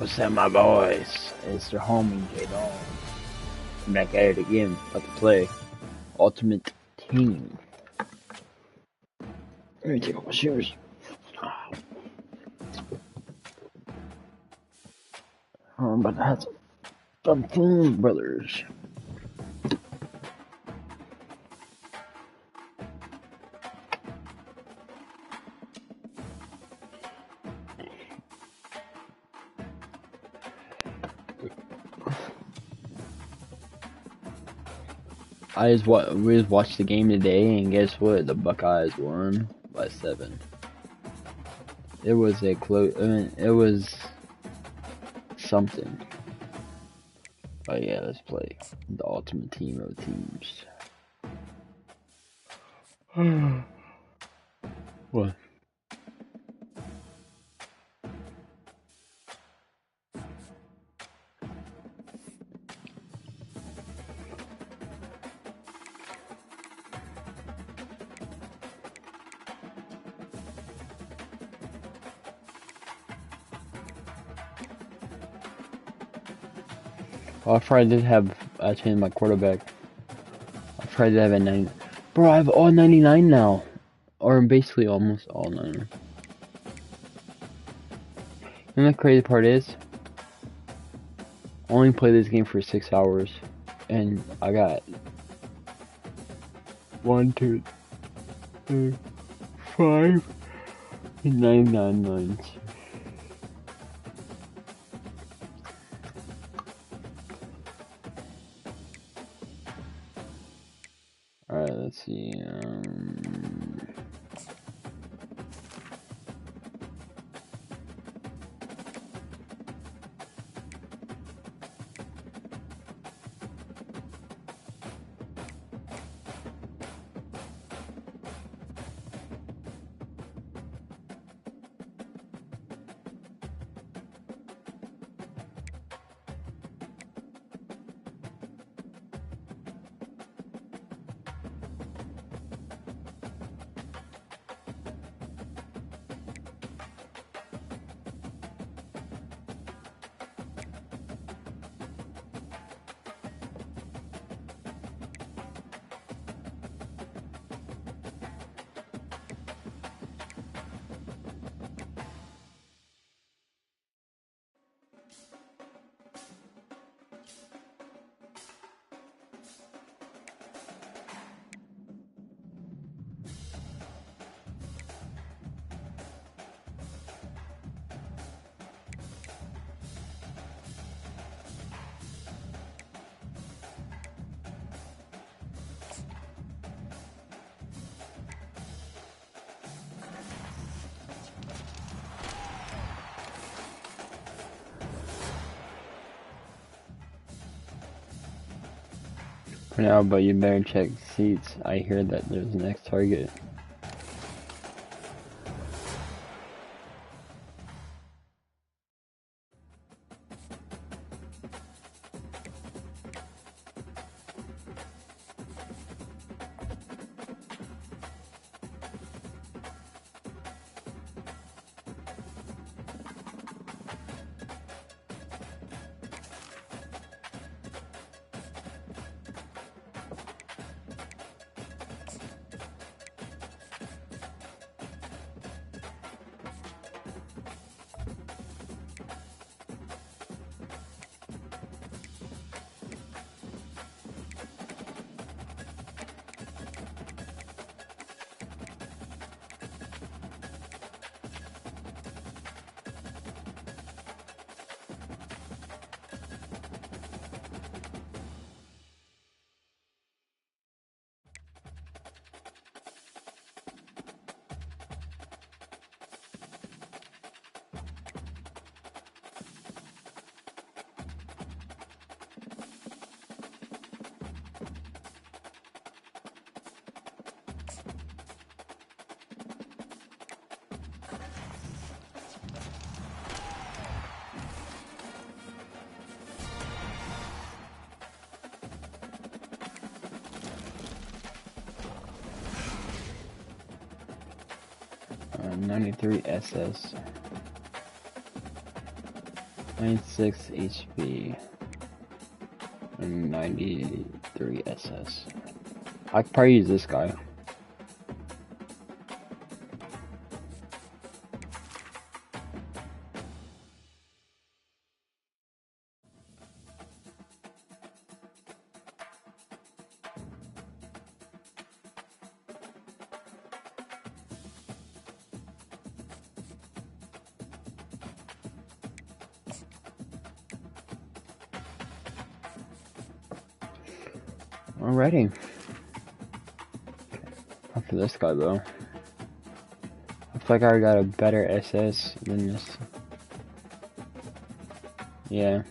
What's up, my boys? It's your homie, J-Dog. I'm back at it again. About to play Ultimate Team. Let me take off my shoes. I'm about to have some fun, brothers. We just watched the game today, and guess what? The Buckeyes won by 7. It was a close. It was something. But yeah, let's play the Ultimate Team of teams. What? Oh, I probably did have. I changed my quarterback. I probably did have a 9. Bro, I have all 99 now. Or basically almost all 9. And the crazy part is, I only played this game for 6 hours. And I got 1, 2, 3, 5, 99 lines. Alright, let's see. For now, but you better check seats. I hear that there's the next target. '93 SS. 96 HP and 93 SS. I could probably use this guy. Alrighty. After this guy though. I feel like I got a better SS than this. Yeah.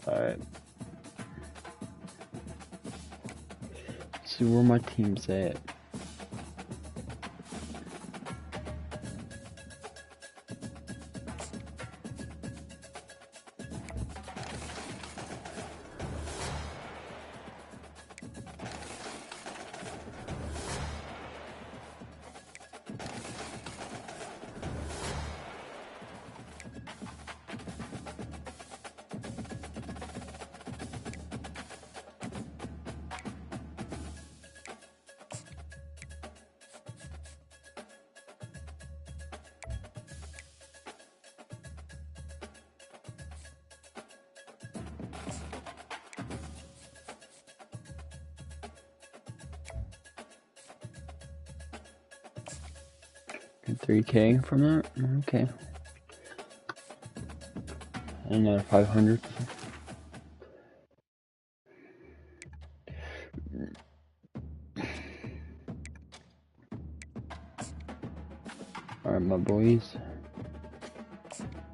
Alright. See where my team's at. $3K from that? Okay. Another 500. Alright, my boys.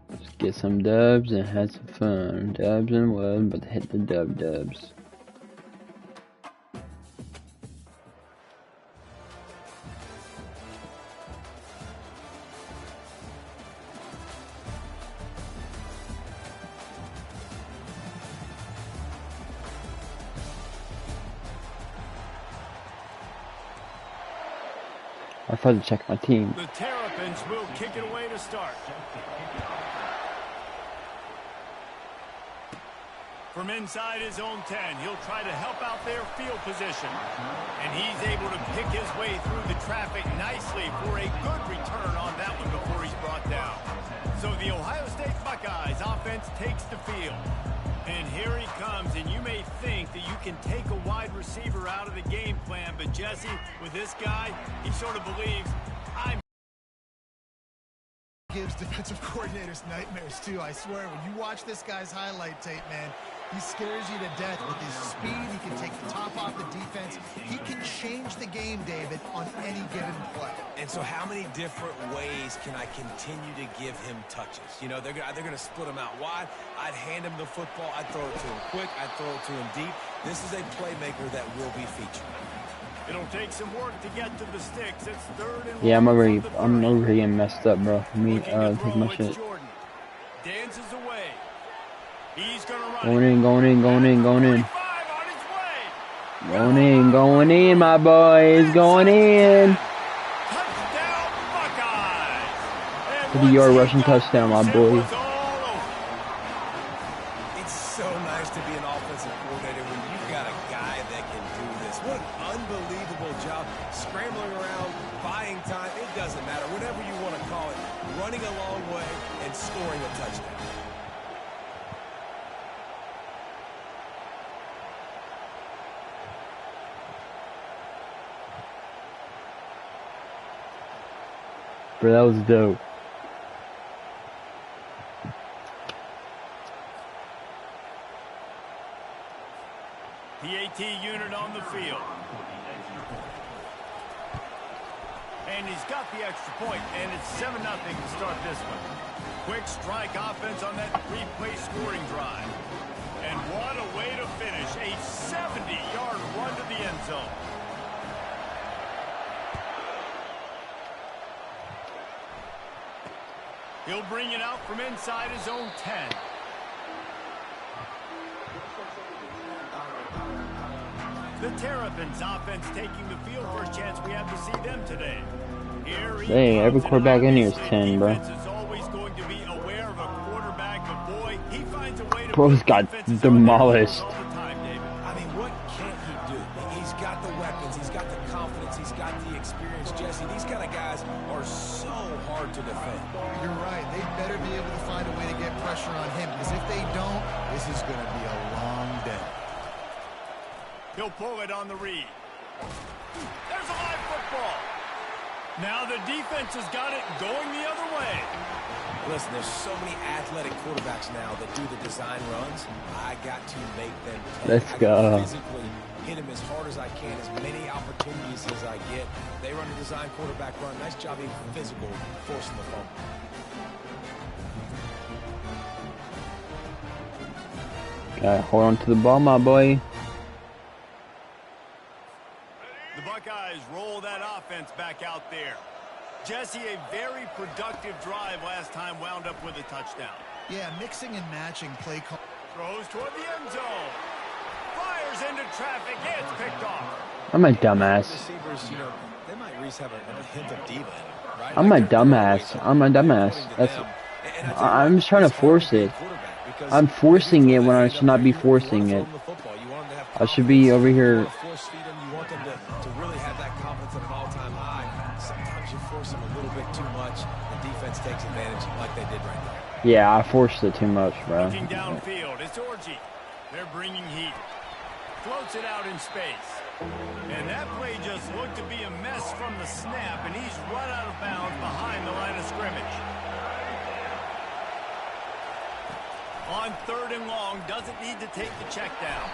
Let's get some dubs and have some fun. Dubs and what, but hit the dubs. I tried to check my team. The Terrapins will kick it away to start. From inside his own 10, he'll try to help out their field position. And he's able to pick his way through the traffic nicely for a good return on that one before he's brought down. So the Ohio State Buckeyes offense takes the field. And here he comes, and you may think that you can take a wide receiver out of the game plan, but Jesse, with this guy, he sort of believes, gives defensive coordinators nightmares too. I swear, when you watch this guy's highlight tape, man, he scares you to death with his speed. He can take the top off the defense. He can change the game, David, on any given play. And so how many different ways can I continue to give him touches? You know, they're going to split him out wide. I'd hand him the football. I'd throw it to him quick. I'd throw it to him deep. This is a playmaker that will be featured. It'll take some work to get to the sticks. It's third and yeah, I'm over here getting messed up, bro. Me, take my shit. Jordan dances away. He's gonna run. Going in. Going in, my boys. Going in. Touchdown, Buckeyes. 50-yard rushing touchdown, my boy. It's so nice to be an offensive coordinator when you've got a guy that can do this. What an unbelievable job. Scrambling around, buying time, it doesn't matter. Whatever you want to call it, running a long way and scoring a touchdown. Bro, that was dope. The AT unit on the field. And he's got the extra point, and it's 7-0 to start this one. Quick strike offense on that 3-play scoring drive. And what a way to finish. finish, a 70-yard run to the end zone. He'll bring it out from inside his own 10. The Terrapins offense taking the field. First chance we have to see them today. Dang, every quarterback in here is 10, bro. Bro's got demolished. I mean, what can't he do? He's got the weapons, he's got the confidence, he's got the experience. Jesse, these kind of guys are so hard to defend. You're right. They better be able to find a way to get pressure on him, because if they don't, this is going to be a long day. He'll pull it on the read. There's a live football. Now the defense has got it going the other way. Listen, there's so many athletic quarterbacks now that do the design runs. I got to make them pay. Let's go. Physically hit him as hard as I can, as many opportunities as I get. They run a design quarterback run. Nice job being physical, forcing the fumble. Gotta hold on to the ball, my boy. The Buckeyes roll that offense back out there. Jesse, a very productive drive last time, wound up with a touchdown. Yeah, mixing and matching play call. Throws toward the end zone. Fires into traffic. It's picked off. I'm a dumbass. Receivers, you know, they might at least have a hint of diva, right? I'm a dumbass. I'm a dumbass. I'm just trying to force it. I'm forcing it when I should not be forcing it. I should be over here. You want them to really have that confidence at an all-time high. Sometimes you force them a little bit too much. The defense takes advantage like they did right there. Yeah, I forced it too much, bro. Looking downfield, it's Orji. They're bringing heat. Floats it out in space. And that play just looked to be a mess from the snap, and he's run out of bounds behind the line of scrimmage. On 3rd and long, doesn't need to take the check down.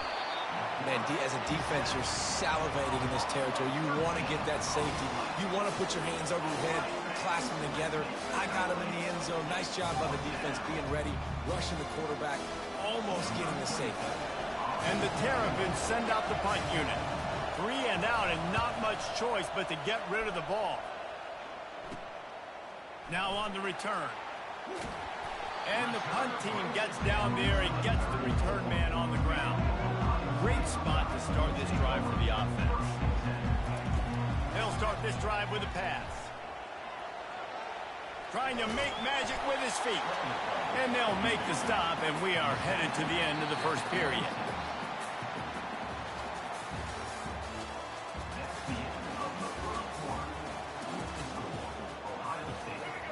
Man, as a defense, you're salivating in this territory. You want to get that safety. You want to put your hands over your head, clasp them together. I got him in the end zone. Nice job by the defense being ready, rushing the quarterback, almost getting the safety. And the Terrapins send out the punt unit. 3 and out, and not much choice but to get rid of the ball. Now on the return. And the punt team gets down there and gets the return man on the ground. Great spot to start this drive for the offense. They'll start this drive with a pass. Trying to make magic with his feet. And they'll make the stop, and we are headed to the end of the first period.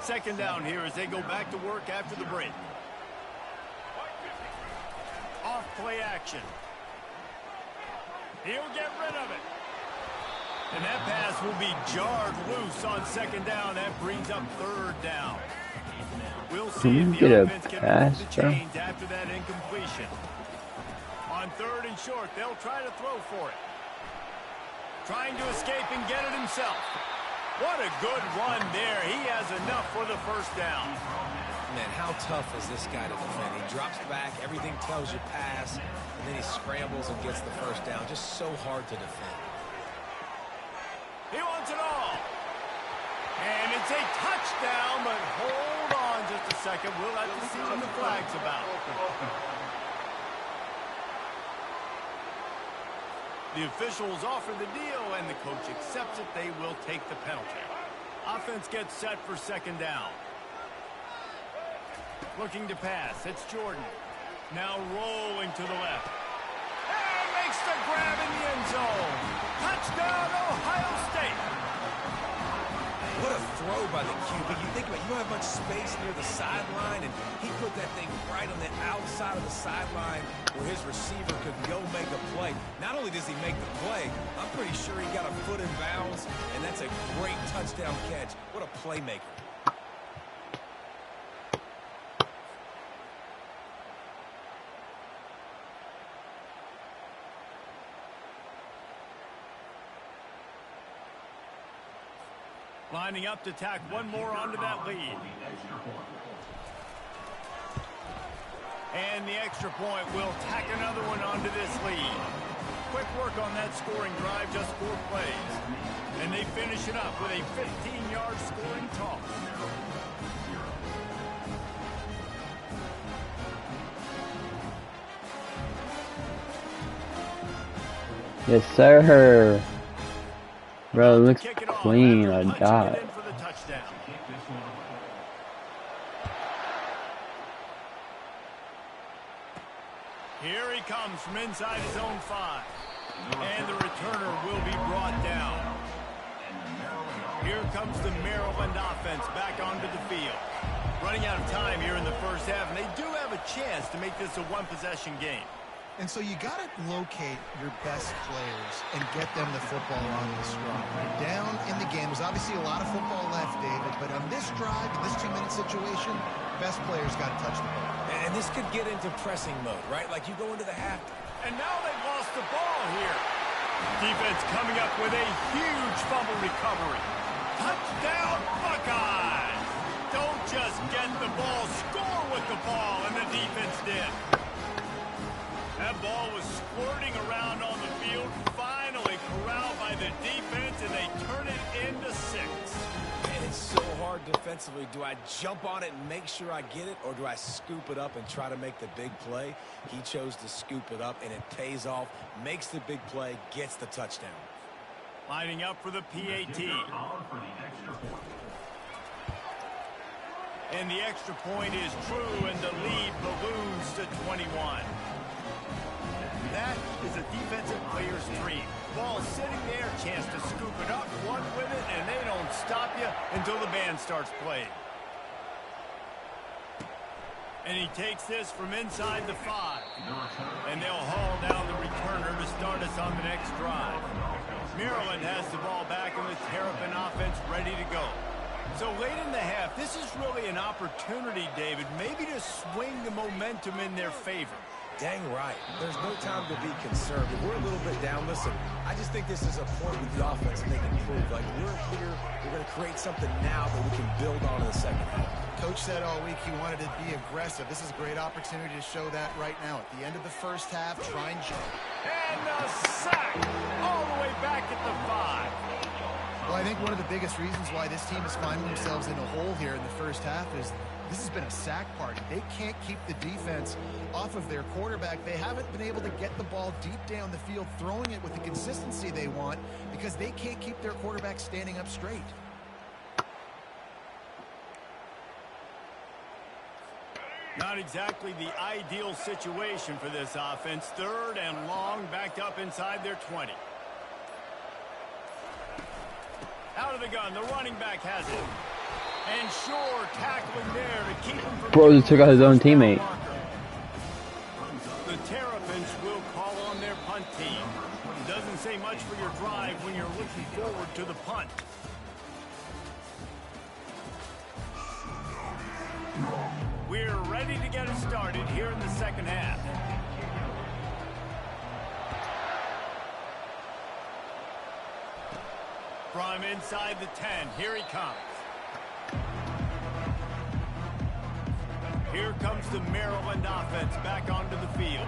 Second down here as they go back to work after the break. Off play action. He'll get rid of it. And that pass will be jarred loose on second down. That brings up 3rd down. We'll see if the offense can move the chains after that incompletion. On 3rd and short, they'll try to throw for it. Trying to escape and get it himself. What a good run there. He has enough for the first down. Man, how tough is this guy to defend? He drops back, everything tells you pass, and then he scrambles and gets the first down. Just so hard to defend. He wants it all. And it's a touchdown, but hold on just a second. We'll have to see what the flag's about. The officials offer the deal, and the coach accepts it. They will take the penalty. Offense gets set for second down. Looking to pass. It's Jordan. Now rolling to the left. And makes the grab in the end zone. Touchdown, Ohio State. What a throw by the QB. You think about it, you don't have much space near the sideline, and he put that thing right on the outside of the sideline where his receiver could go make a play. Not only does he make the play, I'm pretty sure he got a foot in bounds, and that's a great touchdown catch. What a playmaker. Lining up to tack one more onto that lead. And the extra point will tack another one onto this lead. Quick work on that scoring drive, just 4 plays. And they finish it up with a 15-yard scoring toss. Yes, sir. Bro, it looks clean. I died. Here he comes from inside his own 5. And the returner will be brought down. Here comes the Maryland offense back onto the field. Running out of time here in the first half, and they do have a chance to make this a one-possession game. And so you got to locate your best players and get them the football on this drive. You're down in the game. There's obviously a lot of football left, David, but on this drive, in this 2-minute situation, best players got to touch the ball. And this could get into pressing mode, right? Like you go into the half. And now they've lost the ball here. Defense coming up with a huge fumble recovery. Touchdown, Buckeyes! Don't just get the ball, score with the ball, and the defense did. That ball was squirting around on the field, finally corralled by the defense, and they turn it into 6. Man, it's so hard defensively. Do I jump on it and make sure I get it, or do I scoop it up and try to make the big play? He chose to scoop it up, and it pays off, makes the big play, gets the touchdown. Lining up for the PAT. And the extra point is true, and the lead balloons to 21. That is a defensive player's dream. Ball sitting there, chance to scoop it up, run with it, and they don't stop you until the band starts playing. And he takes this from inside the 5. And they'll haul down the returner to start us on the next drive. Maryland has the ball back, and the Terrapin offense ready to go. So late in the half, this is really an opportunity, David, maybe to swing the momentum in their favor. Dang right. There's no time to be concerned. If we're a little bit down, listen, I just think this is a point with the offense and they can prove. Like, we're here, we're going to create something now that we can build on in the second half. Coach said all week he wanted to be aggressive. This is a great opportunity to show that right now. At the end of the first half, try and jump. And a sack all the way back at the 5. Well, I think one of the biggest reasons why this team is finding themselves in a hole here in the first half is this has been a sack party. They can't keep the defense off of their quarterback. They haven't been able to get the ball deep down the field, throwing it with the consistency they want because they can't keep their quarterback standing up straight. Not exactly the ideal situation for this offense. 3rd and long, backed up inside their 20. Out of the gun, the running back has it. And Shore tackling there to keep him from... Bro, he took out his own teammate. The Terrapins will call on their punt team. It doesn't say much for your drive when you're looking forward to the punt. We're ready to get it started here in the second half. From inside the 10, here he comes. Here comes the Maryland offense back onto the field.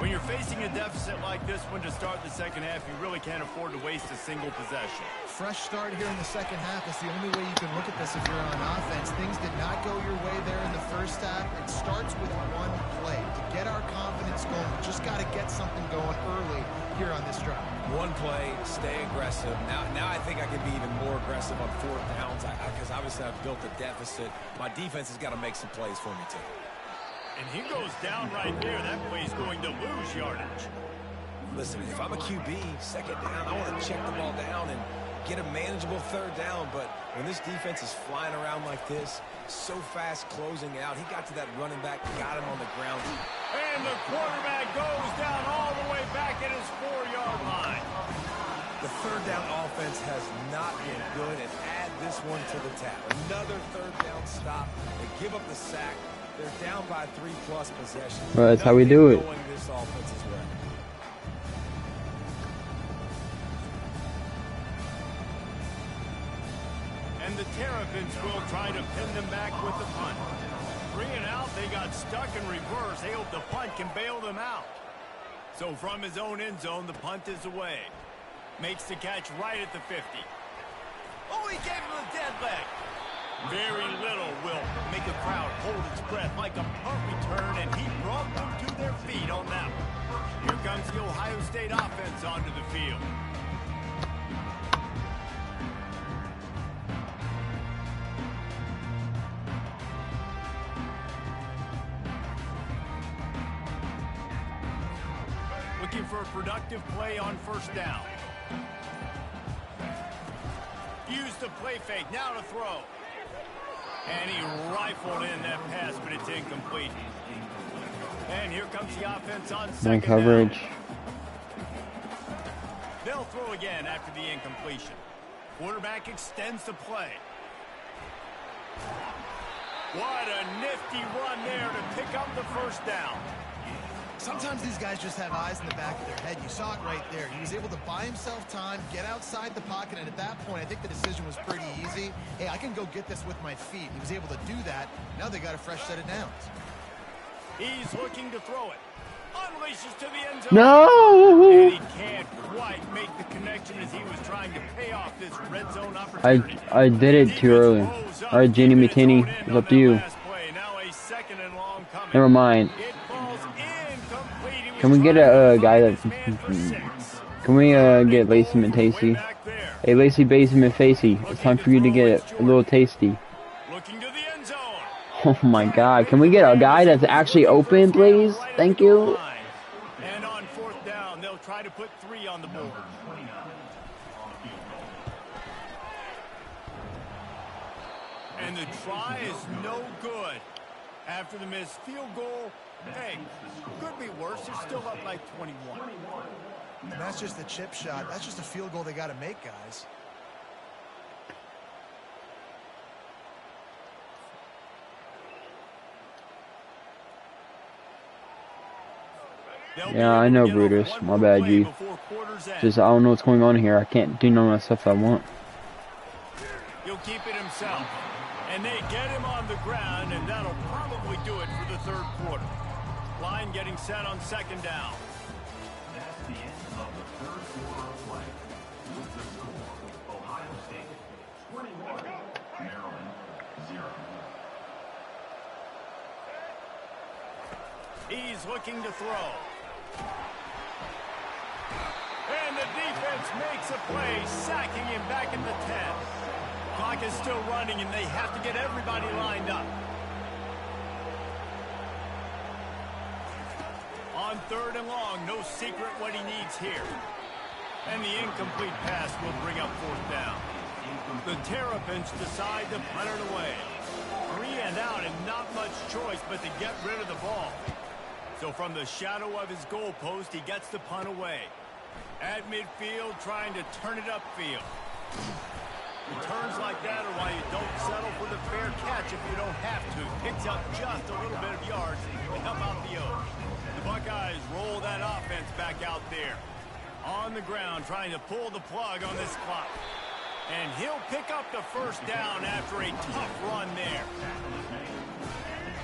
When you're facing a deficit like this one to start the second half, you really can't afford to waste a single possession. Fresh start here in the second half is the only way you can look at this if you're on offense. Things did not go your way there in the first half. It starts with one play. To get our confidence going, we just got to get something going early here on this drive. One play, stay aggressive. Now I think I can be even more aggressive on 4th downs because obviously I've built a deficit. My defense has got to make some plays for me too. And he goes down right there. That play's going to lose yardage. Listen, if I'm a QB, second down, I want to check the ball down and get a manageable 3rd down. But when this defense is flying around like this, so fast closing out, he got to that running back, got him on the ground. And the quarterback goes down all the way back at his 4-yard line. The 3rd down offense has not been good, and add this one to the tab. Another 3rd down stop. They give up the sack. They're down by 3+ possessions. Well, that's how we do it. This offense's way. And the Terrapins will try to pin them back with the punt. 3 and out, they got stuck in reverse. They hope the punt can bail them out. So from his own end zone, the punt is away. Makes the catch right at the 50. Oh, he gave him a dead leg. Very little will make a crowd hold its breath like a punt return, and he brought them to their feet on that one. Here comes the Ohio State offense onto the field. Looking for a productive play on first down. Use the play fake, now to throw. And he rifled in that pass, but it's incomplete. And here comes the offense on second No coverage. down. They'll throw again after the incompletion. Quarterback extends the play. What a nifty run there to pick up the first down. Sometimes these guys just have eyes in the back of their head. You saw it right there. He was able to buy himself time, get outside the pocket, and at that point, I think the decision was pretty easy. Hey, I can go get this with my feet. He was able to do that. Now they got a fresh set of downs. He's looking to throw it. Unleashes to the end zone. No! And he can't quite make the connection as he was trying to pay off this red zone opportunity. I did it too early. All right, Jenny McKinney, it's up to you. Now a second and long coming. Never mind. It falls incomplete. He was Can we get trying a to guy that? find his man for 6. Can we get Lacey McTasty? Way back there. Hey, Lacey Basin McFacey, it's time for you to get a little tasty. Looking to the end zone. Oh my God! Can we get a guy that's actually open, please? Thank you. And on fourth down, they'll try to put 3 on the board. And the try is no good. After the missed field goal, hey, could be worse. They're still up like 21. And that's just the chip shot. That's just a field goal they got to make, guys. Yeah, I know, Brutus. My bad, G. Just I don't know what's going on here. I can't do none of the stuff I want. He'll keep it himself. And they get him on the ground, and that'll probably do it for the third quarter. Line getting set on second down. That's the end of the third quarter of play. With the score, Ohio State 21, Maryland 0. He's looking to throw. And the defense makes a play, sacking him back at the 10. Clock is still running, and they have to get everybody lined up. On third and long, no secret what he needs here. And the incomplete pass will bring up fourth down. The Terrapins decide to punt it away. 3 and out, and not much choice but to get rid of the ball. So from the shadow of his goalpost, he gets the punt away. At midfield, trying to turn it upfield. Returns like that are why you don't settle for the fair catch if you don't have to. Picks up just a little bit of yards to help out the Oaks. The Buckeyes roll that offense back out there. On the ground, trying to pull the plug on this clock. And he'll pick up the first down after a tough run there.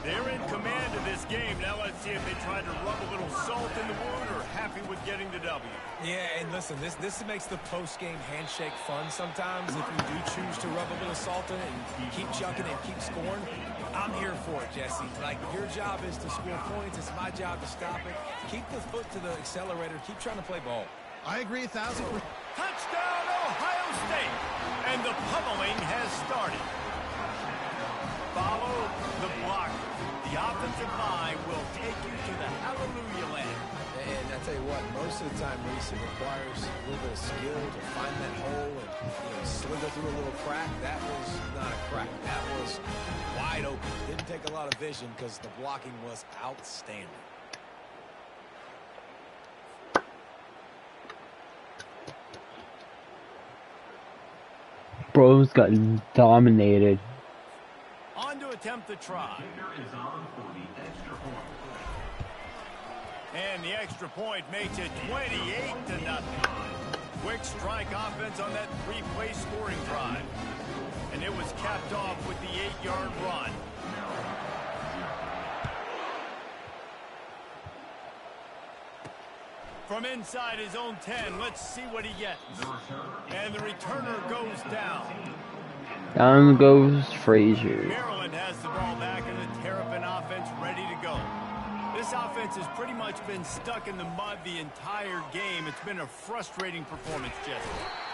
They're in command of this game. Now let's see if they try to rub a little salt in the wound or happy with getting the W. Yeah, and listen, this makes the post-game handshake fun sometimes. If you do choose to rub a little salt in it and keep chucking and keep scoring, I'm here for it, Jesse. Like, your job is to score points. It's my job to stop it. Keep the foot to the accelerator. Keep trying to play ball. I agree 1,000%. Touchdown, Ohio State! And the pummeling has started. Follow the block. The offensive line will take you to the hallelujah land. And I tell you what, most of the time, Reese, it requires a little bit of skill to find that hole and slither through a little crack. That was not a crack. That was wide open. Didn't take a lot of vision because the blocking was outstanding. Bros got dominated. On to attempt the try. And the extra point makes it 28-0. Quick strike offense on that 3-play scoring drive. And it was capped off with the 8-yard run. From inside his own 10, let's see what he gets. And the returner goes down. Down goes Frazier. Maryland has the ball back and the Terrapin offense ready to go. This offense has pretty much been stuck in the mud the entire game. It's been a frustrating performance, Jesse.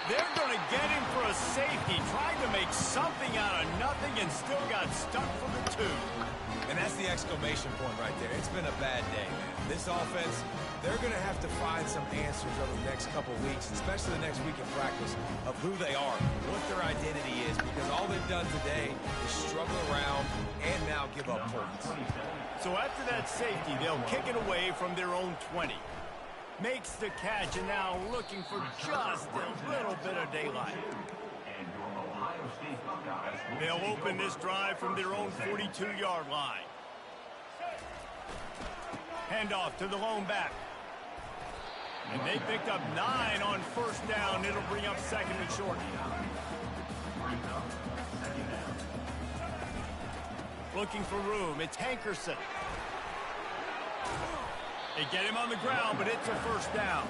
They're going to get him for a safety, trying to make something out of nothing and still got stuck for the 2. And that's the exclamation point right there. It's been a bad day, man. This offense, they're going to have to find some answers over the next couple weeks, especially the next week of practice, of who they are, what their identity is, because all they've done today is struggle around and now give up points. So after that safety, they'll kick it away from their own 20. Makes the catch, and now looking for just a little bit of daylight. They'll open this drive from their own 42-yard line. Handoff to the lone back. And they picked up 9 on first down. It'll bring up second and short. Looking for room. It's Hankerson. They get him on the ground, but it's a first down.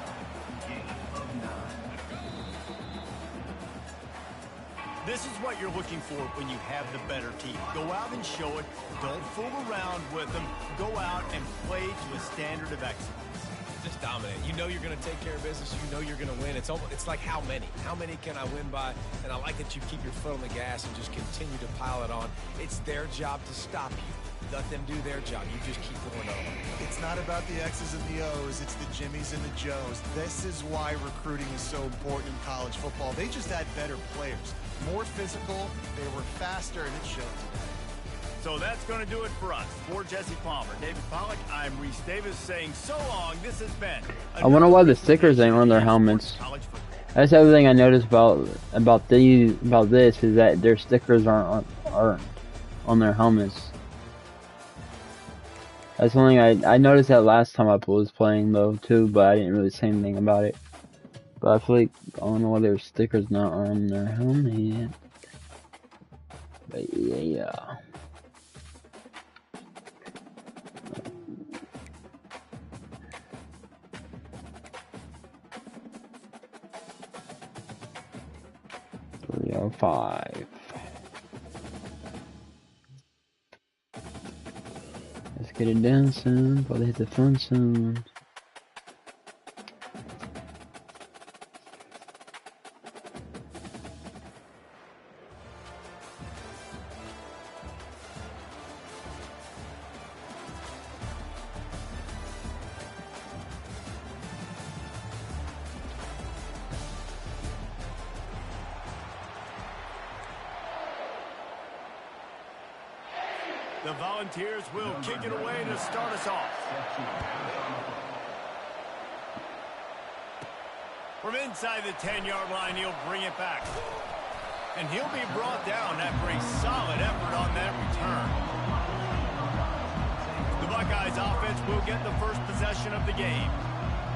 This is what you're looking for when you have the better team. Go out and show it. Don't fool around with them. Go out and play to a standard of excellence. Just dominate. You know you're going to take care of business. You know you're going to win. It's like how many? How many can I win by? And I like that you keep your foot on the gas and just continue to pile it on. It's their job to stop you. Let them do their job. You just keep going on. It's not about the X's and the O's. It's the Jimmies and the Joes. This is why recruiting is so important in college football. They just had better players. More physical. They were faster, and it showed today. So that's going to do it for us. For Jesse Palmer, David Pollack, I'm Reese Davis saying so long. This has been. I wonder why the stickers ain't on their helmets. That's everything I noticed about this is that their stickers aren't on their helmets. That's something I noticed that last time I was playing though too, but I didn't really say anything about it. But I feel like I don't know why their stickers not on their helmet. But yeah. Three 5. Let's get it done soon, before they hit the fun soon. The Volunteers will kick it away to start us off. From inside the 10-yard line, he'll bring it back. And he'll be brought down after a solid effort on that return. The Buckeyes offense will get the first possession of the game.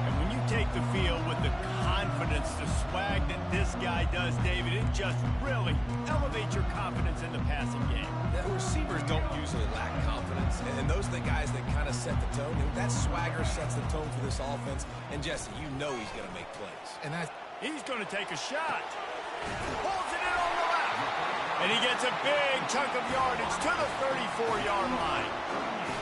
And when you take the field with the confidence, the swag that this guy does, David, it just really elevates your confidence in the passing game. The receivers don't usually lack confidence, and those are the guys that kind of set the tone. And that swagger sets the tone for this offense. And Jesse, you know he's going to make plays. And he's going to take a shot. Pulls it in on the left. And he gets a big chunk of yardage to the 34-yard line.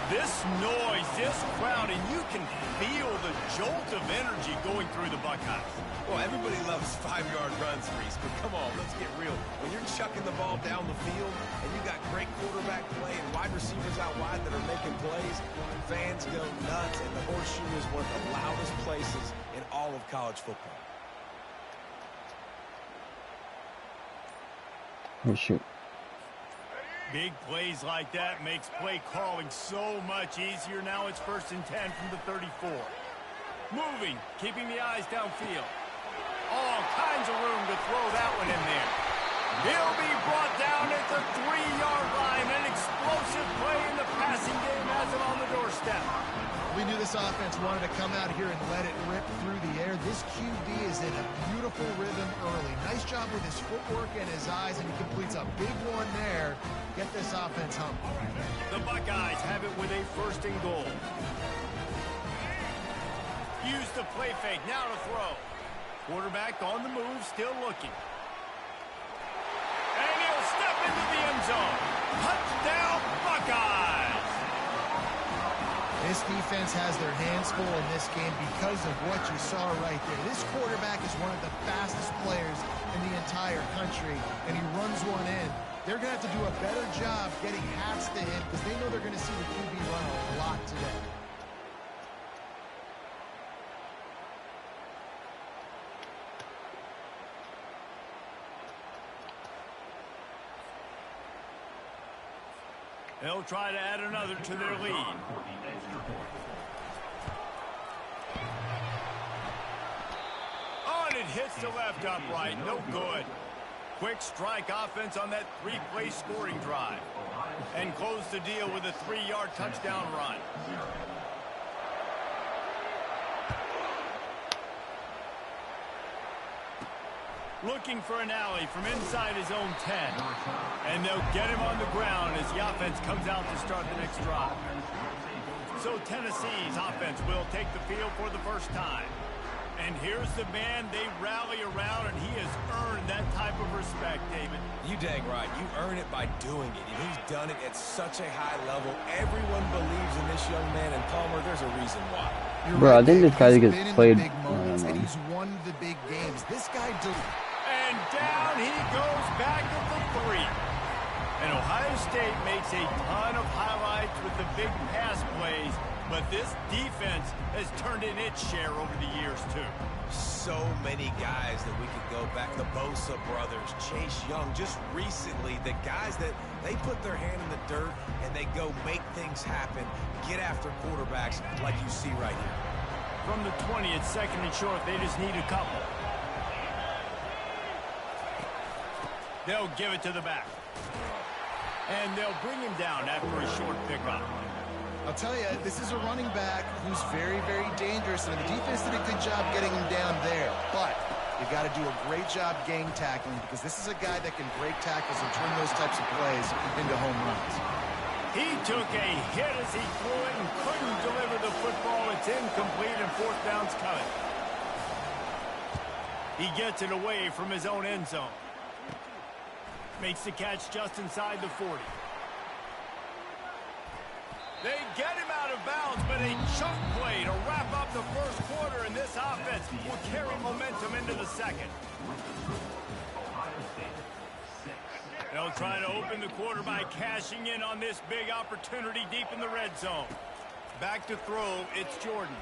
This noise, this crowd, and you can feel the jolt of energy going through the Buckeyes. Well, everybody loves 5-yard runs, Reese, but come on, let's get real. When you're chucking the ball down the field and you got great quarterback play and wide receivers out wide that are making plays, fans go nuts, and the Horseshoe is one of the loudest places in all of college football. Horseshoe. Big plays like that makes play calling so much easier. Now it's 1st and 10 from the 34. Moving, keeping the eyes downfield. All kinds of room to throw that one in there. He'll be brought down at the 3-yard line. An explosive play in the passing game has him on the doorstep. we knew this offense wanted to come out here and let it rip through the air. This QB is in a beautiful rhythm early. Nice job with his footwork and his eyes, and he completes a big one there. Get this offense humming. The Buckeyes have it with a 1st and goal. Used the play fake. Now to throw. Quarterback on the move, still looking. And he'll step into the end zone. Touchdown, Buckeyes! This defense has their hands full in this game because of what you saw right there. This quarterback is one of the fastest players in the entire country, and he runs one in. They're going to have to do a better job getting hats to him because they know they're going to see the QB run a lot today. They'll try to add another to their lead. Oh, and it hits the left upright. No good. Quick strike offense on that three-play scoring drive. And close the deal with a 3-yard touchdown run. Looking for an alley from inside his own 10. And they'll get him on the ground as the offense comes out to start the next drive. So Tennessee's offense will take the field for the first time. And here's the man they rally around, and he has earned that type of respect, David. You dang right. You earn it by doing it, and he's done it at such a high level. Everyone believes in this young man, and Palmer, there's a reason why. Bro, I think this guy gets played. And he's won the big games. This guy and down he goes back at the 3. And Ohio State makes a ton of highlights with the big pass plays, but this defense has turned in its share over the years, too. So many guys that we could go back. The Bosa brothers, Chase Young, just recently, the guys that they put their hand in the dirt and they go make things happen, get after quarterbacks like you see right here. From the 20, it's second and short. They just need a couple. They'll give it to the back. And they'll bring him down after a short pickup. I'll tell you, this is a running back who's very, very dangerous, and the defense did a good job getting him down there. But you got to do a great job game tackling because this is a guy that can break tackles and turn those types of plays into home runs. He took a hit as he threw it and couldn't deliver the football. It's incomplete and fourth down's coming. He gets it away from his own end zone. Makes the catch just inside the 40. They get him out of bounds, but a chunk play to wrap up the first quarter, and this offense will carry momentum into the second. They'll try to open the quarter by cashing in on this big opportunity deep in the red zone. Back to throw, it's Jordan.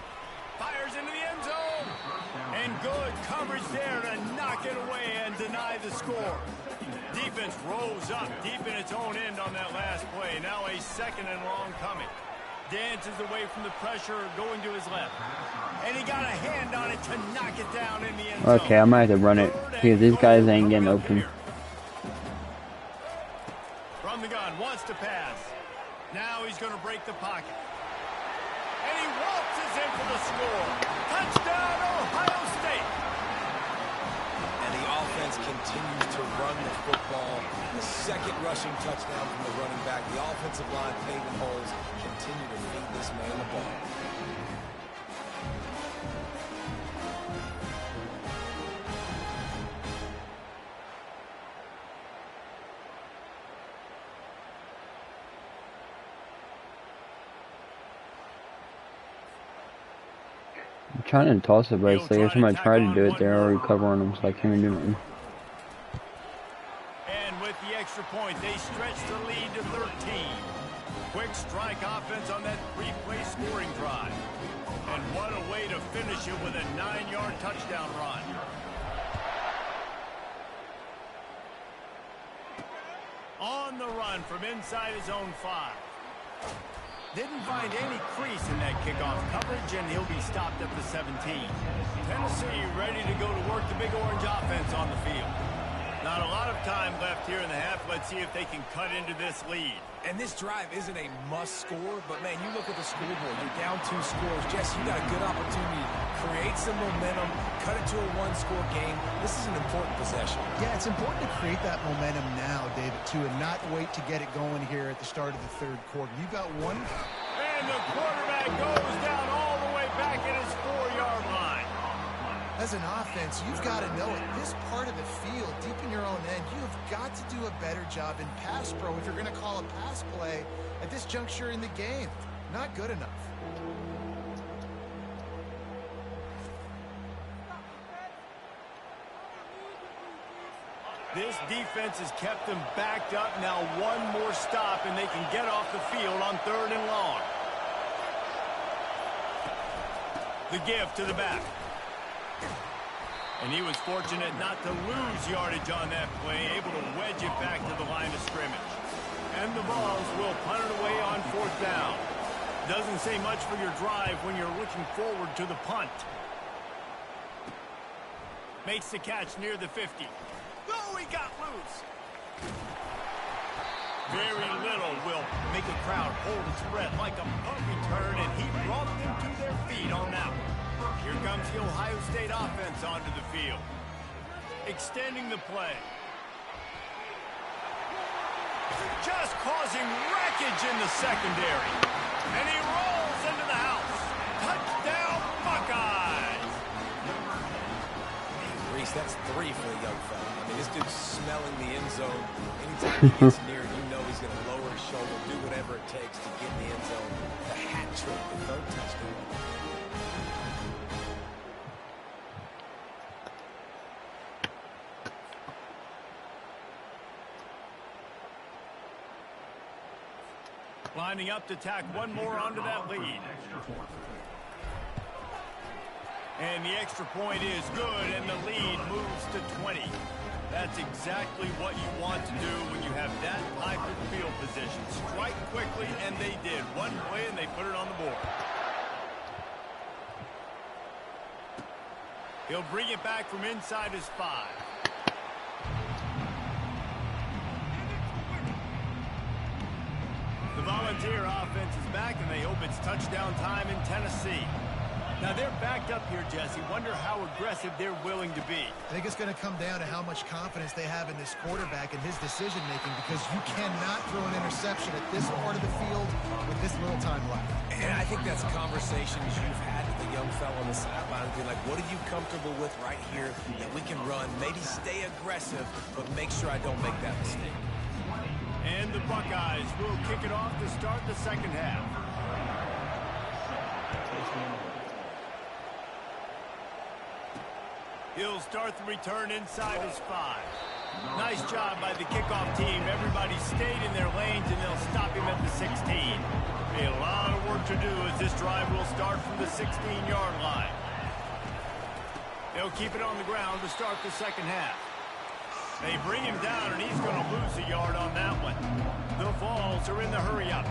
Fires into the end zone. And good coverage there to knock it away and deny the score. Defense rose up deep in its own end on that last play. Now a second and long coming. Dances away from the pressure, going to his left. And he got a hand on it to knock it down in the end zone. Okay, I might have to run it because these guys ain't getting open. From the gun, wants to pass. Now he's going to break the pocket. And he waltzes in for the score. Touchdown, Ohio State. And the offense continues to run the football. The second rushing touchdown from the running back. The offensive line paving holes. Continue to feed this man the ball. I'm trying to toss it, but it's like every time I try to do it, they're already covering them, so I can't do it. And with the extra point, they stretch the lead to 13. Quick strike offense on that three-play scoring drive. And what a way to finish it with a 9-yard touchdown run. On the run from inside his own 5. Didn't find any crease in that kickoff coverage, and he'll be stopped at the 17. Tennessee ready to go to work the Big Orange offense on the field. Not a lot of time left here in the half. Let's see if they can cut into this lead. And this drive isn't a must score, but man, you look at the scoreboard, you're down 2 scores. Jess, you got a good opportunity to create some momentum, cut it to a 1-score game. This is an important possession. Yeah, it's important to create that momentum now, David, too, and not wait to get it going here at the start of the third quarter. You've got one. And the quarterback goes down all the way back at his 4-yard As an offense, you've got to know it. This part of the field, deep in your own end, you have got to do a better job in pass pro if you're going to call a pass play at this juncture in the game. Not good enough. This defense has kept them backed up. Now one more stop, and they can get off the field on 3rd and long. The give to the back. And he was fortunate not to lose yardage on that play, able to wedge it back to the line of scrimmage. And the Vols will punt it away on 4th down. Doesn't say much for your drive when you're looking forward to the punt. Makes the catch near the 50. Oh, he got loose. Very little will make a crowd hold its breath like a punt return, and he brought them to their feet on that one. Here comes the Ohio State offense onto the field. Extending the play. Just causing wreckage in the secondary. And he rolls into the house. Touchdown, Buckeyes! Reese, that's 3 for the young fella. I mean, this dude's smelling the end zone. Anytime he gets near it, you know he's going to lower his shoulder, do whatever it takes to get in the end zone. The hat trick, the 3rd touchdown. Lining up to tack one more onto that lead. And the extra point is good, and the lead moves to 20. That's exactly what you want to do when you have that type of field position. Strike quickly, and they did. One play, and they put it on the board. He'll bring it back from inside his 5. The Volunteer offense is back, and they hope it's touchdown time in Tennessee. Now, they're backed up here, Jesse. Wonder how aggressive they're willing to be. I think it's going to come down to how much confidence they have in this quarterback and his decision-making, because you cannot throw an interception at this part of the field with this little time left. And I think that's conversations you've had with the young fellow on the sideline. Be like, what are you comfortable with right here that we can run? Maybe stay aggressive, but make sure I don't make that mistake. And the Buckeyes will kick it off to start the second half. He'll start the return inside his 5. Nice job by the kickoff team. Everybody stayed in their lanes, and they'll stop him at the 16. A lot of work to do as this drive will start from the 16-yard line. They'll keep it on the ground to start the second half. They bring him down, and he's going to lose a yard on that one. The Vols are in the hurry-up.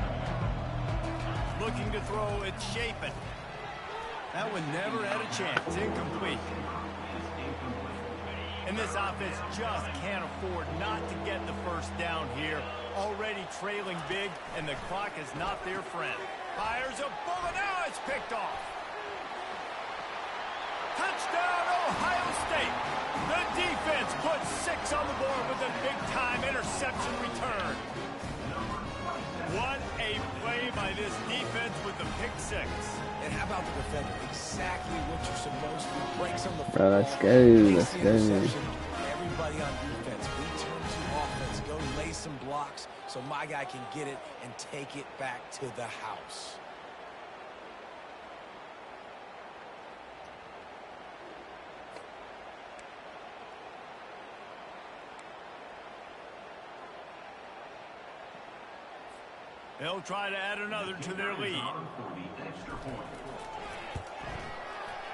Looking to throw, it's Chapin. That one never had a chance. Incomplete. And this offense just can't afford not to get the first down here. Already trailing big, and the clock is not their friend. Fires a bullet. Now it's picked off. Touchdown, Ohio State. The defense puts 6 on the board with a big-time interception return. What a play by this defense with the pick 6. And how about the defender? Exactly what you're supposed to do. Breaks on the Bro, let's go. Let's go. Everybody on defense, we turn to offense. Go lay some blocks so my guy can get it and take it back to the house. They'll try to add another to their lead.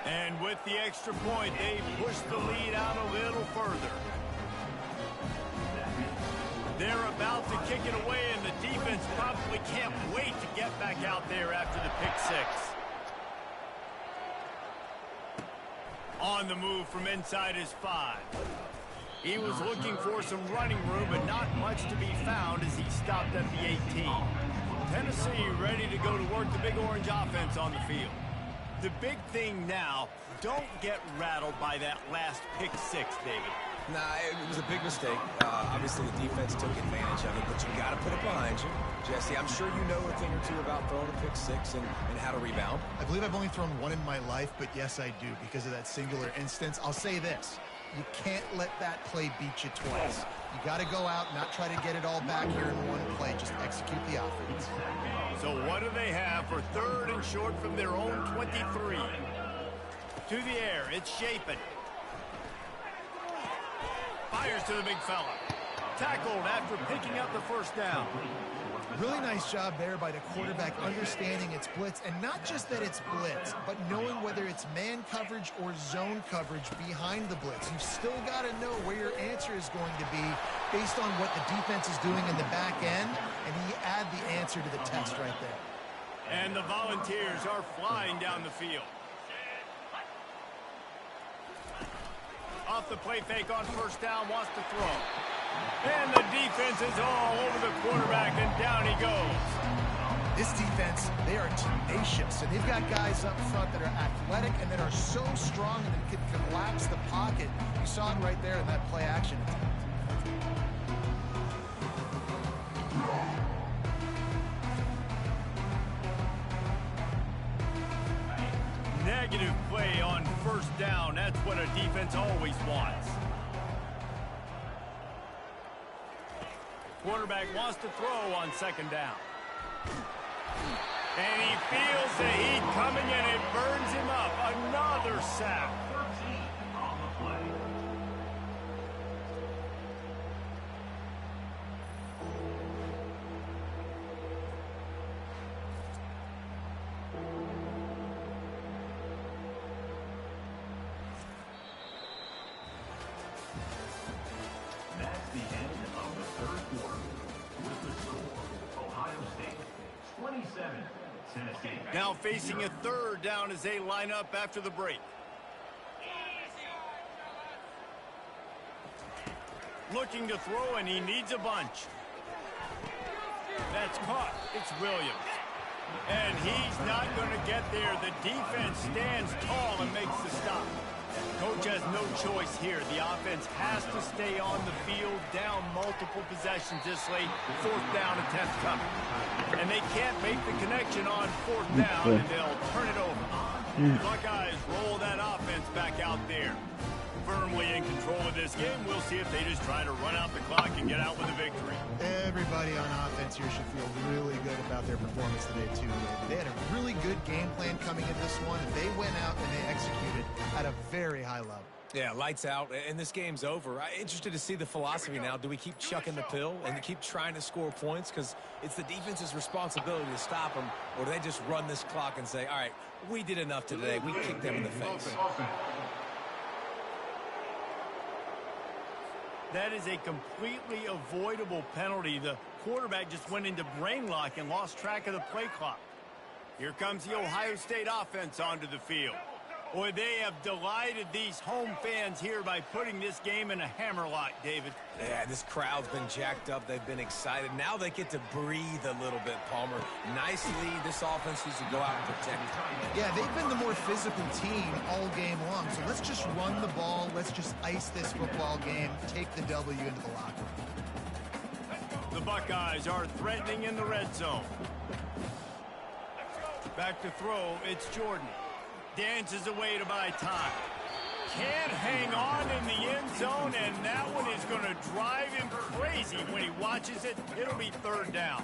And with the extra point, they push the lead out a little further. They're about to kick it away, and the defense probably can't wait to get back out there after the pick 6. On the move from inside his 5. He was looking for some running room, but not much to be found as he stopped at the 18. Tennessee ready to go to work the Big Orange offense on the field. The big thing now, don't get rattled by that last pick 6, David. Nah, it was a big mistake. Obviously, the defense took advantage of it, but you got to put it behind you. Jesse, I'm sure you know a thing or two about throwing a pick six and how to rebound. I believe I've only thrown one in my life, but yes, I do because of that singular instance. I'll say this. You can't let that play beat you twice. You got to go out, not try to get it all back here in one play. Just execute the offense. So what do they have for third and short from their own 23? To the air, it's Shapen. Fires to the big fella. Tackled after picking up the first down. Really nice job there by the quarterback understanding it's blitz, and not just that it's blitz, but knowing whether it's man coverage or zone coverage behind the blitz. You've still got to know where your answer is going to be based on what the defense is doing in the back end, and you add the answer to the test right there. And the Volunteers are flying down the field. Off the play fake on first down, wants to throw. And the defense is all over the quarterback, and down he goes. This defense, they are tenacious, and they've got guys up front that are athletic and that are so strong and that can collapse the pocket. You saw it right there in that play action attempt. Negative play on first down. That's what a defense always wants. Quarterback wants to throw on second down. And he feels the heat coming, and it burns him up. Another sack. 13 on the play. That's the end of the third quarter. With the score, Ohio State 27, Tennessee. Now facing a third down as they line up after the break. Looking to throw, and he needs a bunch. That's caught. It's Williams. And he's not going to get there. The defense stands tall and makes the stop. Coach has no choice here. The offense has to stay on the field, down multiple possessions this late. Fourth down attempt coming. And they can't make the connection on fourth down, and they'll turn it over. Buckeyes roll that offense back out there. Firmly in control of this game. We'll see if they just try to run out the clock and get out with a victory. Everybody on offense here should feel really good about their performance today, too. They had a really good game plan coming in this one. They went out and they executed at a very high level. Yeah, lights out, and this game's over. I'm interested to see the philosophy now. Do we keep chucking the pill and keep trying to score points because it's the defense's responsibility to stop them, or do they just run this clock and say, all right, we did enough today. We kicked them in the face. That is a completely avoidable penalty. The quarterback just went into brain lock and lost track of the play clock. Here comes the Ohio State offense onto the field. Boy, they have delighted these home fans here by putting this game in a hammerlock, David. Yeah, this crowd's been jacked up. They've been excited. Now they get to breathe a little bit, Palmer. Nice lead. This offense needs to go out and protect it. Yeah, they've been the more physical team all game long. So let's just run the ball. Let's just ice this football game. Take the W into the locker room. The Buckeyes are threatening in the red zone. Back to throw. It's Jordan. Dances away to buy time. Can't hang on in the end zone, and that one is going to drive him crazy when he watches it. It'll be third down.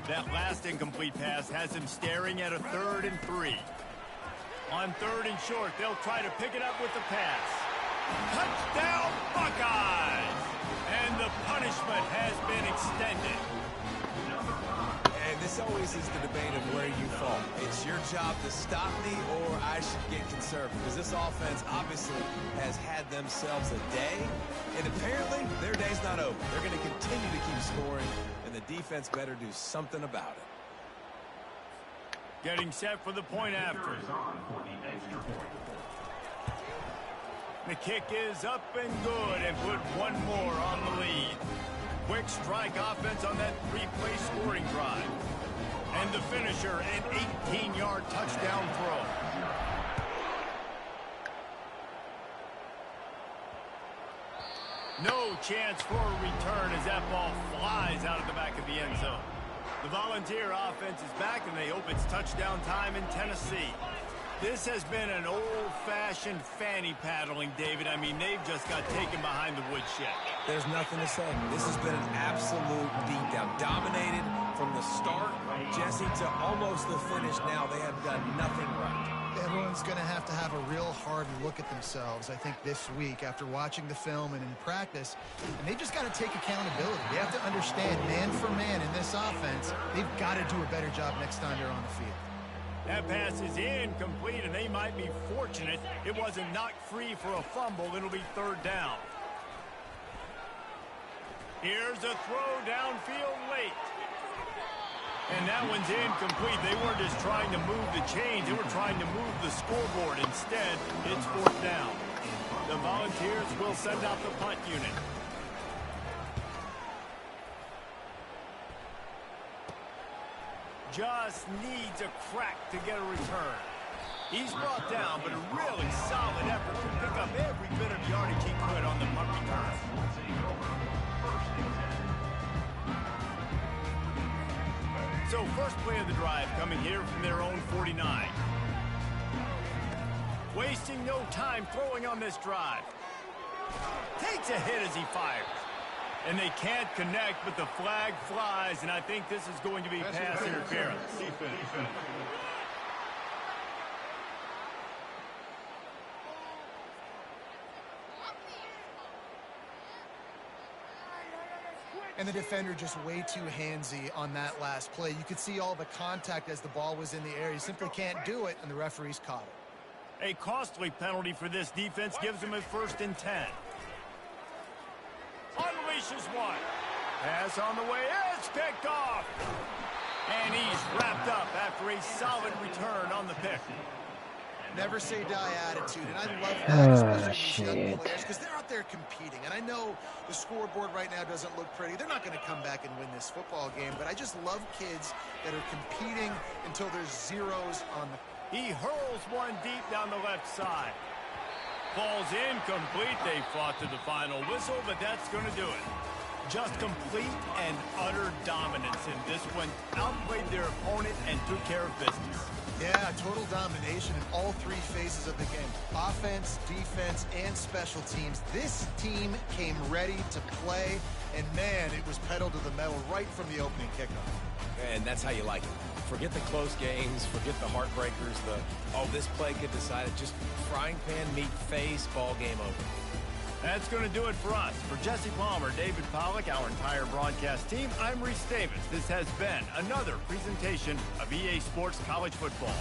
That last incomplete pass has him staring at a 3rd and 3. On 3rd and short, they'll try to pick it up with the pass. Touchdown, Buckeyes! And the punishment has been extended. And this always is the debate of where you fall. It's your job to stop me, or I should get conservative. Because this offense obviously has had themselves a day, and apparently their day's not over. They're going to continue to keep scoring, and the defense better do something about it. Getting set for the point after. The kick is up and good, and put one more on the lead. Quick strike offense on that 3-play scoring drive. And the finisher, an 18-yard touchdown throw. No chance for a return as that ball flies out of the back of the end zone. The Volunteer offense is back, and they hope it's touchdown time in Tennessee. This has been an old-fashioned fanny paddling, David. I mean, they've just got taken behind the woodshed. There's nothing to say. This has been an absolute beatdown. Dominated from the start, Jesse, to almost the finish now. They have done nothing right. Everyone's going to have a real hard look at themselves, I think, this week after watching the film and in practice. And they've just got to take accountability. They have to understand, man for man in this offense, they've got to do a better job next time they're on the field. That pass is incomplete, and they might be fortunate it wasn't knocked free for a fumble. It'll be third down. Here's a throw downfield late. And that one's incomplete. They weren't just trying to move the chains. They were trying to move the scoreboard. Instead, it's fourth down. The Volunteers will send out the punt unit. Just needs a crack to get a return. He's brought down, but a really solid effort to pick up every bit of yardage he could on the punt return. So first play of the drive coming here from their own 49. Wasting no time throwing on this drive. Takes a hit as he fires. And they can't connect, but the flag flies, and I think this is going to be pass interference. And the defender just way too handsy on that last play. You could see all the contact as the ball was in the air. He simply can't do it, and the referees caught it. A costly penalty for this defense gives them a 1st and 10. Unleashes one. Pass on the way. It's picked off. And he's wrapped up after a solid return on the pick. Never say die attitude, and I love that, especially these young players, because they're out there competing. And I know the scoreboard right now doesn't look pretty. They're not going to come back and win this football game, but I just love kids that are competing until there's zeros on the... He hurls one deep down the left side. Ball's incomplete. They fought to the final whistle, but that's going to do it. Just complete and utter dominance in this one. Outplayed their opponent and took care of business. Yeah, total domination in all three phases of the game. Offense, defense, and special teams. This team came ready to play, and man, it was pedal to the metal right from the opening kickoff. And that's how you like it. Forget the close games, forget the heartbreakers, this play could decide it. Just frying pan meet face, ball game over. That's going to do it for us. For Jesse Palmer, David Pollack, our entire broadcast team, I'm Reese Davis. This has been another presentation of EA Sports College Football.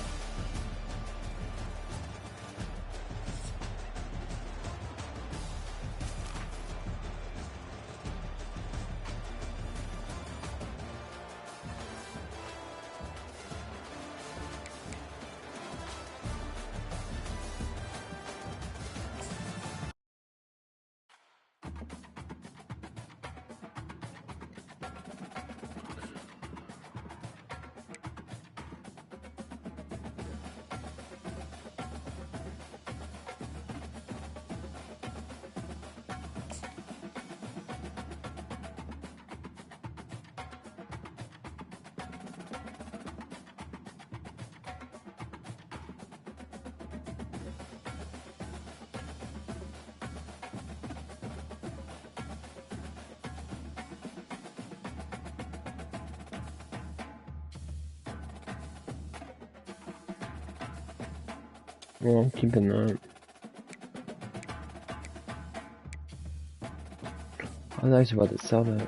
Well, I'm keeping that. I was actually about to sell that.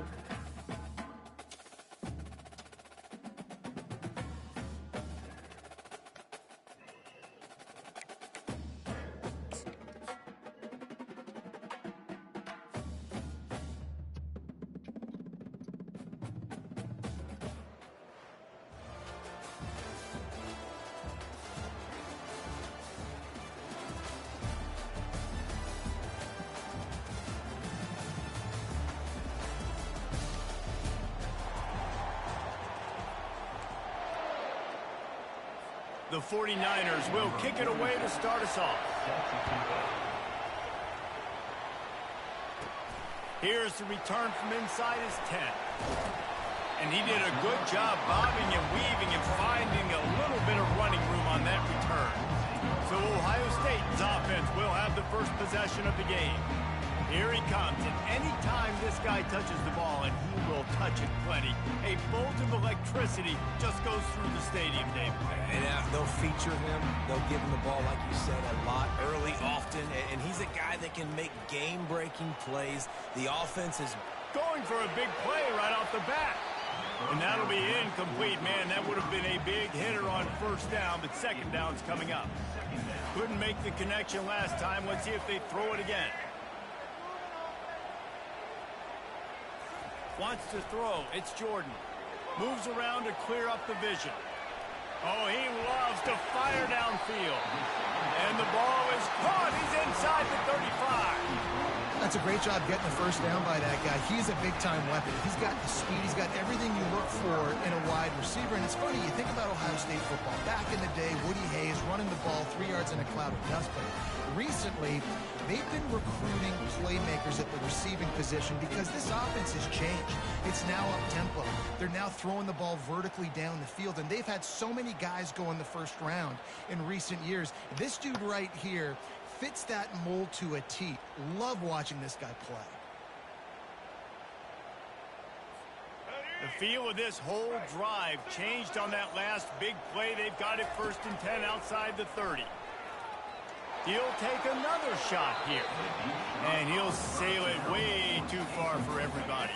The 49ers will kick it away to start us off. Here's the return from inside his 10. And he did a good job bobbing and weaving and finding a little bit of running room on that return. So Ohio State's offense will have the first possession of the game. Here he comes, and anytime this guy touches the ball, and he will touch it plenty, a bolt of electricity just goes through the stadium, Dave. And they'll feature him. They'll give him the ball, like you said, a lot, early, often. And he's a guy that can make game-breaking plays. The offense is going for a big play right off the bat. And that'll be incomplete, man. That would have been a big hitter on first down, but second down's coming up. Couldn't make the connection last time. Let's see if they throw it again. Wants to throw. It's Jordan. Moves around to clear up the vision. Oh, he loves to fire downfield. And the ball is caught. He's inside the 35. That's a great job getting the first down by that guy. He's a big-time weapon. He's got the speed. He's got everything you look for in a wide receiver. And it's funny, you think about Ohio State football. Back in the day, Woody Hayes running the ball 3 yards in a cloud of dust. But recently, they've been recruiting playmakers at the receiving position because this offense has changed. It's now up-tempo. They're now throwing the ball vertically down the field. And they've had so many guys go in the first round in recent years. This dude right here fits that mold to a T. Love watching this guy play. The feel of this whole drive changed on that last big play. They've got it 1st and 10 outside the 30. He'll take another shot here. And he'll sail it way too far for everybody.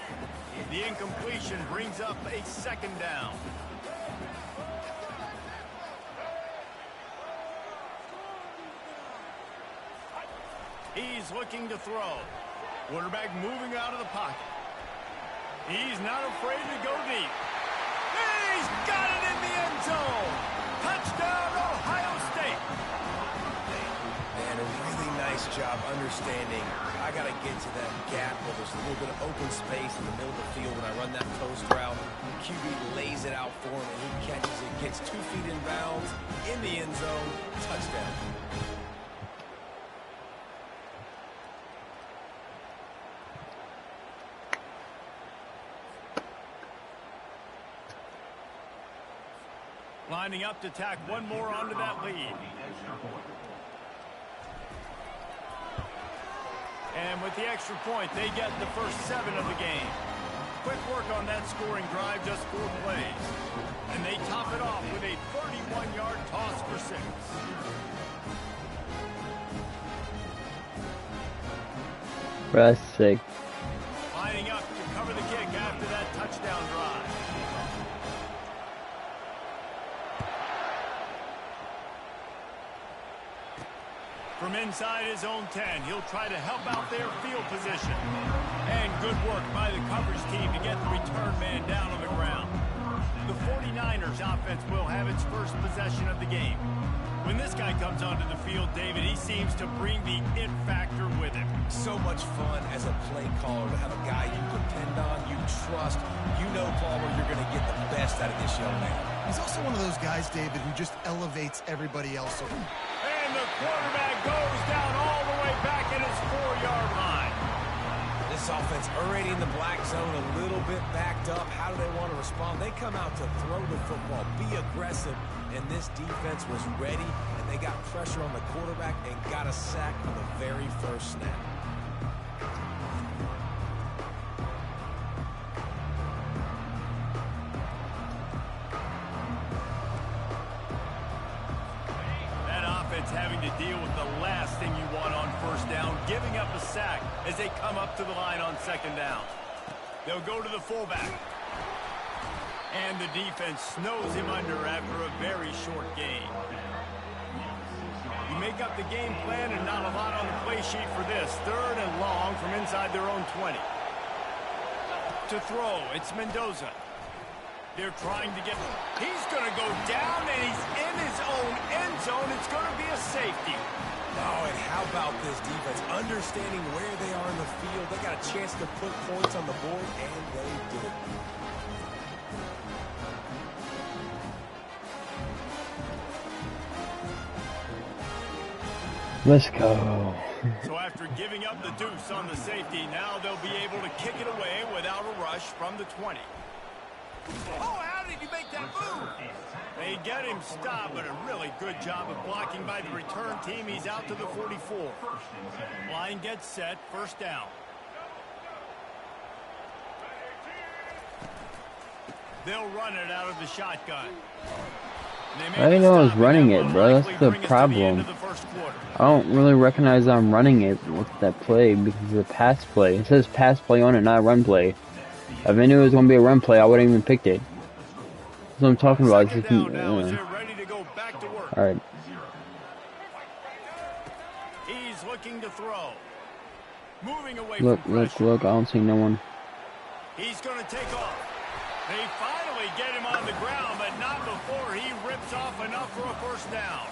The incompletion brings up a second down. He's looking to throw. Quarterback moving out of the pocket. He's not afraid to go deep. He's got it in the end zone. Touchdown, Ohio State. And a really nice job understanding I got to get to that gap where there's a little bit of open space in the middle of the field when I run that post route. QB lays it out for him, and he catches it, gets 2 feet in bounds, in the end zone, touchdown. Lining up to tack one more onto that lead. And with the extra point, they get the first 7 of the game. Quick work on that scoring drive, just 4 plays. And they top it off with a 31-yard toss for 6. Press 6. Lining up to cover the kick after that touchdown drive. From inside his own 10, he'll try to help out their field position. And good work by the coverage team to get the return man down on the ground. The 49ers offense will have its first possession of the game. When this guy comes onto the field, David, he seems to bring the it factor with him. So much fun as a play caller to have a guy you depend on, you trust. You know, Palmer, you're going to get the best out of this young man. He's also one of those guys, David, who just elevates everybody else. And the quarterback goes down all the way back at his 4-yard line. This offense already in the black zone, a little bit backed up. How do they want to respond? They come out to throw the football, be aggressive, and this defense was ready, and they got pressure on the quarterback and got a sack on the very first snap. Having to deal with the last thing you want on first down, giving up a sack as they come up to the line on second down. They'll go to the fullback. And the defense snows him under after a very short game. You make up the game plan and not a lot on the play sheet for this. 3rd and long from inside their own 20. To throw, it's Mendoza. They're trying to get... He's going to go down, and he's in his own end zone. It's going to be a safety. Oh, and how about this defense? Understanding where they are in the field. They got a chance to put points on the board, and they did. Let's go. So after giving up the deuce on the safety, now they'll be able to kick it away without a rush from the 20. Oh, how did you make that move? They get him stopped, but a really good job of blocking by the return team. He's out to the 44. Line gets set, first down. They'll run it out of the shotgun. I didn't know I was running it, bro. That's the problem. I don't really recognize I'm running it with that play because of the pass play. It says pass play on it, not run play. If I knew it was going to be a run play, I wouldn't even picked it. That's what I'm talking about. It's just, Alright. He's looking to throw. Moving away look, I don't see no one. He's going to take off. They finally get him on the ground, but not before he rips off enough for a first down.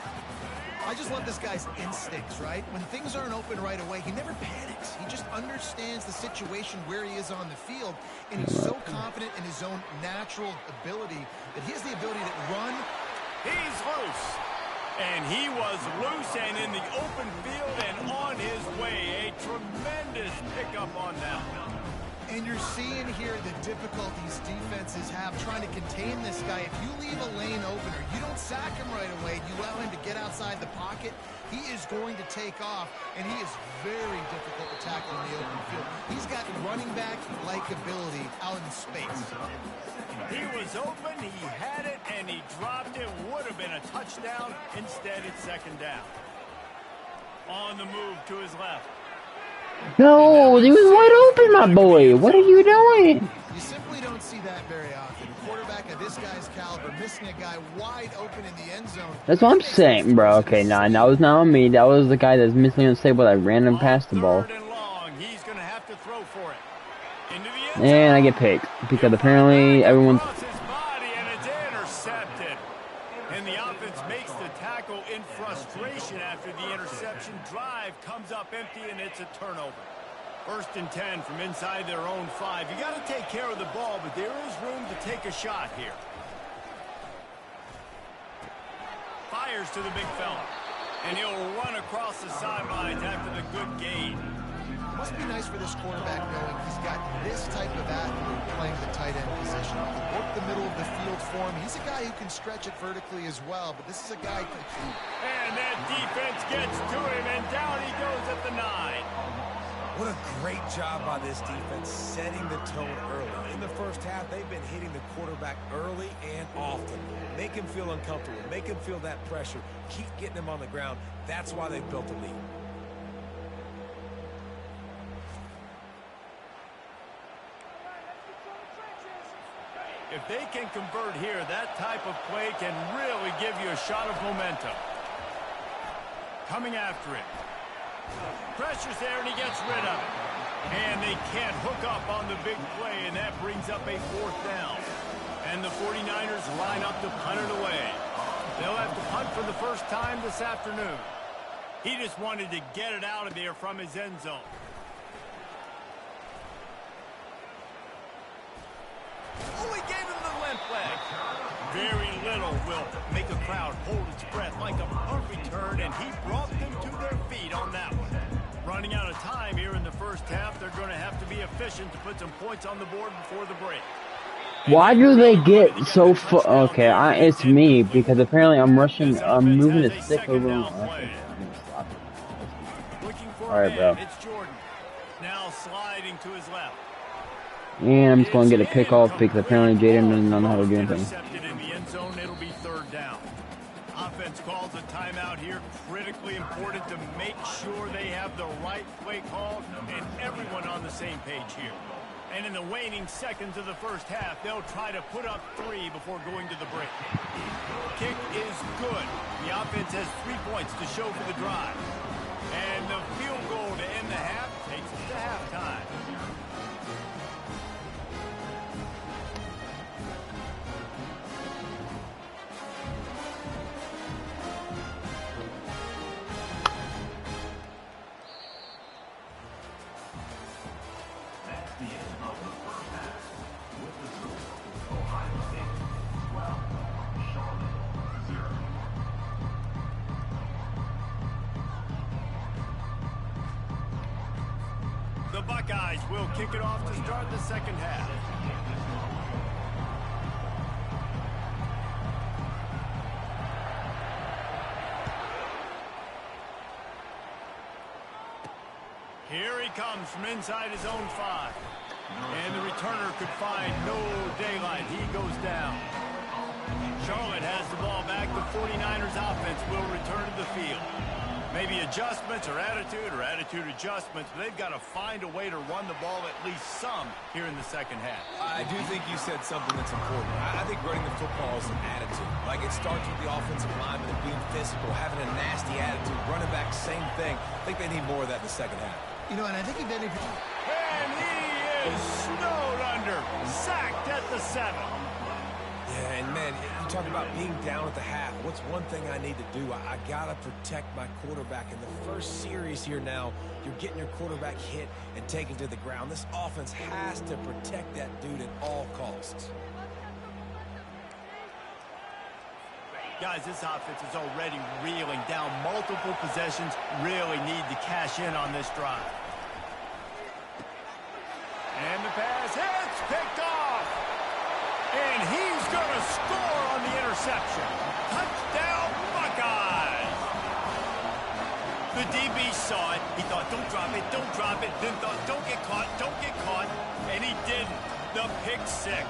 I just love this guy's instincts, right? When things aren't open right away, he never panics. He just understands the situation where he is on the field, and he's so confident in his own natural ability that he has the ability to run. He's loose. And he was loose and in the open field and on his way. A tremendous pickup on that one. And you're seeing here the difficulties defenses have trying to contain this guy. If you leave a lane open or you don't sack him right away, you allow him to get outside the pocket, he is going to take off, and he is very difficult to tackle in the open field. He's got running back-like ability out in space. He was open, he had it, and he dropped it. Would have been a touchdown. Instead, it's second down. On the move to his left. No, he was wide open, my boy. What are you doing? You simply don't see that very often. A quarterback of this guy's caliber missing a guy wide open in the end zone. That's what I'm saying, bro. Okay, nah, that was not on me. That was the guy that's missing on save, but I ran him past the ball. He's gonna have to throw for it. Into the end zone. And I get picked because apparently everyone's. And the offense makes the tackle in frustration after the interception. Drive comes up empty, and it's a turnover. 1st and 10 from inside their own 5. You got to take care of the ball, but there is room to take a shot here. Fires to the big fella, and he'll run across the sidelines after the good gain. Must be nice for this quarterback knowing he's got this type of athlete playing the tight end position. He can work the middle of the field for him. He's a guy who can stretch it vertically as well, but this is a guy who can... And that defense gets to him, and down he goes at the 9. What a great job by this defense setting the tone early. In the first half, they've been hitting the quarterback early and often. Make him feel uncomfortable. Make him feel that pressure. Keep getting him on the ground. That's why they've built a lead. If they can convert here, that type of play can really give you a shot of momentum. Coming after it. Pressure's there, and he gets rid of it. And they can't hook up on the big play, and that brings up a 4th down. And the 49ers line up to punt it away. They'll have to punt for the first time this afternoon. He just wanted to get it out of there from his end zone. Oh, he gave him the limp leg. Very little will make a crowd hold its breath like a punt return, and he brought them to their feet on that one. Running out of time here in the first half, they're going to have to be efficient to put some points on the board before the break. Why do they get so okay, it's me, because apparently I'm moving a stick over. Alright, bro. It's Jordan. Now sliding to his left. And I'm just going to get a pick off because apparently Jaden doesn't know how to do anything. In the end zone, it'll be 3rd down. Offense calls a timeout here. Critically important to make sure they have the right play call and everyone on the same page here. And in the waning seconds of the first half, they'll try to put up 3 before going to the break. Kick is good. The offense has 3 points to show for the drive. And the field goal to end the half takes us to halftime. will kick it off to start the second half. Here he comes from inside his own 5. And the returner could find no daylight. He goes down. Charlotte has the ball back. The 49ers offense will return to the field. Maybe adjustments or attitude adjustments, but they've got to find a way to run the ball at least some here in the second half. I do think you said something that's important. I think running the football is an attitude. Like, it starts with the offensive lineman and being physical, having a nasty attitude. Running back, same thing. I think they need more of that in the second half. You know, and I think he did. And he is snowed under, sacked at the 7. Yeah, and man, you talk about being down at the half. What's one thing I need to do? I got to protect my quarterback. In the first series here now, you're getting your quarterback hit and taken to the ground. This offense has to protect that dude at all costs. Guys, this offense is already reeling down multiple possessions. Really need to cash in on this drive. And the pass hits, picked off. And he's going to score on the interception. Touchdown, Buckeyes. The DB saw it. He thought, don't drop it, don't drop it. Then thought, don't get caught, don't get caught. And he didn't. The pick 6.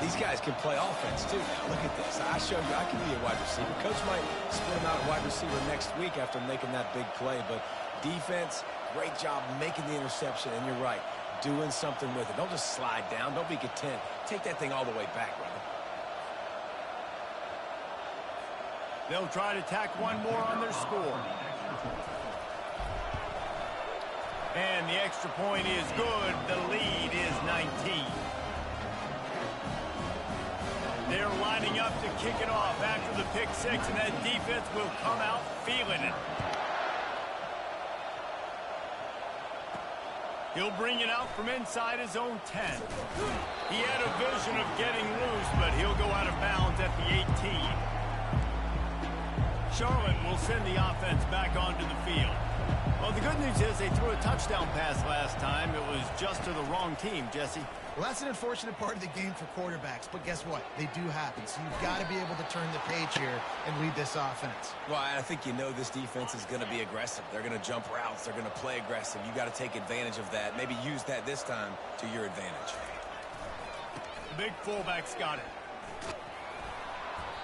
These guys can play offense, too. Now, look at this. I showed you I can be a wide receiver. Coach might split him out at wide receiver next week after making that big play. But defense, great job making the interception. And you're right, doing something with it. Don't just slide down. Don't be content. Take that thing all the way back, brother. They'll try to tack one more on their score. And the extra point is good. The lead is 19. They're lining up to kick it off after the pick 6, and that defense will come out feeling it. He'll bring it out from inside his own 10. He had a vision of getting loose, but he'll go out of bounds at the 18. Charlotte will send the offense back onto the field. Well, the good news is they threw a touchdown pass last time. It was just to the wrong team, Jesse. Well, that's an unfortunate part of the game for quarterbacks, but guess what? They do happen, so you've got to be able to turn the page here and lead this offense. Well, I think you know this defense is going to be aggressive. They're going to jump routes. They're going to play aggressive. You got to take advantage of that. Maybe use that this time to your advantage. The big fullback's got it.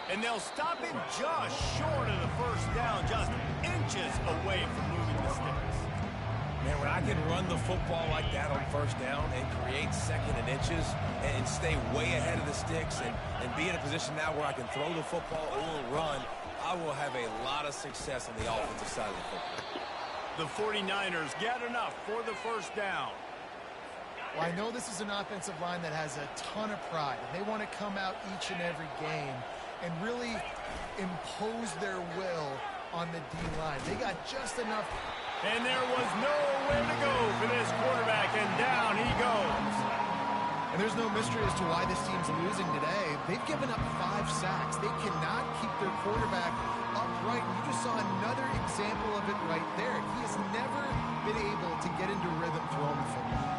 And they'll stop him just short of the first down, just inches away from moving the sticks. Man, when I can run the football like that on first down and create second and inches and stay way ahead of the sticks and be in a position now where I can throw the football or run, I will have a lot of success on the offensive side of the football. The 49ers get enough for the first down. Well, I know this is an offensive line that has a ton of pride. They want to come out each and every game and really impose their will on the D-line. They got just enough. And there was nowhere to go for this quarterback, and down he goes. And there's no mystery as to why this team's losing today. They've given up 5 sacks. They cannot keep their quarterback upright. You just saw another example of it right there. He has never been able to get into rhythm throwing the football.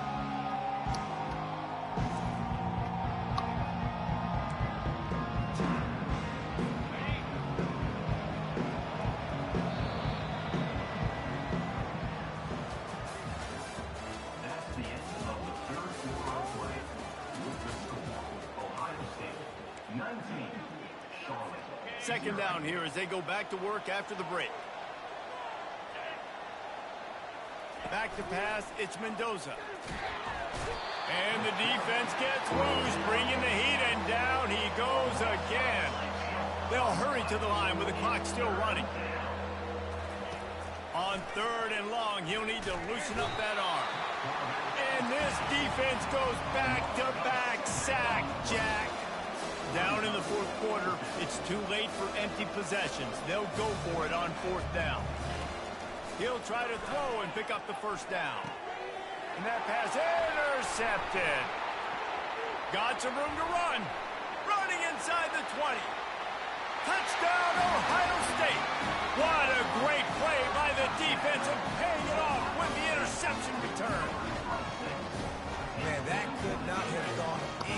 Second down here as they go back to work after the break. Back to pass, it's Mendoza. And the defense gets loose, bringing the heat, and down he goes again. They'll hurry to the line with the clock still running. On 3rd and long, he'll need to loosen up that arm. And this defense goes back-to-back sack, Jack. Down in the 4th quarter, it's too late for empty possessions. They'll go for it on 4th down. He'll try to throw and pick up the first down. And that pass intercepted. Got some room to run. Running inside the 20. Touchdown, Ohio State. What a great play by the defense and paying it off with the interception return.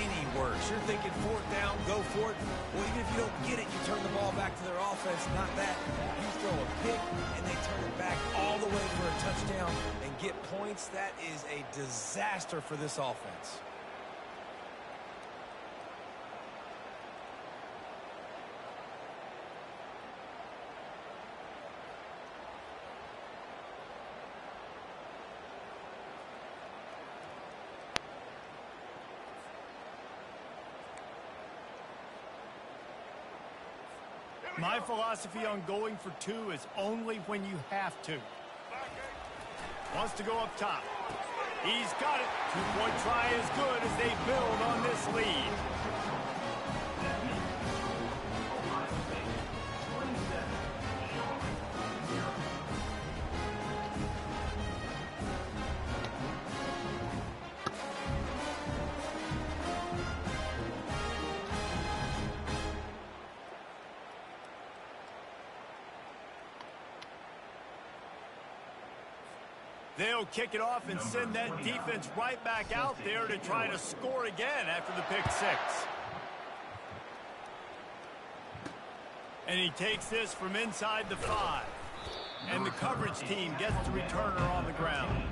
any worse. You're thinking fourth down, go for it. Well, even if you don't get it, you turn the ball back to their offense. Not that. You throw a pick, and they turn it back all the way for a touchdown and get points. That is a disaster for this offense. My philosophy on going for two is only when you have to. Wants to go up top. He's got it. Two-point try as good as they build on this lead. They'll kick it off and send that defense right back out there to try to score again after the pick six. And he takes this from inside the 5. And the coverage team gets the returner on the ground.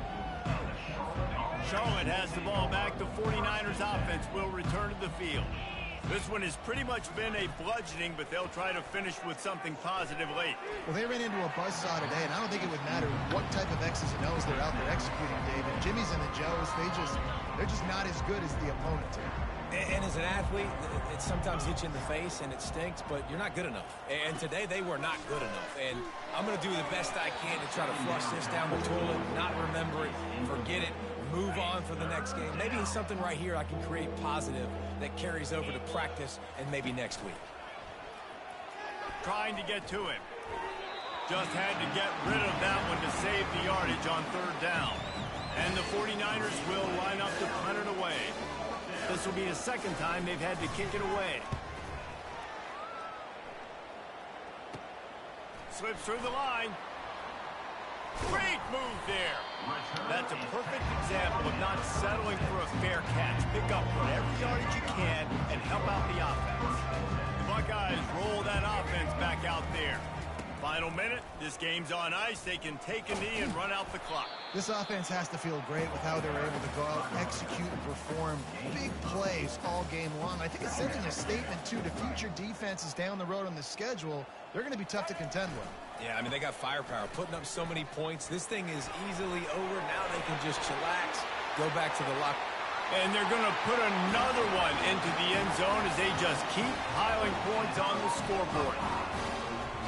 Charlotte has the ball back. The 49ers offense will return to the field. This one has pretty much been a bludgeoning, but they'll try to finish with something positive late. Well, they ran into a buzzsaw today, and I don't think it would matter what type of X's and O's they're out there executing, David. Jimmy's and the Joes, they're just not as good as the opponent today. And as an athlete, it sometimes hits you in the face and it stinks, but you're not good enough. And today they were not good enough. And I'm going to do the best I can to try to flush this down the toilet, not remember it, forget it, move on for the next game. Maybe it's something right here I can create positive that carries over to practice and maybe next week. Trying to get to him. Just had to get rid of that one to save the yardage on third down. And the 49ers will line up to punt it away. This will be the second time they've had to kick it away. Slips through the line. Great move there. That's a perfect example of not settling for a fair catch. Pick up whatever yardage you can and help out the offense. The Buckeyes roll that offense back out there. Final minute. This game's on ice. They can take a knee and run out the clock. This offense has to feel great with how they're able to go out, execute, and perform big plays all game long. I think it's sending a statement, too, to future defenses down the road on the schedule. They're going to be tough to contend with. Yeah, I mean, they got firepower, putting up so many points. This thing is easily over. Now they can just chillax, go back to the lock. And they're going to put another one into the end zone as they just keep piling points on the scoreboard.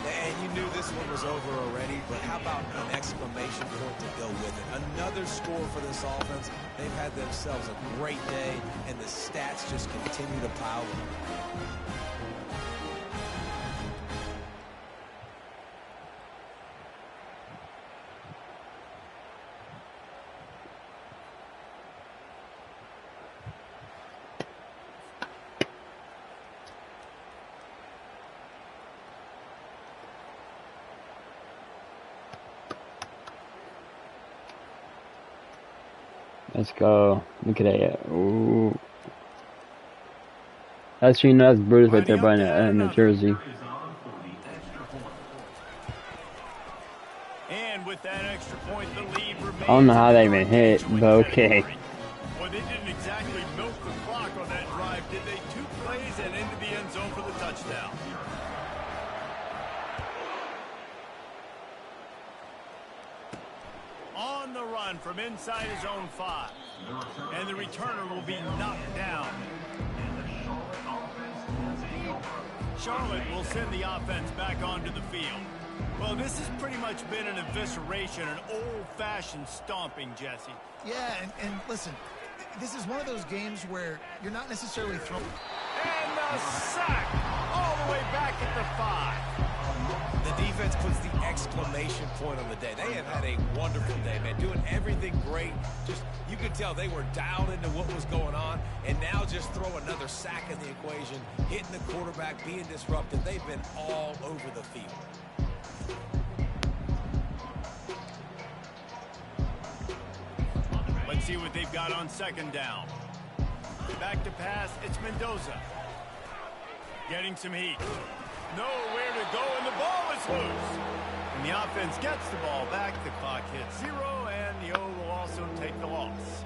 And you knew this one was over already, but how about an exclamation point to go with it? Another score for this offense. They've had themselves a great day, and the stats just continue to pile up. Let's go. Look at that. Ooh. That's, you know, that's Bruce right there by in the jersey. And with that extra point, the lead remains. I don't know how they even hit, but okay. Well, they didn't exactly milk the clock on that drive, did they? 2 plays and into the end zone for the touchdown. On the run from inside his own 5. And the returner will be knocked down. Charlotte will send the offense back onto the field. Well, this has pretty much been an evisceration, an old-fashioned stomping, Jesse. Yeah, and listen, this is one of those games where you're not necessarily throwing. And the sack all the way back at the 5. The defense puts the exclamation point on the day. They have had a wonderful day, man, doing everything great. Just, you could tell they were dialed into what was going on, and now just throw another sack in the equation, hitting the quarterback, being disruptive. They've been all over the field. Let's see what they've got on second down. Back to pass, it's Mendoza. Getting some heat. Nowhere to go, and the ball is loose. And the offense gets the ball back. The clock hits 0, and the O will also take the loss.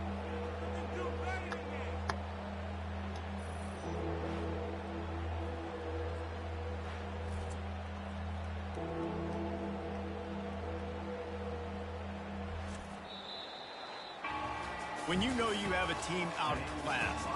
When you know you have a team outclassed,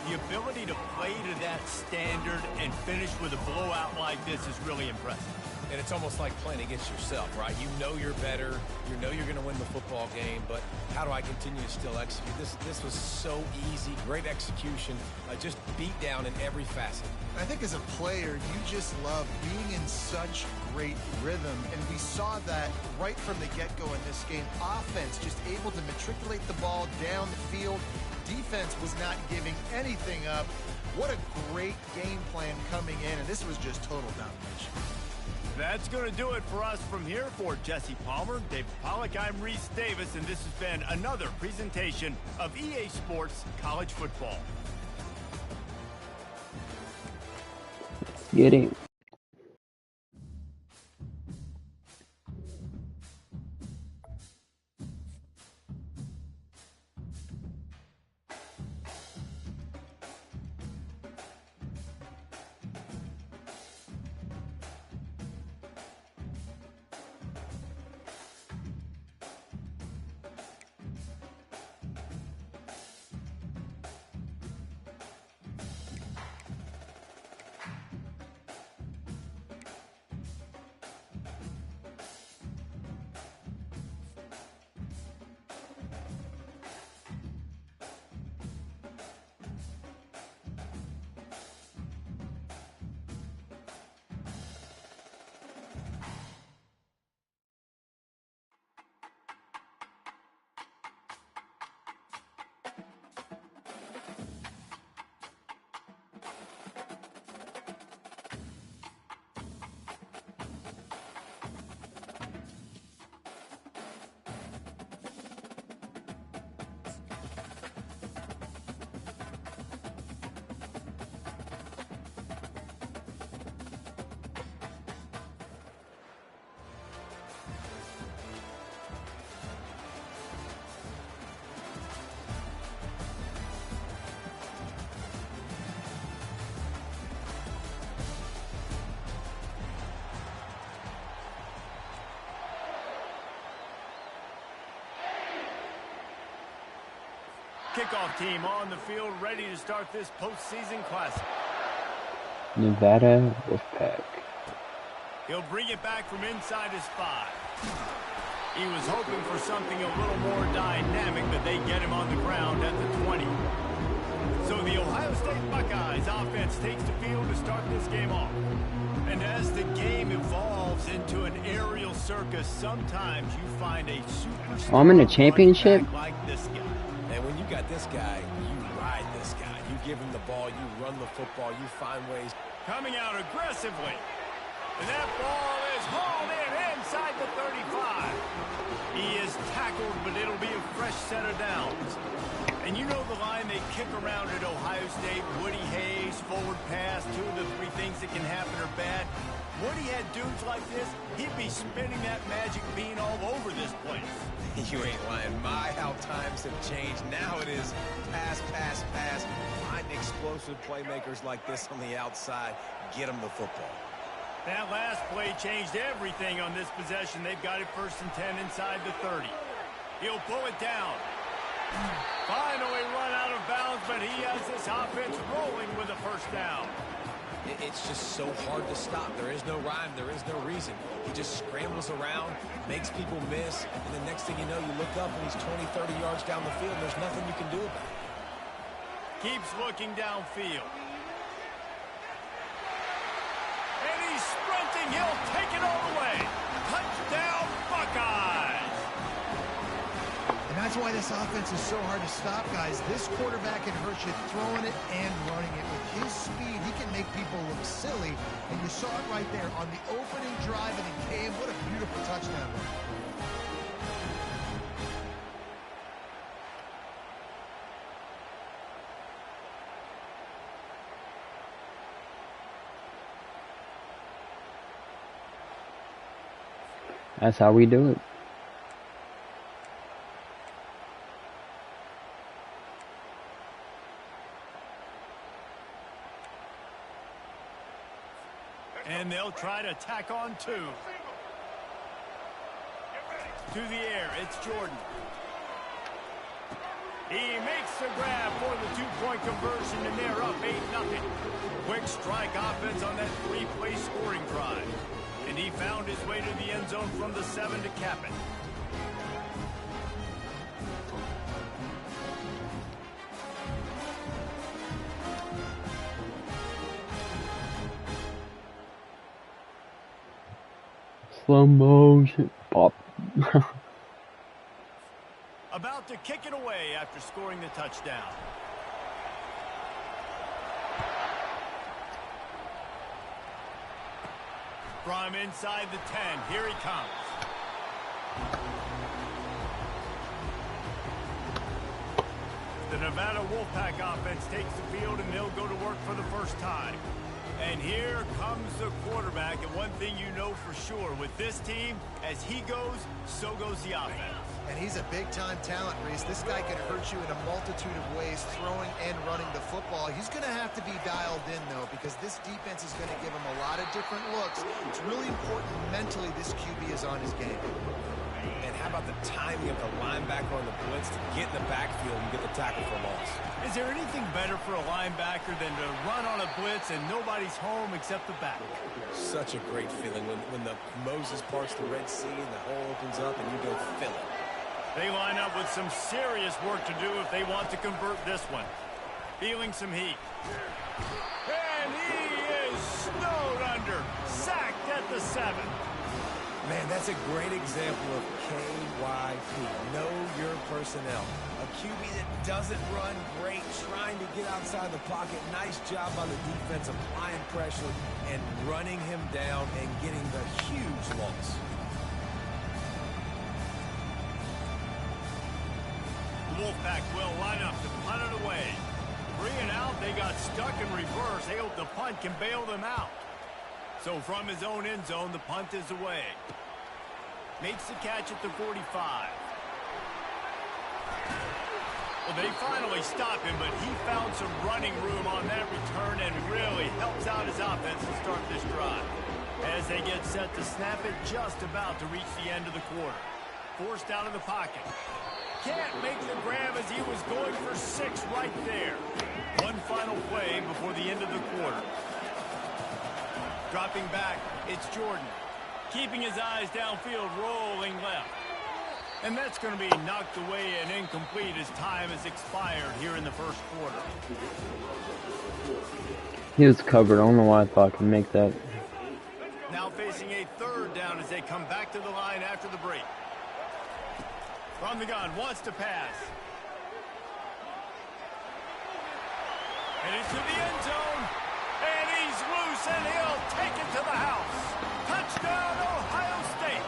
the ability to play to that standard and finish with a blowout like this is really impressive. And it's almost like playing against yourself, right? You know you're better. You know you're going to win the football game, but how do I continue to still execute? This was so easy, great execution, just beat down in every facet. I think as a player, you just love being in such great rhythm, and we saw that right from the get-go in this game. Offense just able to matriculate the ball down the field. Defense was not giving anything up. What a great game plan coming in, and this was just total domination. That's going to do it for us from here. For Jesse Palmer, David Pollack, I'm Reese Davis, and this has been another presentation of EA Sports College Football. Get it. Kickoff team on the field, ready to start this postseason classic. Nevada Wolfpack. He'll bring it back from inside his 5. He was hoping for something a little more dynamic, but they get him on the ground at the 20. So the Ohio State Buckeyes offense takes the field to start this game off. And as the game evolves into an aerial circus, sometimes you find a superstar I'm in a championship like this guy. And when you got this guy, you ride this guy. You give him the ball, you run the football, you find ways. Coming out aggressively. And that ball is hauled in inside the 35. He is tackled, but it'll be a fresh set of downs. And you know the line they kick around at Ohio State, Woody Hayes, forward pass, 2 of the 3 things that can happen are bad. Woody had dudes like this, he'd be spinning that magic bean all over this place. You ain't lying. My, how times have changed. Now it is pass, pass, pass. Find explosive playmakers like this on the outside. Get them the football. That last play changed everything on this possession. They've got it 1st and 10 inside the 30. He'll pull it down. Finally run out of bounds, but he has this offense rolling with a 1st down. It's just so hard to stop. There is no rhyme. There is no reason. He just scrambles around, makes people miss, and the next thing you know, you look up and he's 20, 30 yards down the field. There's nothing you can do about it. Keeps looking downfield. And he's sprinting. He'll take it all the way. Touchdown, Buckeyes! And that's why this offense is so hard to stop, guys. This quarterback can hurt you throwing it and running it. With his speed, he can make people look silly. And you saw it right there on the opening drive, and it came. What a beautiful touchdown. That's how we do it. And they'll try to tack on 2. To the air, it's Jordan. He makes the grab for the 2-point conversion, and they're up 8-0. Quick strike offense on that 3-play scoring drive. And he found his way to the end zone from the 7 to cap it. Slow motion. Pop. About to kick it away after scoring the touchdown. From inside the 10, here he comes. The Nevada Wolfpack offense takes the field, and they'll go to work for the first time. And here comes the quarterback, and one thing you know for sure, with this team, as he goes, so goes the offense. And he's a big-time talent, Reese. This guy can hurt you in a multitude of ways, throwing and running the football. He's going to have to be dialed in, though, because this defense is going to give him a lot of different looks. It's really important mentally this QB is on his game. And how about the timing of the linebacker on the blitz to get in the backfield and get the tackle for loss? Is there anything better for a linebacker than to run on a blitz and nobody's home except the back? Such a great feeling when the Moses parts the Red Sea and the hole opens up and you go fill it. They line up with some serious work to do if they want to convert this one. Feeling some heat. And he is snowed under. Sacked at the 7. Man, that's a great example of KYP. Know your personnel. A QB that doesn't run great, trying to get outside the pocket. Nice job by the defense applying pressure and running him down and getting the huge loss. The Wolfpack will line up to punt it away. 3 and out, they got stuck in reverse. They hope the punt can bail them out. So from his own end zone, the punt is away. Makes the catch at the 45. Well, they finally stop him, but he found some running room on that return and really helps out his offense to start this drive. As they get set to snap it, just about to reach the end of the quarter. Forced out of the pocket. Can't make the grab as he was going for 6 right there. One final play before the end of the quarter. Dropping back, it's Jordan. Keeping his eyes downfield, rolling left. And that's going to be knocked away and incomplete as time has expired here in the first quarter. He was covered. I don't know why I thought I could make that. Now facing a 3rd down as they come back to the line after the break. From the gun, wants to pass. And into the end zone. And he's loose, and he'll take it to the house. Touchdown, Ohio State.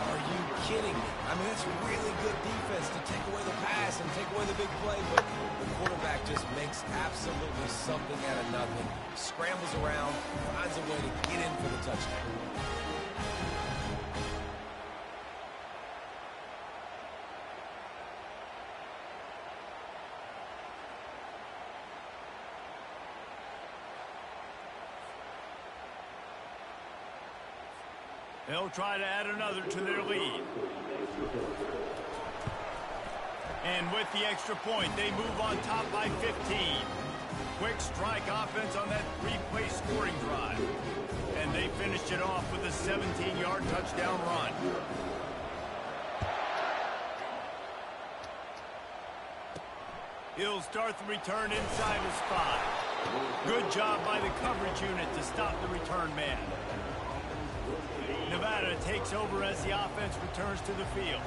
Are you kidding me? I mean, that's really good defense to take away the pass and take away the big play, but the quarterback just makes absolutely something out of nothing. Scrambles around, finds a way to get in for the touchdown. They'll try to add another to their lead. And with the extra point, they move on top by 15. Quick strike offense on that 3-play scoring drive. And they finished it off with a 17-yard touchdown run. He'll start the return inside his 5. Good job by the coverage unit to stop the return man. Nevada takes over as the offense returns to the field.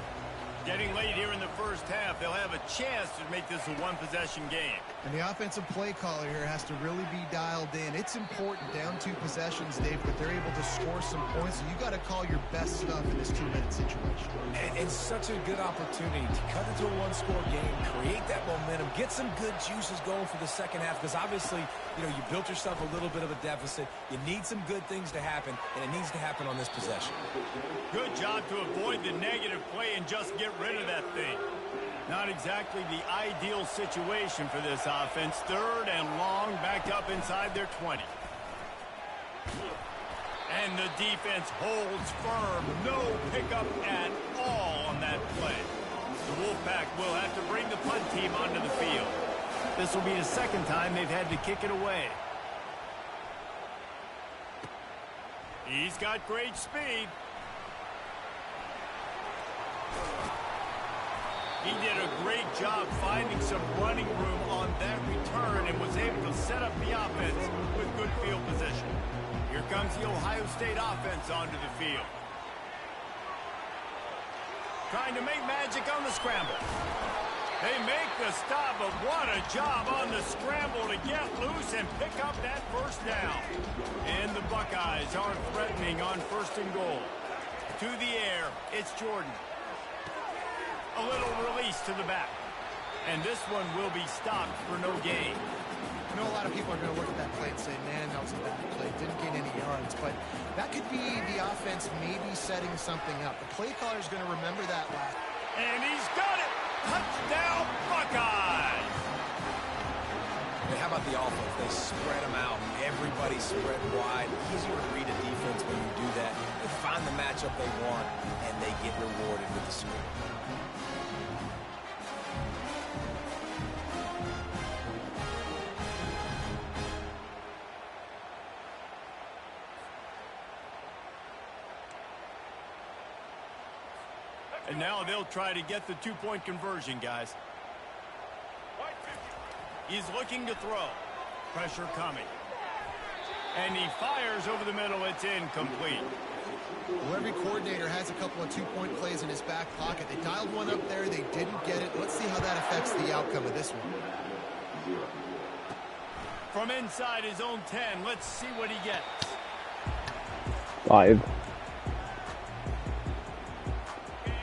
Getting late here in the first half, they'll have a chance to make this a one-possession game. And the offensive play caller here has to really be dialed in. It's important down 2 possessions, Dave, but they're able to score some points. So you got to call your best stuff in this 2-minute situation. And such a good opportunity to cut into a one-score game, create that momentum, get some good juices going for the second half. Because obviously, you built yourself a little bit of a deficit. You need some good things to happen, and it needs to happen on this possession. Good job to avoid the negative play and just get rid of that thing. Not exactly the ideal situation for this offense. 3rd and long, backed up inside their 20. And the defense holds firm. No pickup at all on that play. The Wolfpack will have to bring the punt team onto the field. This will be the second time they've had to kick it away. He's got great speed. He did a great job finding some running room on that return and was able to set up the offense with good field position. Here comes the Ohio State offense onto the field. Trying to make magic on the scramble. They make the stop, but what a job on the scramble to get loose and pick up that first down. And the Buckeyes aren't threatening on 1st and goal. To the air, it's Jordan. A little release to the back. And this one will be stopped for no gain. I know a lot of people are going to look at that play and say, man, that was a bad play. Didn't gain any yards. But that could be the offense maybe setting something up. The play caller is going to remember that last. And he's got it. Touchdown, Buckeyes. And how about the offense? They spread them out. Everybody spread wide. Easier to read a defense when you do that. They find the matchup they want, and they get rewarded with the score. And now they'll try to get the 2-point conversion, guys. He's looking to throw. Pressure coming. And he fires over the middle. It's incomplete. Well, every coordinator has a couple of 2-point plays in his back pocket. They dialed one up there. They didn't get it. Let's see how that affects the outcome of this one. From inside his own 10, let's see what he gets. 5.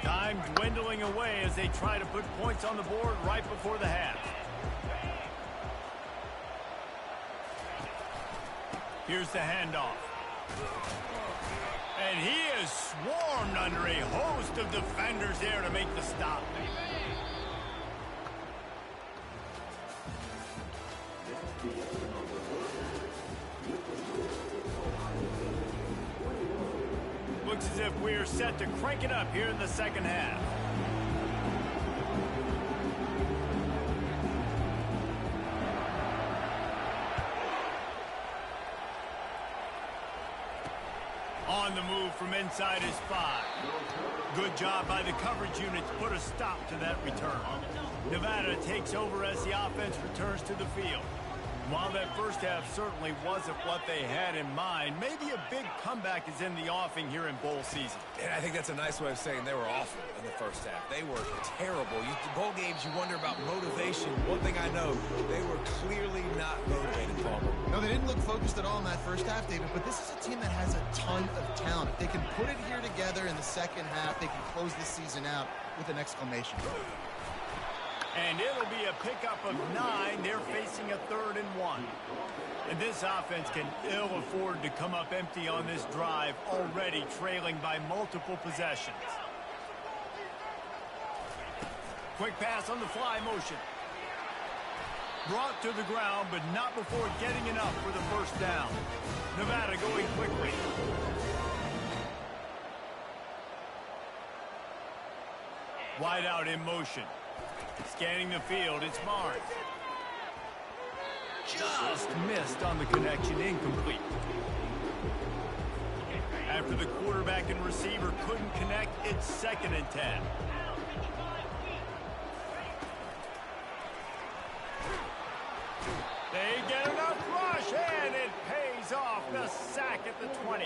Time dwindling away as they try to put points on the board right before the half. Here's the handoff. And he is swarmed under a host of defenders there to make the stop. Looks as if we're set to crank it up here in the second half. On the move from inside his 5. Good job by the coverage unit to put a stop to that return. Nevada takes over as the offense returns to the field. While that first half certainly wasn't what they had in mind, maybe a big comeback is in the offing here in bowl season. And I think that's a nice way of saying they were awful in the first half. They were terrible. Bowl games, you wonder about motivation. One thing I know, they were clearly not motivated, Palmer. No, they didn't look focused at all in that first half, David, but this is a team that has a ton of talent. If they can put it here together in the second half, they can close this season out with an exclamation point. And it'll be a pickup of 9. They're facing a 3rd and 1. And this offense can ill afford to come up empty on this drive, already trailing by multiple possessions. Quick pass on the fly motion. Brought to the ground, but not before getting enough for the first down. Nevada going quickly. Wide out in motion. Scanning the field, it's Barnes. Just missed on the connection, incomplete. After the quarterback and receiver couldn't connect, it's 2nd and 10. They get enough rush, and it pays picks off the sack at the 20.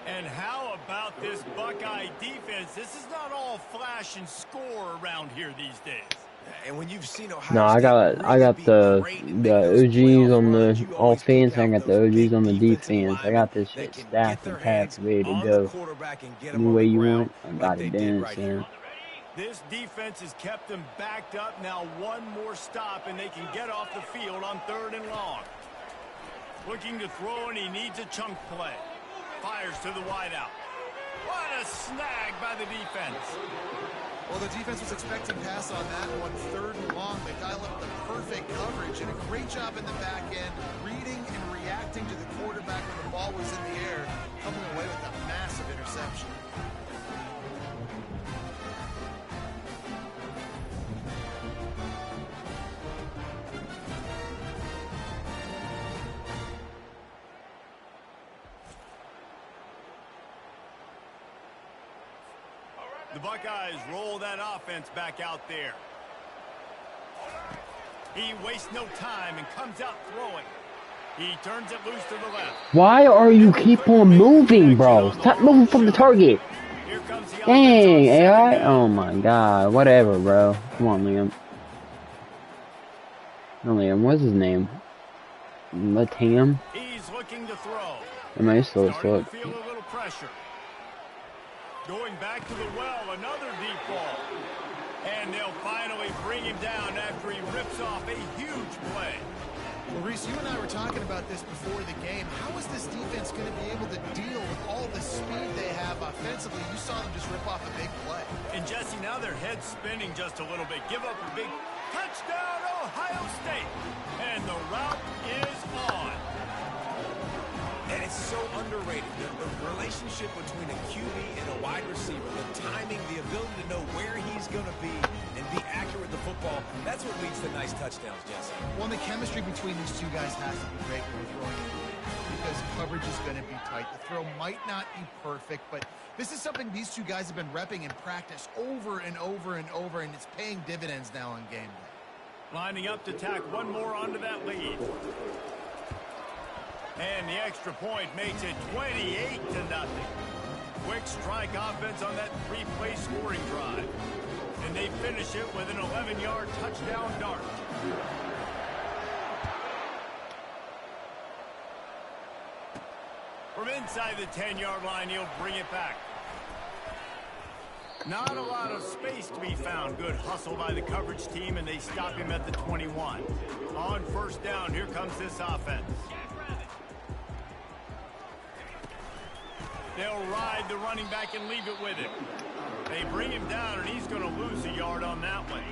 And how about this Buckeye defense? This is not all flash and score around here these days. And when you've seen Ohio No, I got the OGs on the offense, and I got the OGs on the defense. I got this shit stacked and packed, ready to go. Any way you want, I got it done, son. This defense has kept them backed up. Now one more stop, and they can get off the field on 3rd and long. Looking to throw, and he needs a chunk play. Fires to the wideout. What a snag by the defense. Well, the defense was expecting pass on that one, 3rd and long. They dialed up the perfect coverage and a great job in the back end, reading and reacting to the quarterback when the ball was in the air, coming away with a massive interception. The Buckeyes roll that offense back out there. He wastes no time and comes out throwing. He turns it loose to the left. Why are you keep on moving, bro? Stop moving from the target. Here comes the Dang, AI. Oh my god. Whatever, bro. Come on, Liam. No, Liam. What's his name? Latam? He's looking to throw. Am I still Starting to feel a little pressure. Going back to the well, another deep ball. And they'll finally bring him down after he rips off a huge play. Well, Reese, you and I were talking about this before the game. How is this defense going to be able to deal with all the speed they have offensively? You saw them just rip off a big play. And Jesse, now their head's spinning just a little bit. Give up a big touchdown, Ohio State. And the route is on. And it's so underrated. The relationship between a QB and a wide receiver, the timing, the ability to know where he's going to be and be accurate with the football, that's what leads to nice touchdowns, Jesse. Well, the chemistry between these two guys has to be great when we're throwing it, because coverage is going to be tight. The throw might not be perfect, but this is something these two guys have been repping in practice over and over and over, and it's paying dividends now on game day. Lining up to tack one more onto that lead. And the extra point makes it 28-0. Quick strike offense on that 3-play scoring drive. And they finish it with an 11-yard touchdown dart. From inside the 10-yard line, he'll bring it back. Not a lot of space to be found. Good hustle by the coverage team, and they stop him at the 21. On 1st down, here comes this offense. They'll ride the running back and leave it with him. They bring him down, and he's going to lose a yard on that one.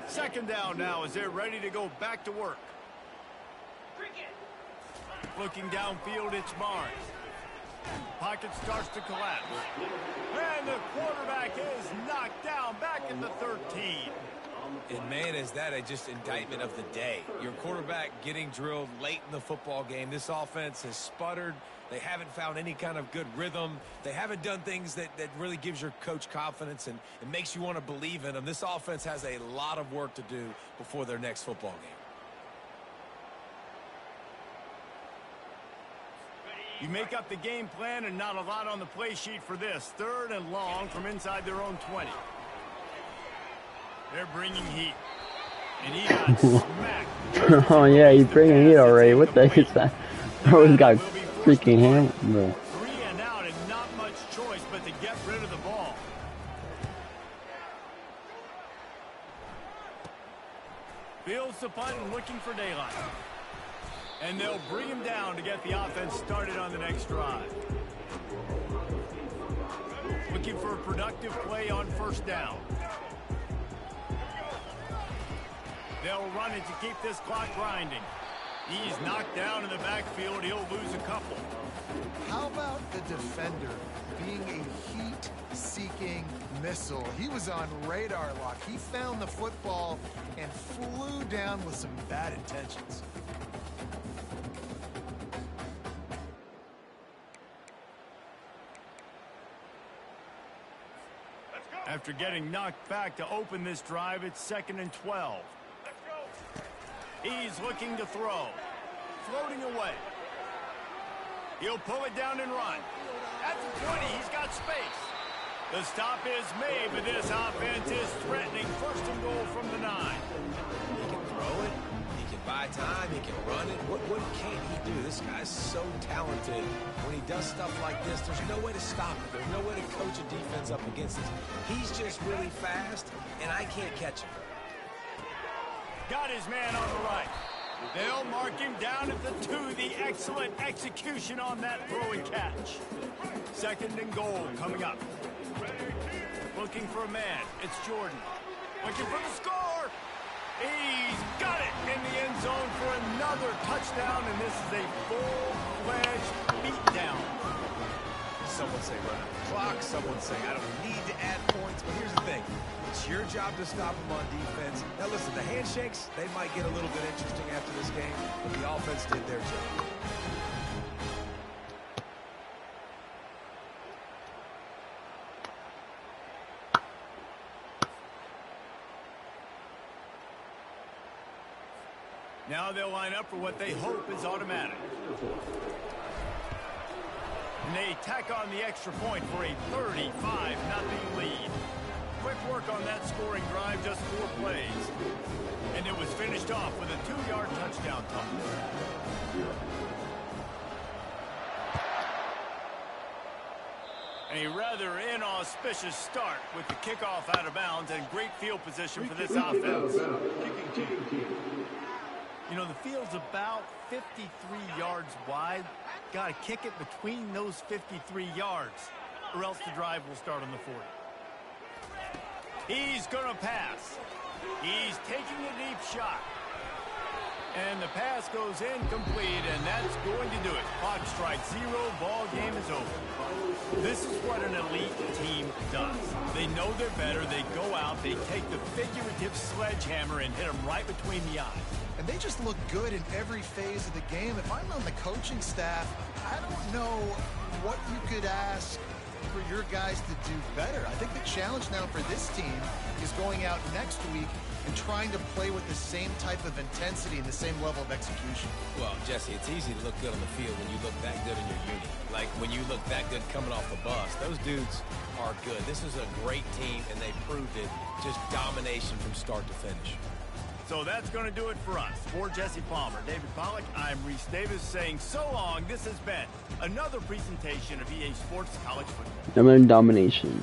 Second down now as they're ready to go back to work. Looking downfield, it's Barnes. Pocket starts to collapse. And the quarterback is knocked down back in the 13. And man, is that just indictment of the day. Your quarterback getting drilled late in the football game. This offense has sputtered. They haven't found any kind of good rhythm. They haven't done things that really gives your coach confidence and it makes you want to believe in them. This offense has a lot of work to do before their next football game. You make up the game plan and not a lot on the play sheet for this. 3rd and long from inside their own 20. They're bringing heat. And he got smacked. Oh yeah, he's bringing heat already. What the heck is that? Bro, he's got freaking hammer, bro. 3 and out and not much choice but to get rid of the ball. Fields the punt and looking for daylight. And they'll bring him down to get the offense started on the next drive. Looking for a productive play on 1st down. They'll run it to keep this clock grinding. He's knocked down in the backfield. He'll lose a couple. How about the defender being a heat-seeking missile? He was on radar lock. He found the football and flew down with some bad intentions. After getting knocked back to open this drive, it's 2nd and 12. He's looking to throw. Floating away. He'll pull it down and run. At the 20, he's got space. The stop is made, but this offense is threatening 1st and goal from the 9. He can throw it. He can buy time. He can run it. What can't he do? This guy's so talented. When he does stuff like this, there's no way to stop it. There's no way to coach a defense up against this. He's just really fast, and I can't catch him. Got his man on the right. They'll mark him down at the 2. The excellent execution on that throw and catch. 2nd and goal coming up. Looking for a man. It's Jordan. Looking for the score. He's got it in the end zone for another touchdown, and this is a full-fledged beatdown. Some would say run out the clock. Some would say I don't need to add points. But here's the thing. It's your job to stop them on defense. Now, listen, the handshakes, they might get a little bit interesting after this game, but the offense did their job. Now they'll line up for what they hope is automatic. And they tack on the extra point for a 35-0 lead. Quick work on that scoring drive, just 4 plays. And it was finished off with a 2-yard touchdown toss. A rather inauspicious start with the kickoff out of bounds and great field position for this offense. You know, the field's about 53 yards wide. Got to kick it between those 53 yards, or else the drive will start on the 40. He's going to pass. He's taking a deep shot. And the pass goes incomplete, and that's going to do it. Clock strikes 0. Ball game is over. This is what an elite team does. They know they're better. They go out. They take the figurative sledgehammer and hit them right between the eyes. And they just look good in every phase of the game. If I'm on the coaching staff, I don't know what you could ask for your guys to do better. I think the challenge now for this team is going out next week and trying to play with the same type of intensity and the same level of execution. Well, Jesse, it's easy to look good on the field when you look that good in your unit. Like when you look that good coming off the bus. Those dudes are good. This is a great team, and they proved it. Just domination from start to finish. So that's going to do it for us. For Jesse Palmer, David Pollack, I'm Reese Davis saying so long. This has been another presentation of EA Sports College Football. Domination.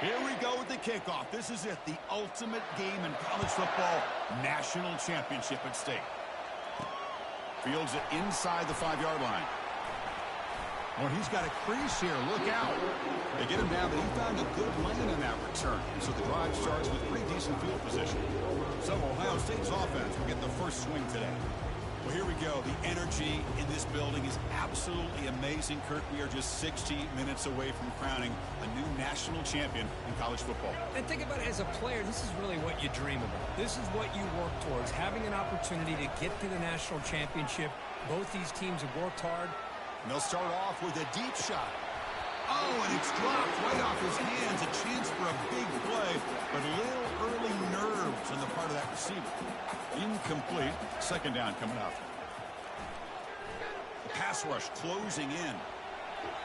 Here we go with the kickoff. This is it, the ultimate game in college football, national championship at stake. Fields it inside the 5-yard line. Well, he's got a crease here. Look out. They get him down, but he found a good lane in that return. So the drive starts with pretty decent field position. So Ohio State's offense will get the first swing today. Well, here we go. The energy in this building is absolutely amazing, Kurt. We are just 60 minutes away from crowning a new national champion in college football. And think about it as a player, this is really what you dream about. This is what you work towards, having an opportunity to get to the national championship. Both these teams have worked hard. And they'll start off with a deep shot. Oh, and it's dropped right off his hands. A chance for a big play, but a little early nerves on the part of that receiver. Incomplete. Second down coming up. pass rush closing in.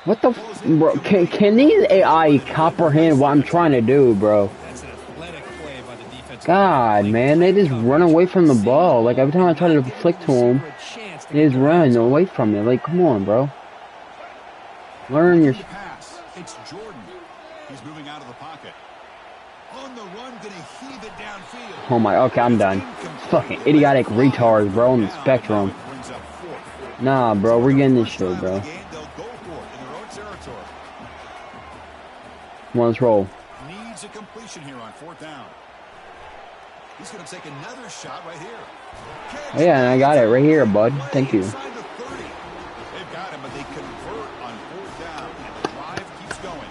What the bro? Can these AI comprehend what I'm trying to do, bro? That's an athletic play by the defensive. God, man, they just run away from the ball. Like every time I try to flick to them, they just run away from it. Like, come on, bro. Learn your. Pass. It's Jordan. He's moving out of the pocket. On the run, gonna heave it downfield. Oh my. Okay, I'm done. Fucking idiotic retards, bro, on the spectrum. Nah, bro, we're getting this shit, bro. Come on, let's roll. Needs a completion here on 4th down. He's going to take another shot right here. Oh, yeah, and I got it right here, bud. Thank you. They've got him, but they convert on 4th down, and the drive keeps going.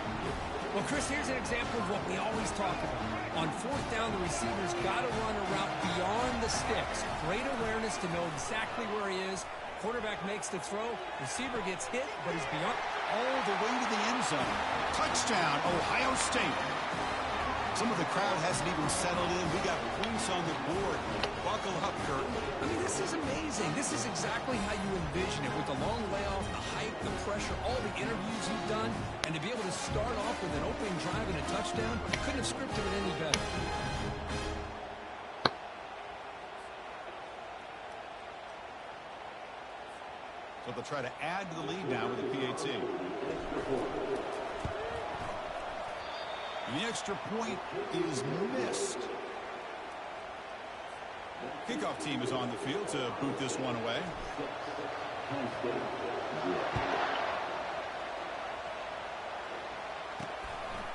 Well, Chris, here's an example of what we always talk about. On 4th down, the receiver's got to run a route beyond the sticks. Great awareness to know exactly where he is. Quarterback makes the throw. Receiver gets hit, but is beyond. All the way to the end zone. Touchdown, Ohio State. Some of the crowd hasn't even settled in. We got points on the board. Buckle up, Kurt. I mean, this is amazing. This is exactly how you envision it, with the long layoff, the hype, the pressure, all the interviews you've done, and to be able to start off with an opening drive and a touchdown, you couldn't have scripted it any better. So they'll try to add to the lead now with a PAT. And the extra point is missed. Kickoff team is on the field to boot this one away.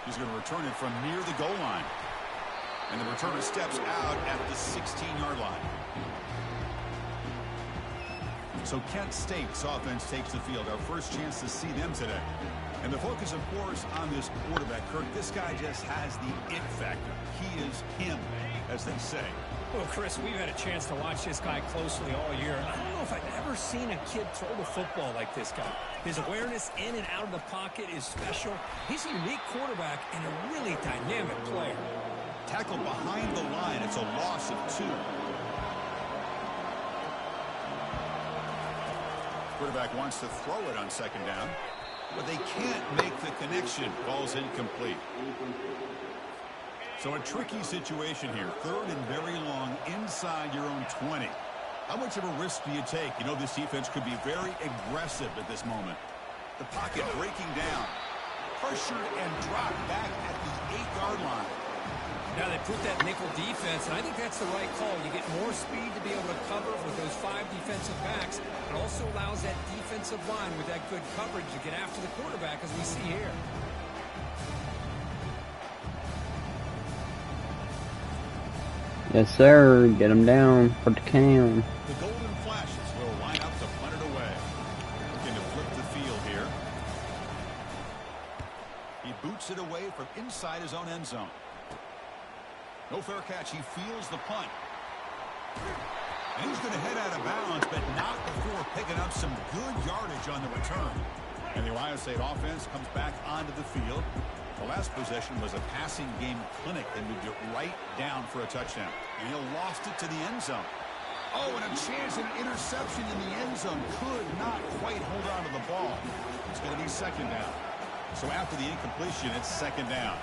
He's going to return it from near the goal line. And the returner steps out at the 16-yard line. So Kent State's offense takes the field. Our first chance to see them today. And the focus, of course, on this quarterback, Kirk. This guy just has the it factor. He is him, as they say. Well, Chris, we've had a chance to watch this guy closely all year. I don't know if I've ever seen a kid throw the football like this guy. His awareness in and out of the pocket is special. He's a unique quarterback and a really dynamic player. Tackled behind the line. It's a loss of 2. Quarterback wants to throw it on 2nd down, but they can't make the connection. Ball's incomplete. So a tricky situation here. 3rd and very long inside your own 20. How much of a risk do you take? You know this defense could be very aggressive at this moment. The pocket breaking down. Pressured and dropped back at the 8-yard line. Now they put that nickel defense, and I think that's the right call. You get more speed to be able to cover with those 5 defensive backs. It also allows that defensive line with that good coverage to get after the quarterback, as we see here. Yes, sir. Get him down for the count. The Golden Flashes will line up to punt it away. Looking to flip the field here. He boots it away from inside his own end zone. No fair catch. He feels the punt. And he's going to head out of bounds, but not before picking up some good yardage on the return. And the Ohio State offense comes back onto the field. The last possession was a passing game clinic and moved it right down for a touchdown. And he lost it to the end zone. Oh, and a chance at an interception in the end zone. Could not quite hold on to the ball. It's going to be 2nd down. So after the incompletion, it's 2nd down.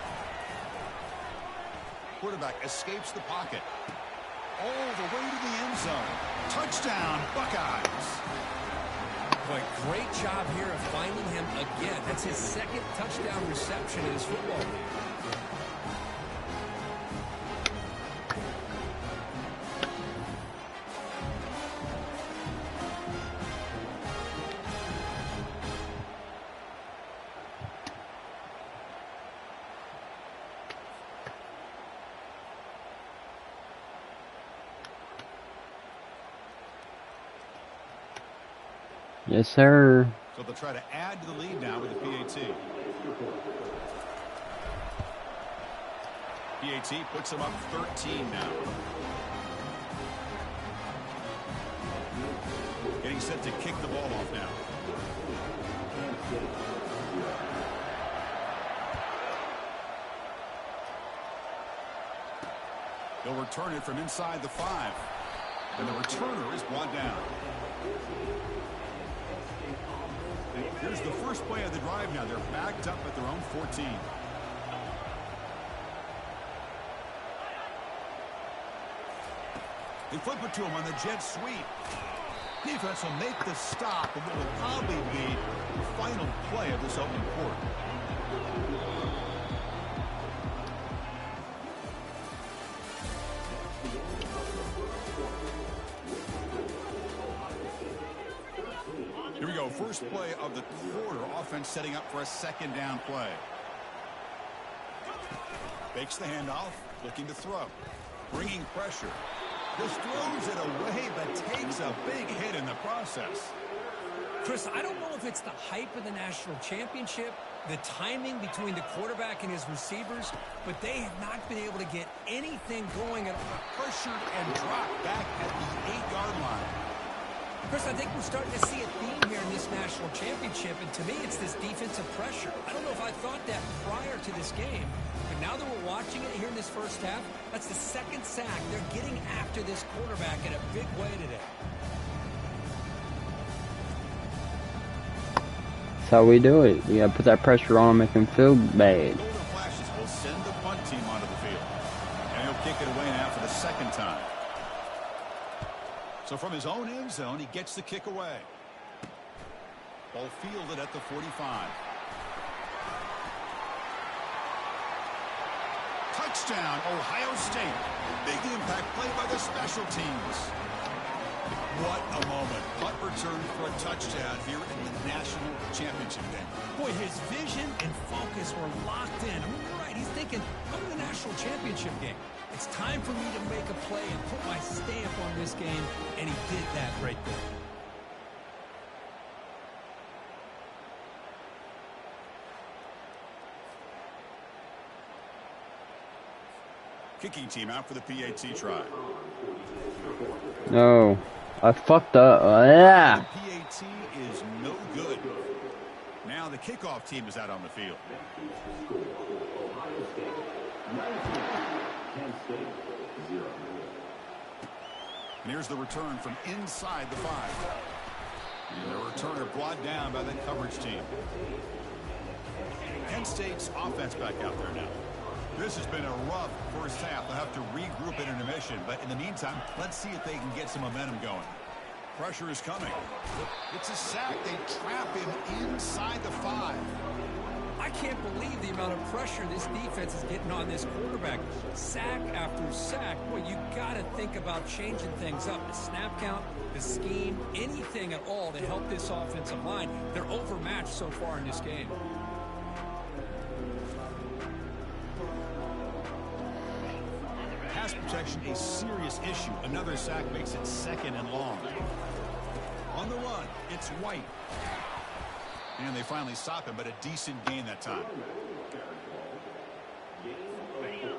Quarterback escapes the pocket. All the way to the end zone. Touchdown, Buckeyes. Boy, great job here of finding him again. That's his 2nd touchdown reception in his football game. Yes, sir. So they'll try to add to the lead now with the PAT. PAT puts them up 13 now. Getting set to kick the ball off now. They'll return it from inside the 5. And the returner is brought down. Here's the first play of the drive now. They're backed up at their own 14. They flip it to him on the jet sweep. Defense will make the stop, and what will probably be the final play of this opening quarter. Here we go. First play of the quarter. Offense setting up for a second down play. Fakes the handoff, looking to throw. Bringing pressure. Just throws it away, but takes a big hit in the process. Chris, I don't know if it's the hype of the national championship, the timing between the quarterback and his receivers, but they have not been able to get anything going at all. Pressured and dropped back at the 8-yard line. Chris, I think we're starting to see a theme here in this national championship, and to me, it's this defensive pressure. I don't know if I thought that prior to this game, but now that we're watching it here in this first half, that's the second sack. They're getting after this quarterback in a big way today. That's how we do it. We gotta put that pressure on him, make him feel bad. Golden Flashes will send the punt team onto the field. And he'll kick it away now for the second time. So from his own end zone, he gets the kick away. Ball fielded at the 45. Touchdown, Ohio State. Big impact play by the special teams. What a moment. Punt return for a touchdown here in the national championship game. Boy, his vision and focus were locked in. I mean, you're right. He's thinking, I'm in the national championship game. It's time for me to make a play and put my stamp on this game, and he did that right there. Kicking team out for the PAT try. No, I fucked up. Yeah. The PAT is no good. Now the kickoff team is out on the field. And here's the return from inside the 5. And the returner brought down by the coverage team. Kent State's offense back out there now. This has been a rough first half. They'll have to regroup at intermission, but in the meantime, let's see if they can get some momentum going. Pressure is coming. It's a sack. They trap him inside the 5. I can't believe the amount of pressure this defense is getting on this quarterback. Sack after sack. Boy, you got to think about changing things up. The snap count, the scheme, anything at all to help this offensive line. They're overmatched so far in this game. Pass protection, a serious issue. Another sack makes it second and long. On the run, it's White. And they finally stop him, but a decent gain that time.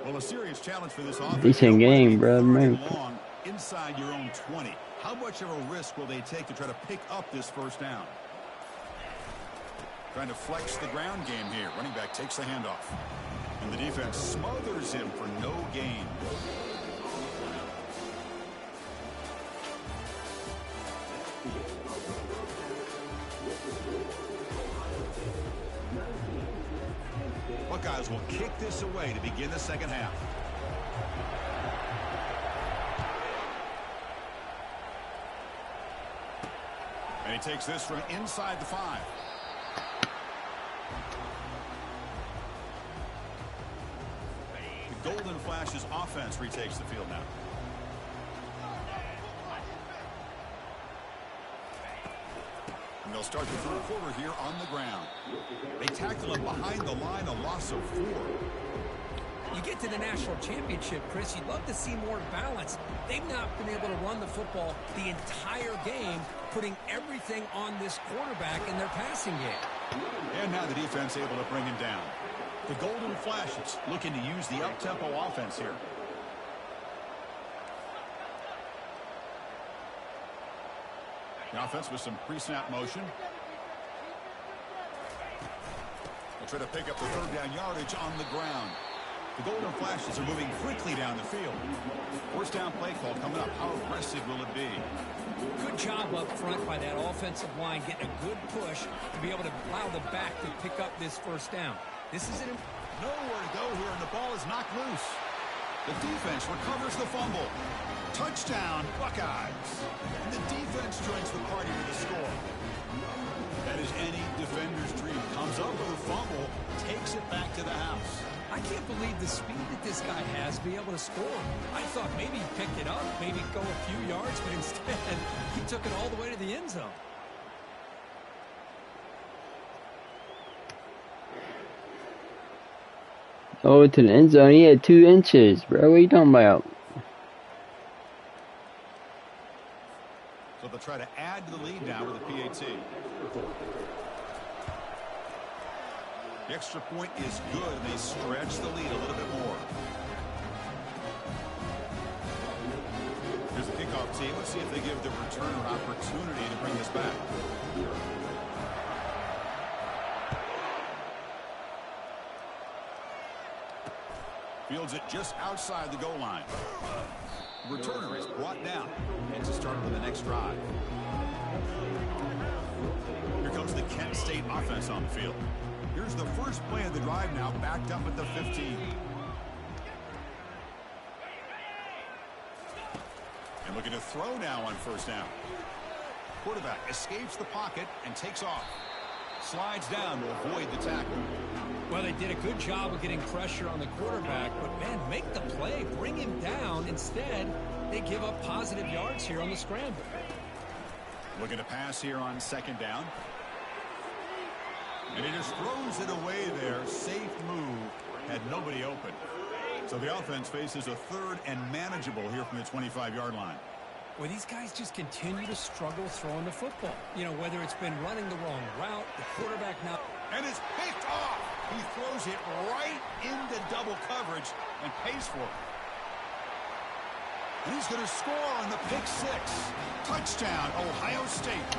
Well, a serious challenge for this offense. Decent game, bro. Long inside your own 20. How much of a risk will they take to try to pick up this first down? Trying to flex the ground game here. Running back takes the handoff. And the defense smothers him for no gain. Buckeyes will kick this away to begin the second half. And he takes this from inside the 5. The Golden Flashes offense retakes the field now. And they'll start the third quarter here on the ground. They tackle him behind the line, a loss of 4. You get to the national championship, Chris, you'd love to see more balance. They've not been able to run the football the entire game, putting everything on this quarterback in their passing game. And now the defense able to bring him down. The Golden Flashes looking to use the up-tempo offense here. The offense with some pre-snap motion. They'll try to pick up the third down yardage on the ground. The Golden Flashes are moving quickly down the field. First down play call coming up. How aggressive will it be? Good job up front by that offensive line, getting a good push to be able to allow the back to pick up this first down. This is an Nowhere to go here, and the ball is knocked loose. The defense recovers the fumble. Touchdown, Buckeyes. And the defense joins the party with a score. That is any defender's dream. Comes up with a fumble, takes it back to the house. I can't believe the speed that this guy has to be able to score. I thought maybe he picked it up, maybe go a few yards, but instead he took it all the way to the end zone. Oh, to the end zone. He had 2 inches, bro. What are you talking about? So they'll try to add to the lead now with a PAT. The extra point is good, and they stretch the lead a little bit more. Here's the kickoff team. Let's see if they give the returner an opportunity to bring this back. Fields it just outside the goal line. The returner is brought down and to start with the next drive. Here comes the Kent State offense on the field. Here's the first play of the drive now, backed up at the 15. And looking to throw now on first down. Quarterback escapes the pocket and takes off. Slides down to avoid the tackle. Well, they did a good job of getting pressure on the quarterback, but, man, make the play, bring him down. Instead, they give up positive yards here on the scramble. Looking to pass here on second down. And he just throws it away there. Safe move. Had nobody open. So the offense faces a third and manageable here from the 25-yard line. Well, these guys just continue to struggle throwing the football. You know, whether it's been running the wrong route, the quarterback now. And it's picked off. He throws it right into double coverage and pays for it. And he's going to score on the pick six. Touchdown, Ohio State.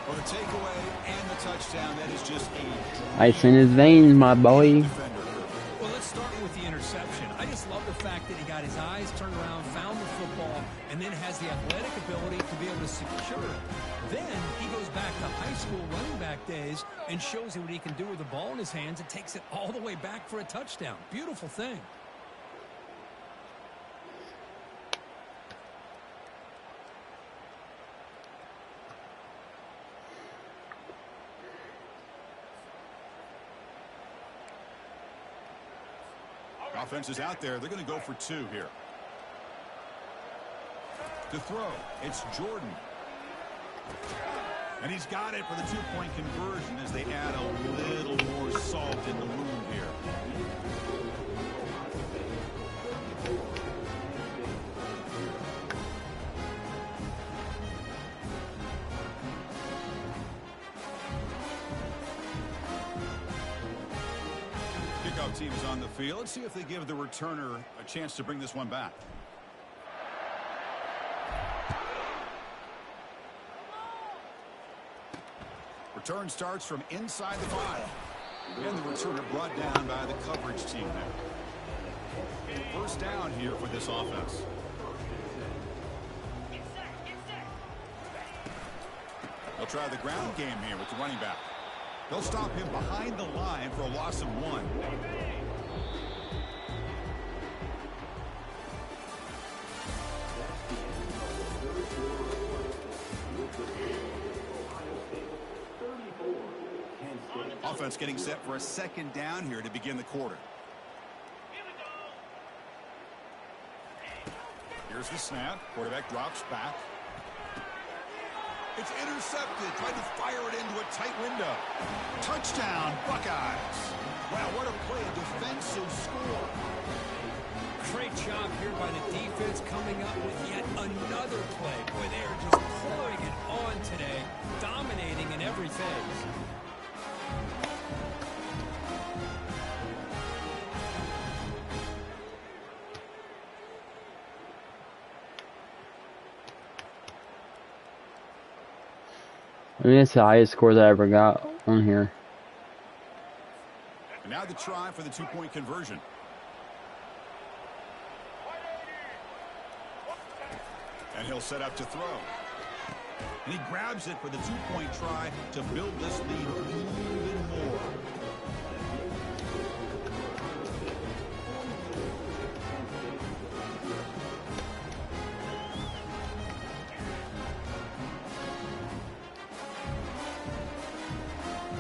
For the takeaway and the touchdown, that is just a Ice in his veins, my boy. defender. Well, let's start with the interception. I just love the fact that he got his eyes turned around, found the football, and then has the athletic ability to be able to secure it. Then he goes back to high school running back days and shows you what he can do with the ball in his hands and takes it all the way back for a touchdown. Beautiful thing. Offense is out there. They're going to go for two here. To throw, it's Jordan. And he's got it for the two-point conversion as they add a little more salt in the wound here. Kickoff team is on the field. Let's see if they give the returner a chance to bring this one back. Return starts from inside the 5. And the returner brought down by the coverage team there. First down here for this offense. They'll try the ground game here with the running back. They'll stop him behind the line for a loss of 1. Offense getting set for a second down here to begin the quarter. Here's the snap. Quarterback drops back. It's intercepted. Tried to fire it into a tight window. Touchdown, Buckeyes. Wow, what a play. A defensive score. Great job here by the defense coming up with yet another play. Boy, they are just pouring it on today, dominating in every phase. I mean, it's the highest scores I ever got on here. And now the try for the two-point conversion. And he'll set up to throw. And he grabs it for the two-point try to build this lead even more.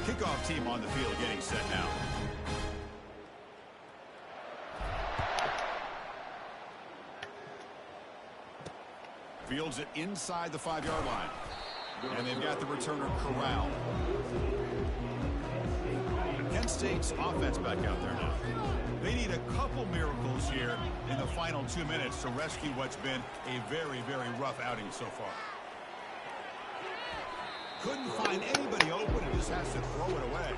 Kickoff team on the field getting set now. Fields it inside the 5-yard line. And they've got the returner corralled. Kent State's offense back out there now. They need a couple miracles here in the final 2 minutes to rescue what's been a very, very rough outing so far. Couldn't find anybody open and just has to throw it away.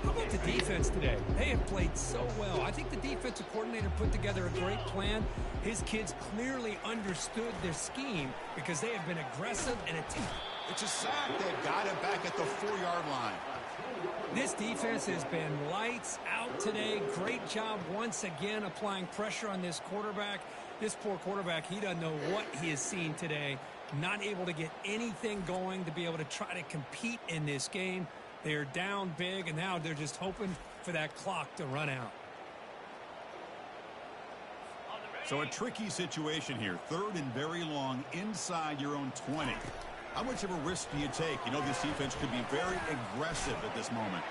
How about the defense today? They have played so well. I think the defensive coordinator put together a great plan. His kids clearly understood their scheme because they have been aggressive and attacking. It's a sack. They've got him back at the 4-yard line. This defense has been lights out today. Great job once again applying pressure on this quarterback. This poor quarterback, he doesn't know what he has seen today. Not able to get anything going to be able to try to compete in this game. They're down big, and now they're just hoping for that clock to run out. So a tricky situation here. 3rd and very long inside your own 20. How much of a risk do you take? You know, this defense could be very aggressive at this moment.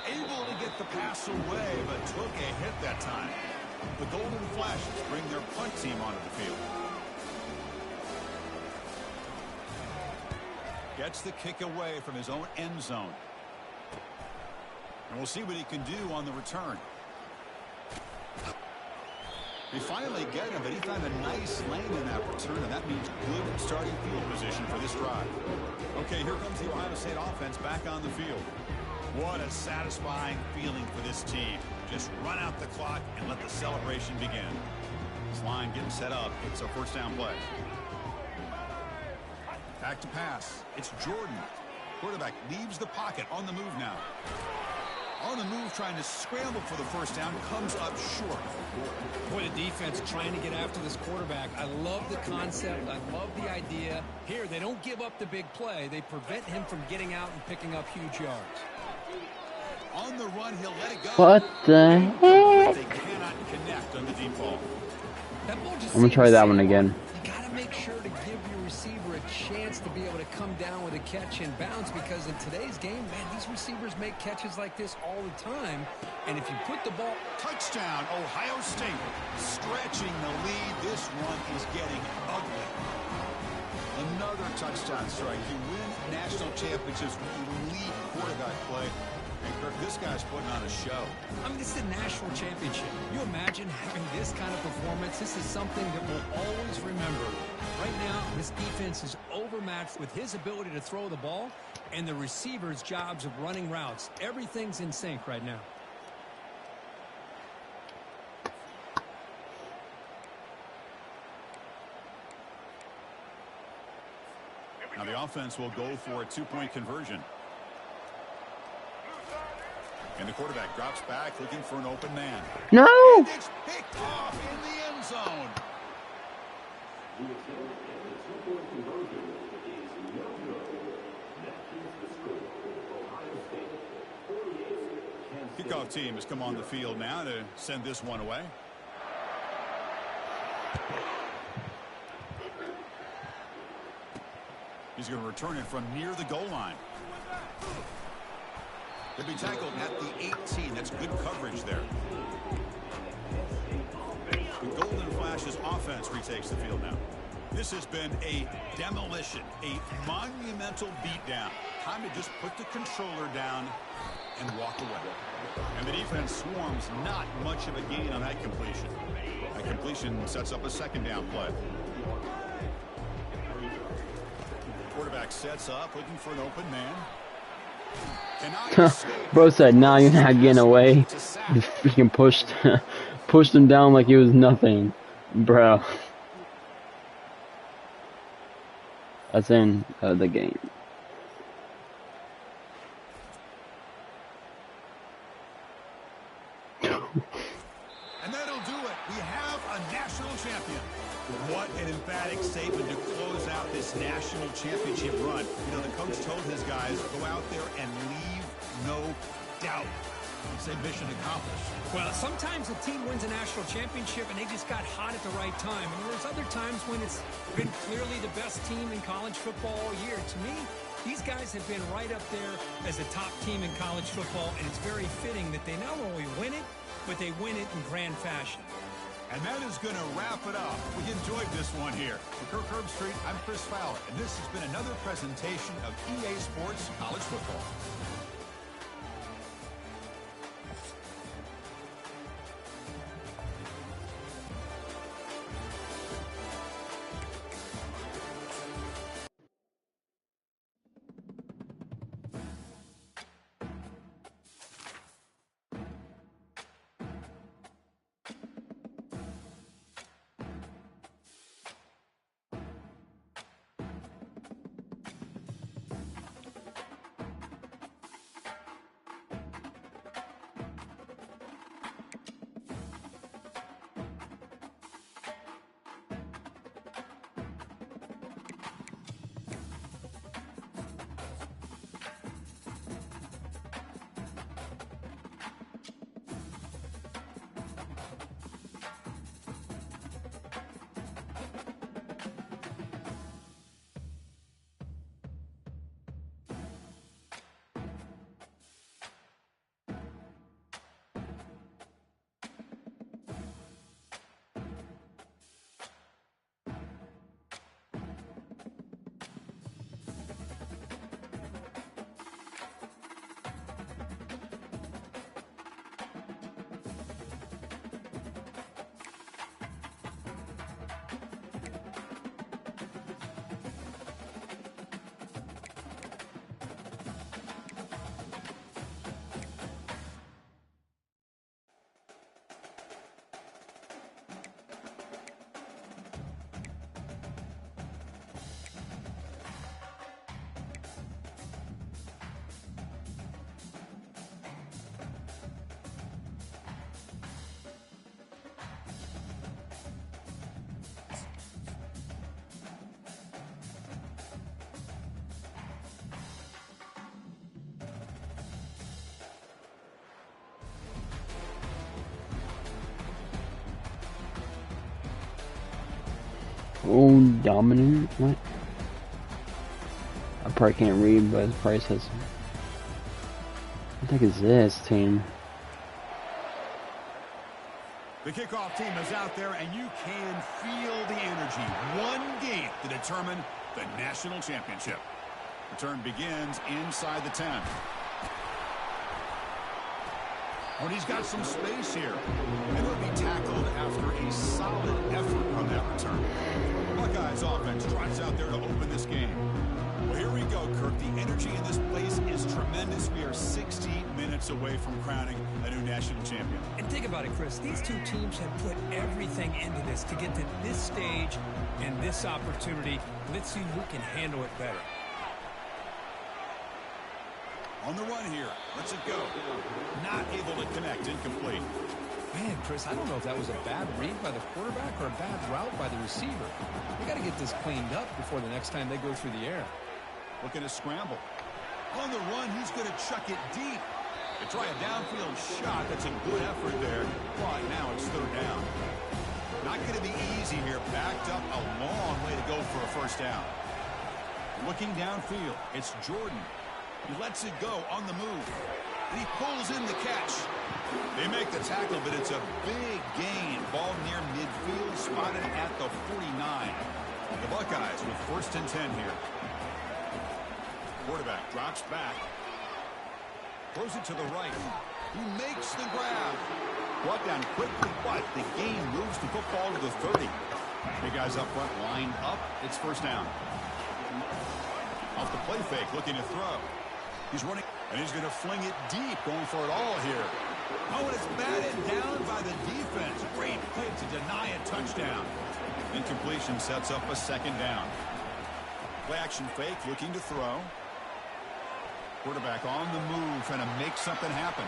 Able to get the pass away, but took a hit that time. The Golden Flashes bring their punt team onto the field. Gets the kick away from his own end zone. And we'll see what he can do on the return. They finally get him, but he found a nice lane in that return, and that means good starting field position for this drive. Okay, here comes the Ohio State offense back on the field. What a satisfying feeling for this team. Just run out the clock and let the celebration begin. This line getting set up. It's a first down play. Back to pass. It's Jordan. Quarterback leaves the pocket on the move now. On the move, trying to scramble for the first down, comes up short. Boy, the defense trying to get after this quarterback. I love the concept. I love the idea. Here, they don't give up the big play. They prevent him from getting out and picking up huge yards. On the run, he'll let it go. What the heck? They cannot connect on the deep ball. That ball just I'm gonna try that one again. You got to make sure to give your receiver a chance to be able to come down with a catch and bounce, because in today's game, man, these receivers make catches like this all the time. And if you put the ball... Touchdown, Ohio State. Stretching the lead. This one is getting ugly. Another touchdown strike. You win national championships with elite quarterback play. And Kirk, this guy's putting on a show. I mean, this is a national championship. You imagine having this kind of performance? This is something that we'll always remember. Right now, this defense is overmatched with his ability to throw the ball and the receivers' jobs of running routes. Everything's in sync right now. Now the offense will go for a 2-point conversion. And the quarterback drops back looking for an open man. No! And it's picked off in the end zone. Kickoff team has come on the field now to send this one away. He's going to return it from near the goal line. He'll be tackled at the 18. That's good coverage there. The Golden Flashes offense retakes the field now. This has been a demolition, a monumental beatdown. Time to just put the controller down and walk away. And the defense swarms, not much of a gain on that completion. That completion sets up a second down play. Quarterback sets up, looking for an open man. Bro said, "Nah, you're not getting away." Just freaking pushed him down like it was nothing, bro. That's in the game. And that'll do it. We have a national champion. What An emphatic statement to close out this national championship run. You know, the coach told his guys, go out there and leave no doubt. He'd say mission accomplished. Well, sometimes a team wins a national championship and they just got hot at the right time. And there's other times when it's been clearly the best team in college football all year. To me, these guys have been right up there as a top team in college football, and it's very fitting that they not only win it, but they win it in grand fashion. And that is going to wrap it up. We enjoyed this one here. For Kirk Herbstreit, I'm Chris Fowler, and this has been another presentation of EA Sports College Football. Oh, dominant? What? I probably can't read, but it probably says. What the heck is this team? The kickoff team is out there, and you can feel the energy. One game to determine the national championship. Return begins inside the 10. When he's got some space here, and will be tackled after a solid effort on that return. Buckeyes offense trots out there to open this game. Well, here we go, Kirk. The energy in this place is tremendous. We are 60 minutes away from crowning a new national champion. And think about it, Chris. These two teams have put everything into this to get to this stage and this opportunity. Let's see who can handle it better. On the run here. Let's it go. Not able to connect. Incomplete. Man, Chris, I don't know if that was a bad read by the quarterback or a bad route by the receiver. They got to get this cleaned up before the next time they go through the air. Looking to scramble. On the run, he's going to chuck it deep. To try a downfield shot. That's a good effort there. But now it's third down. Not going to be easy here. Backed up a long way to go for a first down. Looking downfield. It's Jordan. He lets it go on the move. And he pulls in the catch. They make the tackle, but it's a big gain. Ball near midfield, spotted at the 49. The Buckeyes with 1st and 10 here. Quarterback drops back. Throws it to the right. He makes the grab. Brought down quickly, but the game moves the football to the 30. Big guys up front, lined up. It's first down. Off the play fake, looking to throw. He's running, and he's going to fling it deep, going for it all here. Oh, and it's batted down by the defense. Great play to deny a touchdown. Incompletion sets up a second down. Play action fake, looking to throw. Quarterback on the move, trying to make something happen.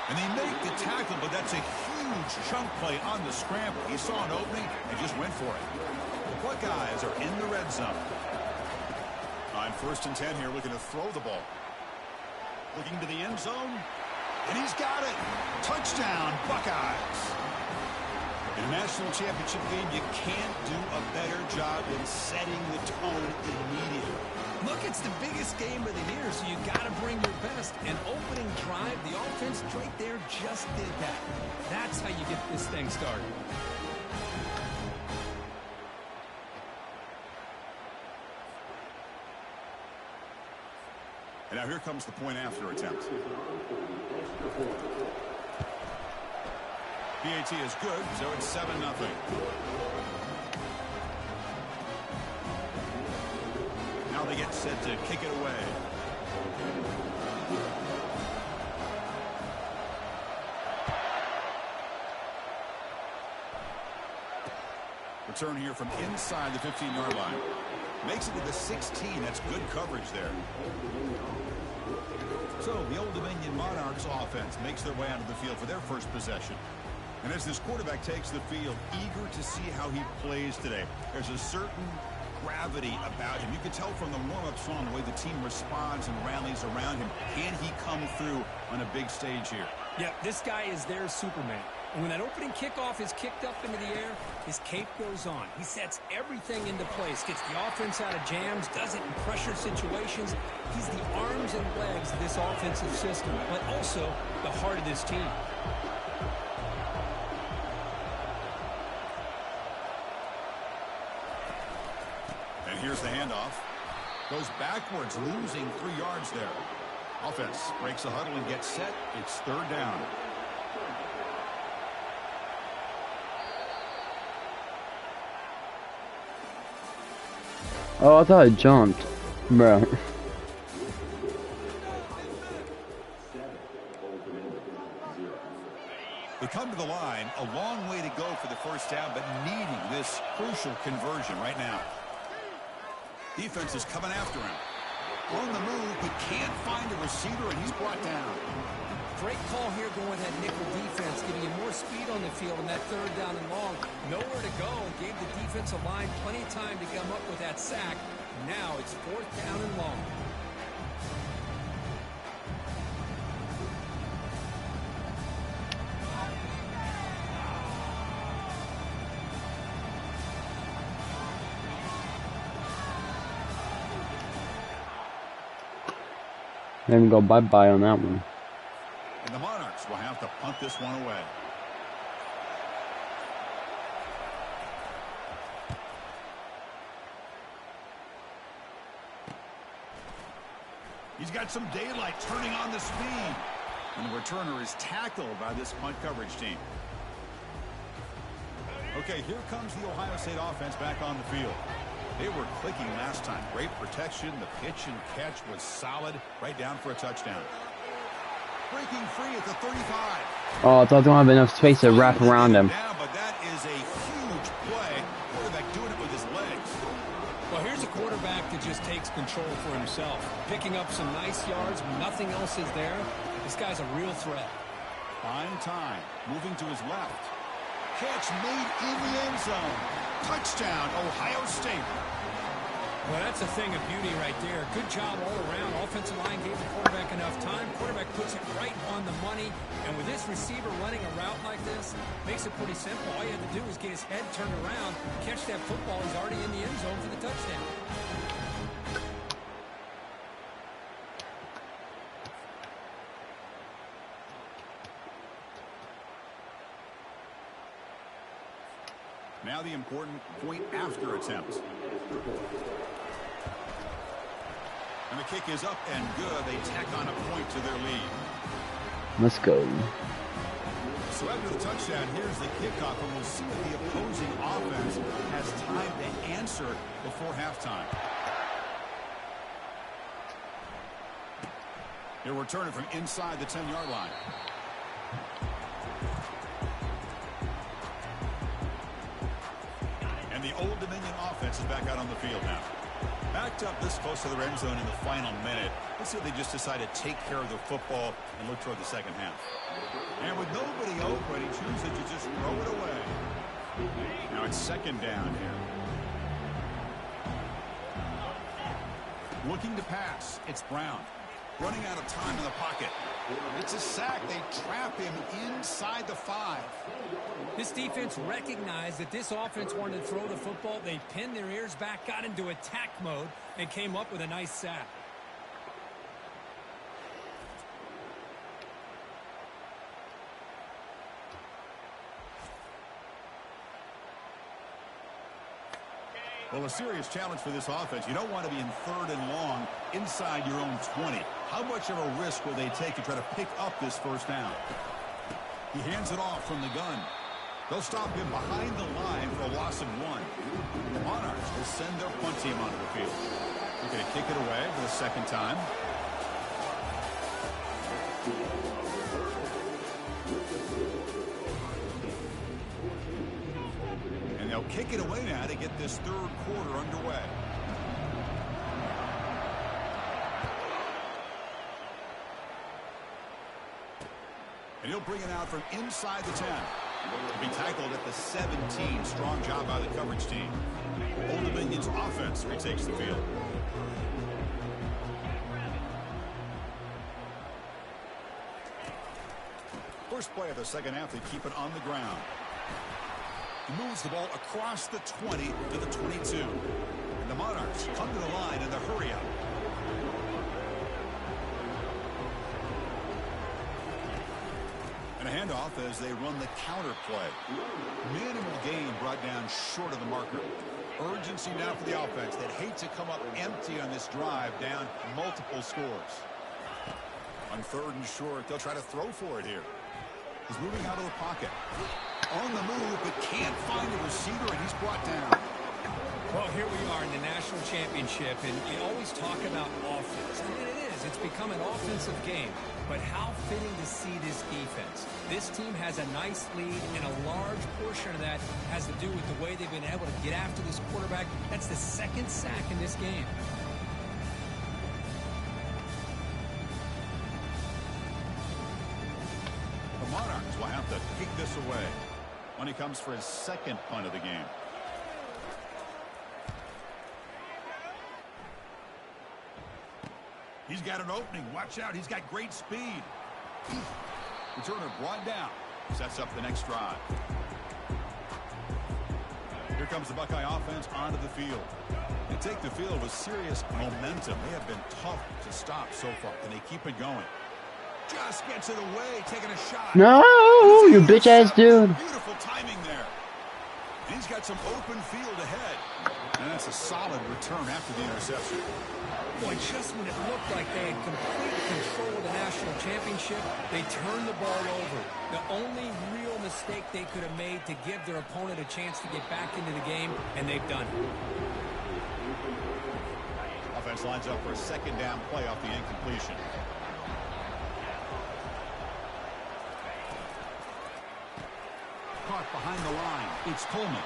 And they make the tackle, but that's a huge huge chunk play on the scramble. He saw an opening and just went for it. The Buckeyes are in the red zone. On 1st and 10 here, looking to throw the ball. Looking to the end zone. And he's got it. Touchdown, Buckeyes. In a national championship game, you can't do a better job than setting the tone immediately. Look, it's the biggest game of the year, so you got to bring your best. An opening drive, the offense right there just did that. That's how you get this thing started. And now here comes the point after attempt. PAT is good, so it's 7-0. Now they get set to kick it away. Return here from inside the 15-yard line. Makes it to the 16. That's good coverage there. So the Old Dominion Monarchs offense makes their way onto the field for their first possession. And as this quarterback takes the field, eager to see how he plays today. There's a certain gravity about him. You can tell from the warm-up song the way the team responds and rallies around him. Can he come through on a big stage here? Yeah, this guy is their Superman. And when that opening kickoff is kicked up into the air, his cape goes on. He sets everything into place, gets the offense out of jams, does it in pressure situations. He's the arms and legs of this offensive system, but also the heart of this team. And here's the handoff. Goes backwards, losing 3 yards there. Offense breaks the huddle and gets set. It's 3rd down. Oh, I thought it jumped. Bro. They come to the line, a long way to go for the first down, but needing this crucial conversion right now. Defense is coming after him. On the move, but can't find a receiver, and he's brought down. Great call here going with that nickel defense, giving you more speed on the field on that 3rd down and long. Nowhere to go. Gave the defensive line plenty of time to come up with that sack. Now it's 4th down and long. Let me go bye-bye on that one. And the Monarchs will have to punt this one away. He's got some daylight turning on the speed. And the returner is tackled by this punt coverage team. Okay, here comes the Ohio State offense back on the field. They were clicking last time. Great protection. The pitch and catch was solid. Right down for a touchdown. Breaking free at the 35. Oh, I thought they don't have enough space to wrap around him. Down, but that is a huge play. Quarterback doing it with his legs. Well, here's a quarterback that just takes control for himself. Picking up some nice yards when nothing else is there. This guy's a real threat. Fine time. Moving to his left. Catch made in the end zone. Touchdown, Ohio State. Well, that's a thing of beauty right there. Good job all around. Offensive line gave the quarterback enough time. Quarterback puts it right on the money. And with this receiver running a route like this, makes it pretty simple. All you have to do is get his head turned around, catch that football. He's already in the end zone for the touchdown. Now the important point after attempt. And the kick is up and good. They tack on a point to their lead. Let's go. So after the touchdown, here's the kickoff, and we'll see if the opposing offense has time to answer before halftime. They're returning from inside the 10-yard line. And the Old Dominion offense is back out on the field now. Backed up this close to the end zone in the final minute. Let's see if they just decide to take care of the football and look toward the second half. And with nobody open, he chooses to just throw it away. Now it's second down here. Looking to pass. It's Brown. Running out of time in the pocket. It's a sack. They trap him inside the 5. This defense recognized that this offense wanted to throw the football. They pinned their ears back, got into attack mode, and came up with a nice sack. Well, a serious challenge for this offense. You don't want to be in 3rd and long inside your own 20. How much of a risk will they take to try to pick up this first down? He hands it off from the gun. They'll stop him behind the line for a loss of 1. The Monarchs will send their punt team onto the field. They're going to kick it away for the second time. And they'll kick it away now to get this 3rd quarter underway. And he'll bring it out from inside the 10. He'll be tackled at the 17. Strong job by the coverage team. Old Dominion's offense retakes the field. First play of the second half, they keep it on the ground. He moves the ball across the 20 to the 22. And the Monarchs come to the line in the hurry-up. And a handoff as they run the counter play. Minimal gain brought down short of the marker. Urgency now for the offense. They'd hate to come up empty on this drive, down multiple scores. On 3rd and short, they'll try to throw for it here. He's moving out of the pocket. On the move, but can't find the receiver, and he's brought down. Well, here we are in the national championship, and we always talk about offense. And it is. It's become an offensive game. But how fitting to see this defense. This team has a nice lead, and a large portion of that has to do with the way they've been able to get after this quarterback. That's the 2nd sack in this game. The Monarchs will have to kick this away when he comes for his 2nd punt of the game. He's got an opening. Watch out. He's got great speed. Returner brought down. Sets up the next drive. Here comes the Buckeye offense onto the field. They take the field with serious momentum. They have been tough to stop so far. Can they keep it going? Just gets it away, taking a shot. No, you bitch ass dude. Beautiful timing there. And he's got some open field ahead. And that's a solid return after the interception. Boy, just when it looked like they had complete control of the national championship, they turned the ball over. The only real mistake they could have made to give their opponent a chance to get back into the game, and they've done it. Offense lines up for a 2nd down play off the incompletion. Caught behind the line. It's Coleman.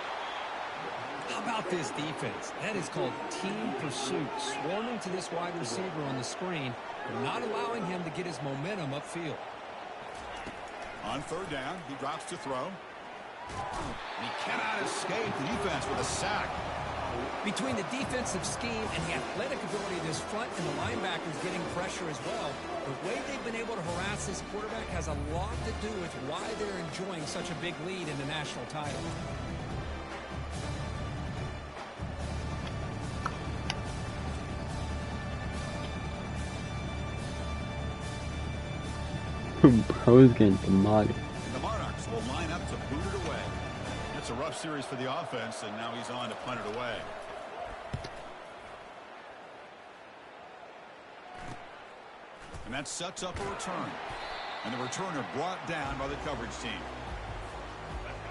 How about this defense? That is called team pursuit. Swarming to this wide receiver on the screen, and not allowing him to get his momentum upfield. On 3rd down, he drops to throw. He cannot escape the defense with a sack. Between the defensive scheme and the athletic ability of this front and the linebackers getting pressure as well, the way they've been able to harass this quarterback has a lot to do with why they're enjoying such a big lead in the national title. Bro's getting demolished. The Monarchs will line up to boot it away. It's a rough series for the offense, and now he's on to punt it away. And that sets up a return. And the returner brought down by the coverage team.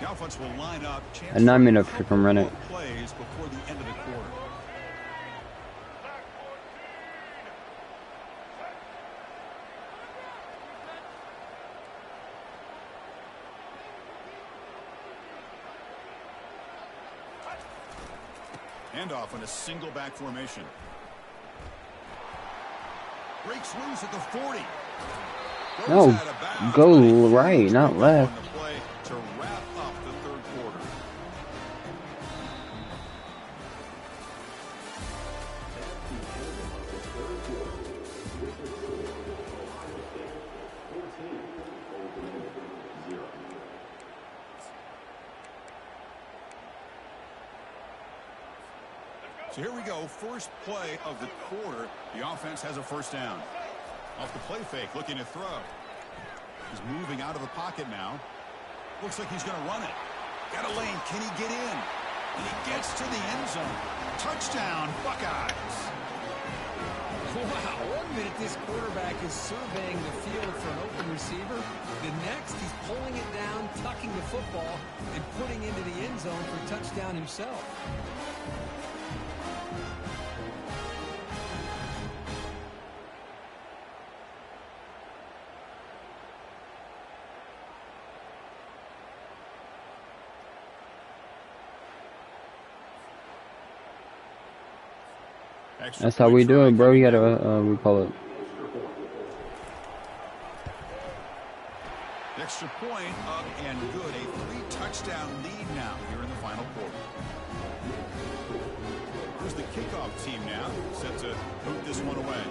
The offense will line up. And I'm gonna freaking run it. Plays before the end of the quarter. handoff on a single back formation. Breaks loose at the 40. No, go right, not left. On the play to wrap up the third quarter. So here we go, first play of the quarter. The offense has a first down. Off the play fake, looking to throw. He's moving out of the pocket now. Looks like he's going to run it. Got a lane. Can he get in? And he gets to the end zone. Touchdown, Buckeyes. Wow, 1 minute this quarterback is surveying the field for an open receiver. The next, he's pulling it down, tucking the football, and putting into the end zone for a touchdown himself. That's how we do it, bro. You gotta, we call it. Extra point up and good. A 3-touchdown lead now here in the final quarter. Here's the kickoff team now, set to boot this one away.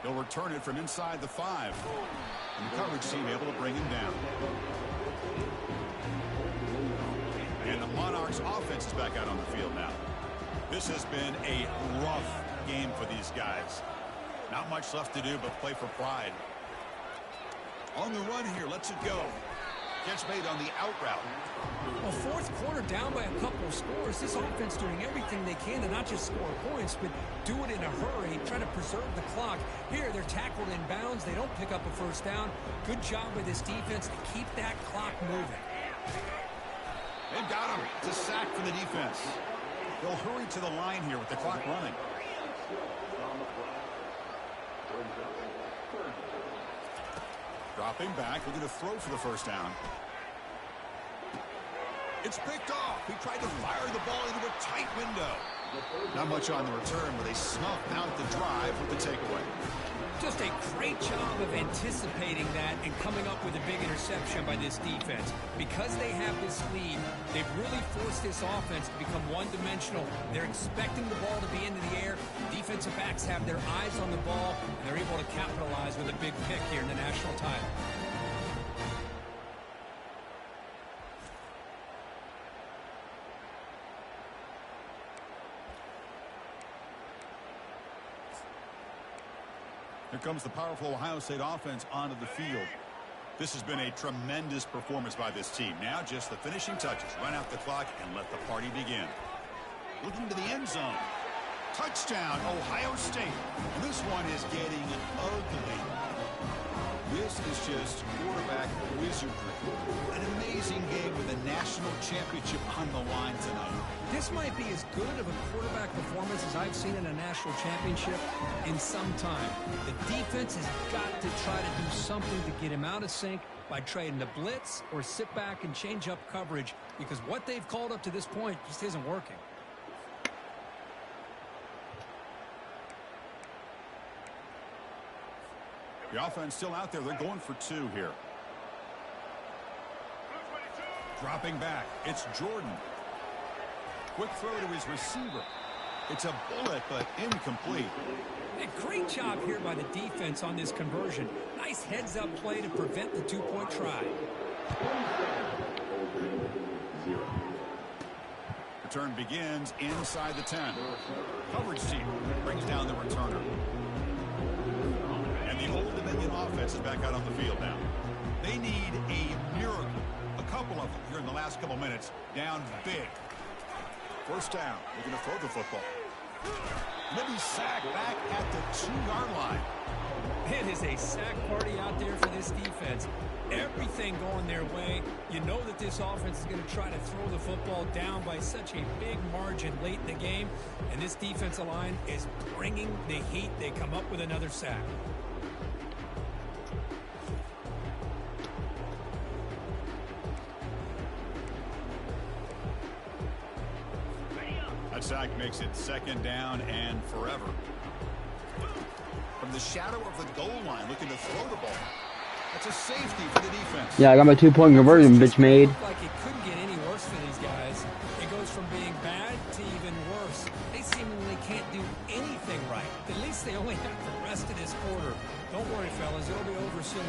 He'll return it from inside the 5. And the coverage team able to bring him down. And the Monarchs offense is back out on the field now. This has been a rough game for these guys. Not much left to do but play for pride. On the run here, lets it go. Gets made on the out route. Well, fourth quarter down by a couple of scores. This offense doing everything they can to not just score points, but do it in a hurry, try to preserve the clock. Here, they're tackled in bounds. They don't pick up a first down. Good job by this defense to keep that clock moving. They've got him. It's a sack for the defense. They'll hurry to the line here with the clock running. Dropping back, looking to throw for the first down. It's picked off. He tried to fire the ball into a tight window. Not much on the return, but they snuff out the drive with the takeaway. Just a great job of anticipating that and coming up with a big interception by this defense. Because they have this lead, they've really forced this offense to become one-dimensional. They're expecting the ball to be into the air. Defensive backs have their eyes on the ball, and they're able to capitalize with a big pick here in the national title. Here comes the powerful Ohio State offense onto the field. This has been a tremendous performance by this team. Now just the finishing touches. Run out the clock and let the party begin. Looking to the end zone. Touchdown, Ohio State. And this one is getting ugly. This is just quarterback wizardry. An amazing game with a national championship on the line tonight. This might be as good of a quarterback performance as I've seen in a national championship in some time. The defense has got to try to do something to get him out of sync by trying to blitz or sit back and change up coverage, because what they've called up to this point just isn't working. The offense still out there. They're going for 2 here. Dropping back. It's Jordan. Quick throw to his receiver. It's a bullet, but incomplete. A great job here by the defense on this conversion. Nice heads-up play to prevent the 2-point try. Return begins inside the 10. Coverage team brings down the returner. And the Old Dominion offense is back out on the field now. They need a miracle. A couple of them here in the last couple minutes. Down big. First down. Looking to throw the football. Maybe sack back at the 2-yard line. It is a sack party out there for this defense. Everything going their way. You know that this offense is going to try to throw the football down by such a big margin late in the game. And this defensive line is bringing the heat. They come up with another sack. sack makes it 2nd down and forever. From the shadow of the goal line, looking to throw the ball. That's a safety for the defense. Yeah, I got my 2-point conversion, bitch made. Like it couldn't get any worse for these guys. It goes from being bad to even worse. They seemingly can't do anything right. At least they only have the rest of this quarter. Don't worry, fellas. It'll be over soon.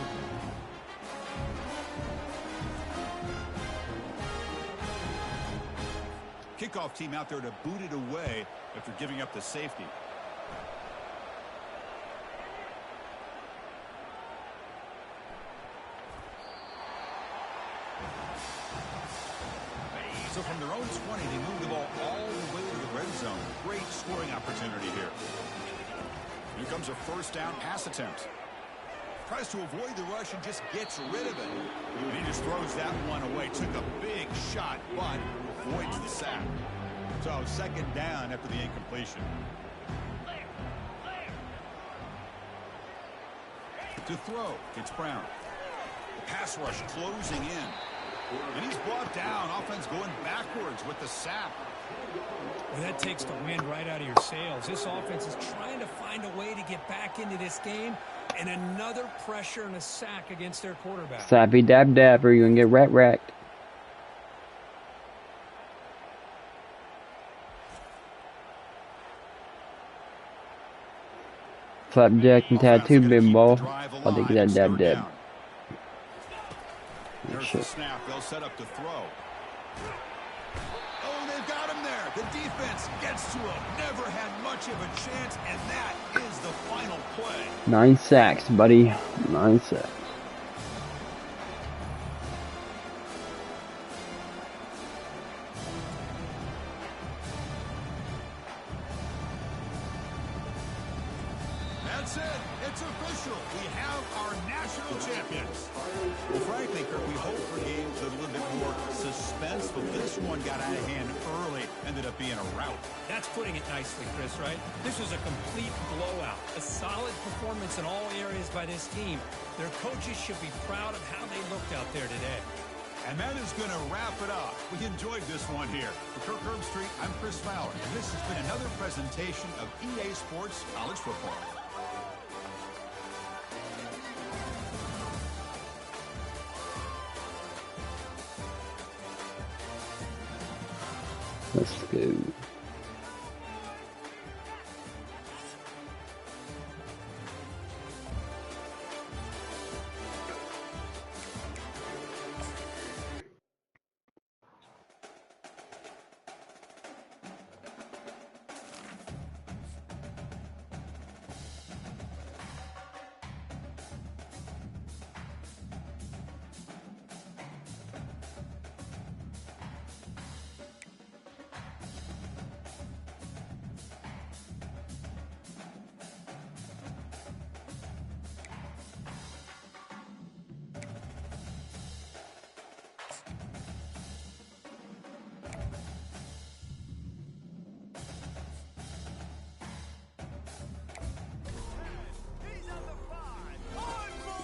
Kickoff team out there to boot it away after giving up the safety. So from their own 20, they move the ball all the way to the red zone. Great scoring opportunity here. Here comes a 1st down pass attempt. Tries to avoid the rush and just gets rid of it. And he just throws that one away. Took a big shot, but avoids the sack. So 2nd down after the incompletion. To throw, it's Brown. The pass rush closing in. And he's brought down. Offense going backwards with the sack. Well, that takes the wind right out of your sails. This offense is trying to find a way to get back into this game, and another pressure and a sack against their quarterback. Sappy dab dab, or you're gonna get racked. Flapjack and tattoo, big ball. I think that dab dab. There's the snap. They'll set up to throw. Oh, they've got him there. The defense gets to him. Never had much of a chance, and that is the final play. 9 sacks, buddy. 9 sacks. That's it. It's official. We have our national champions. Well, frankly, Kirk, we hope for games with a little bit more suspense, but this one got out of hand early. Ended up being a rout. That's putting it nicely, Chris, right? This was a complete blowout. A solid performance in all areas by this team. Their coaches should be proud of how they looked out there today. And that is going to wrap it up. We enjoyed this one here. For Kirk Herbstreit, I'm Chris Fowler, and this has been another presentation of EA Sports College Football. Let's go.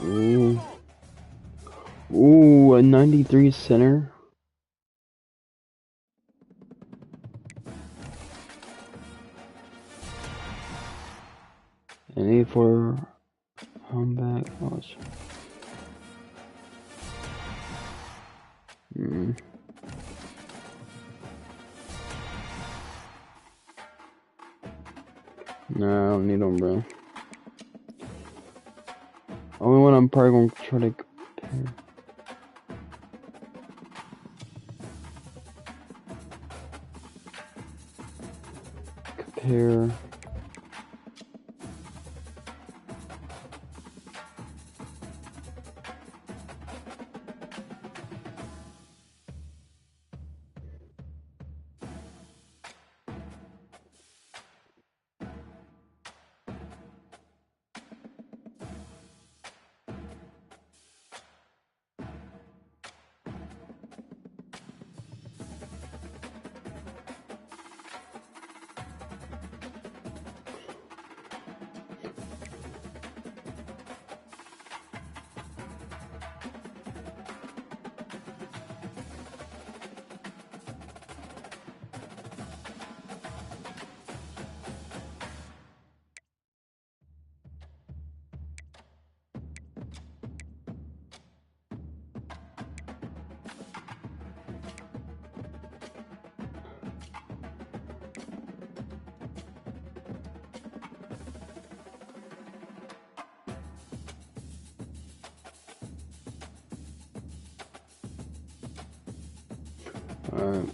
Ooh. Ooh, a 93 center. An 84 comeback. No, I don't need them, bro. Only one I'm probably gonna try to compare. Alright.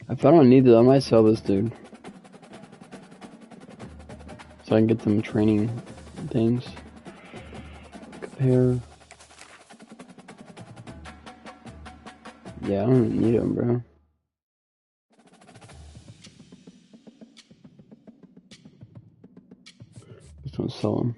If I don't need it, I might sell this dude. So I can get some training things. Compare. Yeah, I don't need him, bro. Just want to sell him.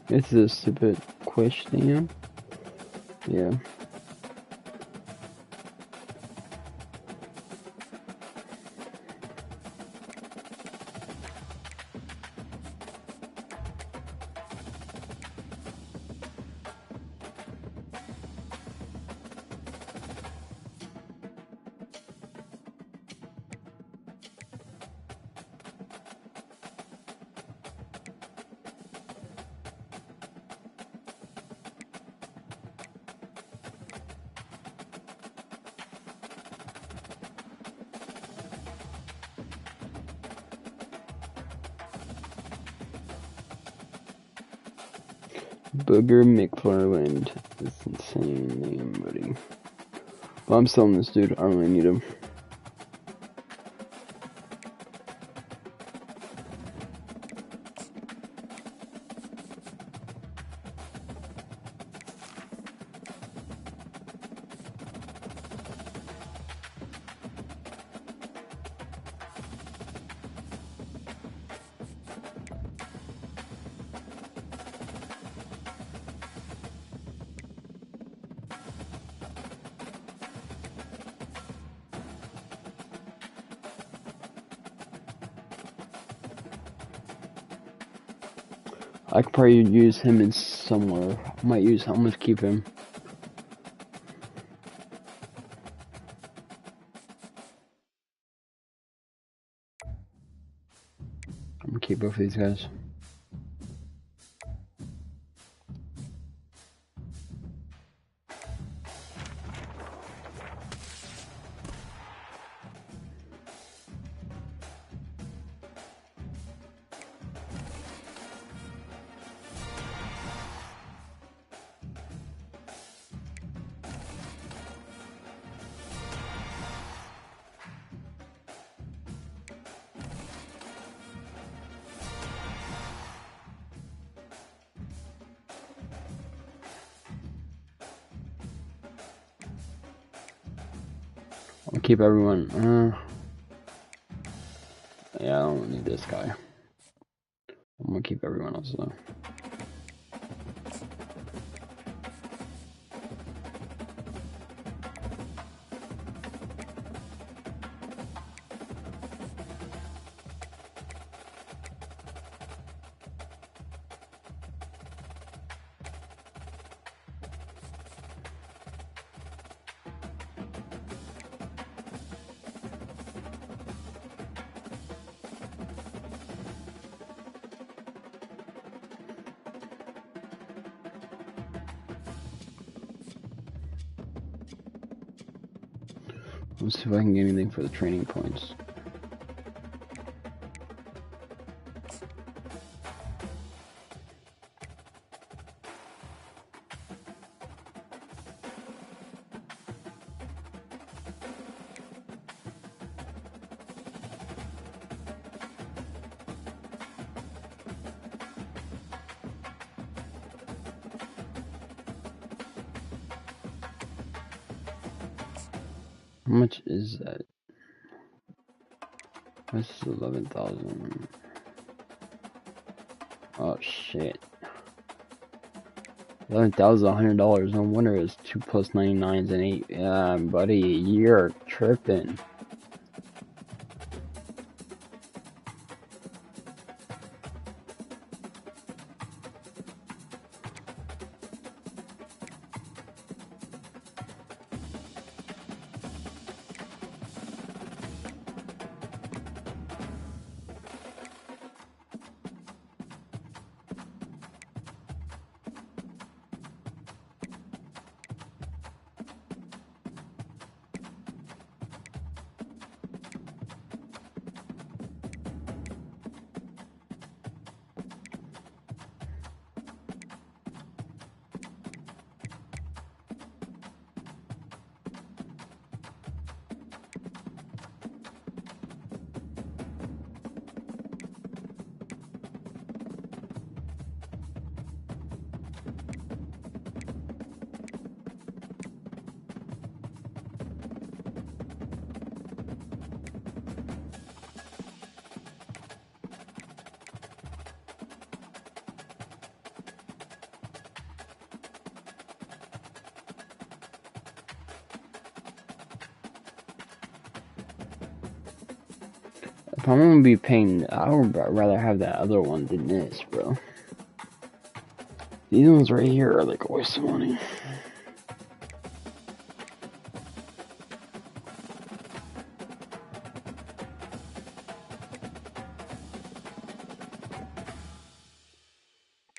This is a stupid question. Yeah. Booger McFarland. That's an insane name, buddy. Well, I'm selling this dude. I don't really need him. I could probably use him in somewhere. I might use. I'm gonna keep him. I'm gonna keep both of these guys. I'll keep everyone. Yeah, I don't need this guy. I'm gonna keep everyone else though. Let's see if I can get anything for the training points. How much is that? This is 11,000. Oh shit. $11,100. No wonder it's 2 plus 99s and 8. Yeah, buddy, you're tripping. If I'm gonna be paying, I would rather have that other one than this, bro. These ones right here are like a waste of money.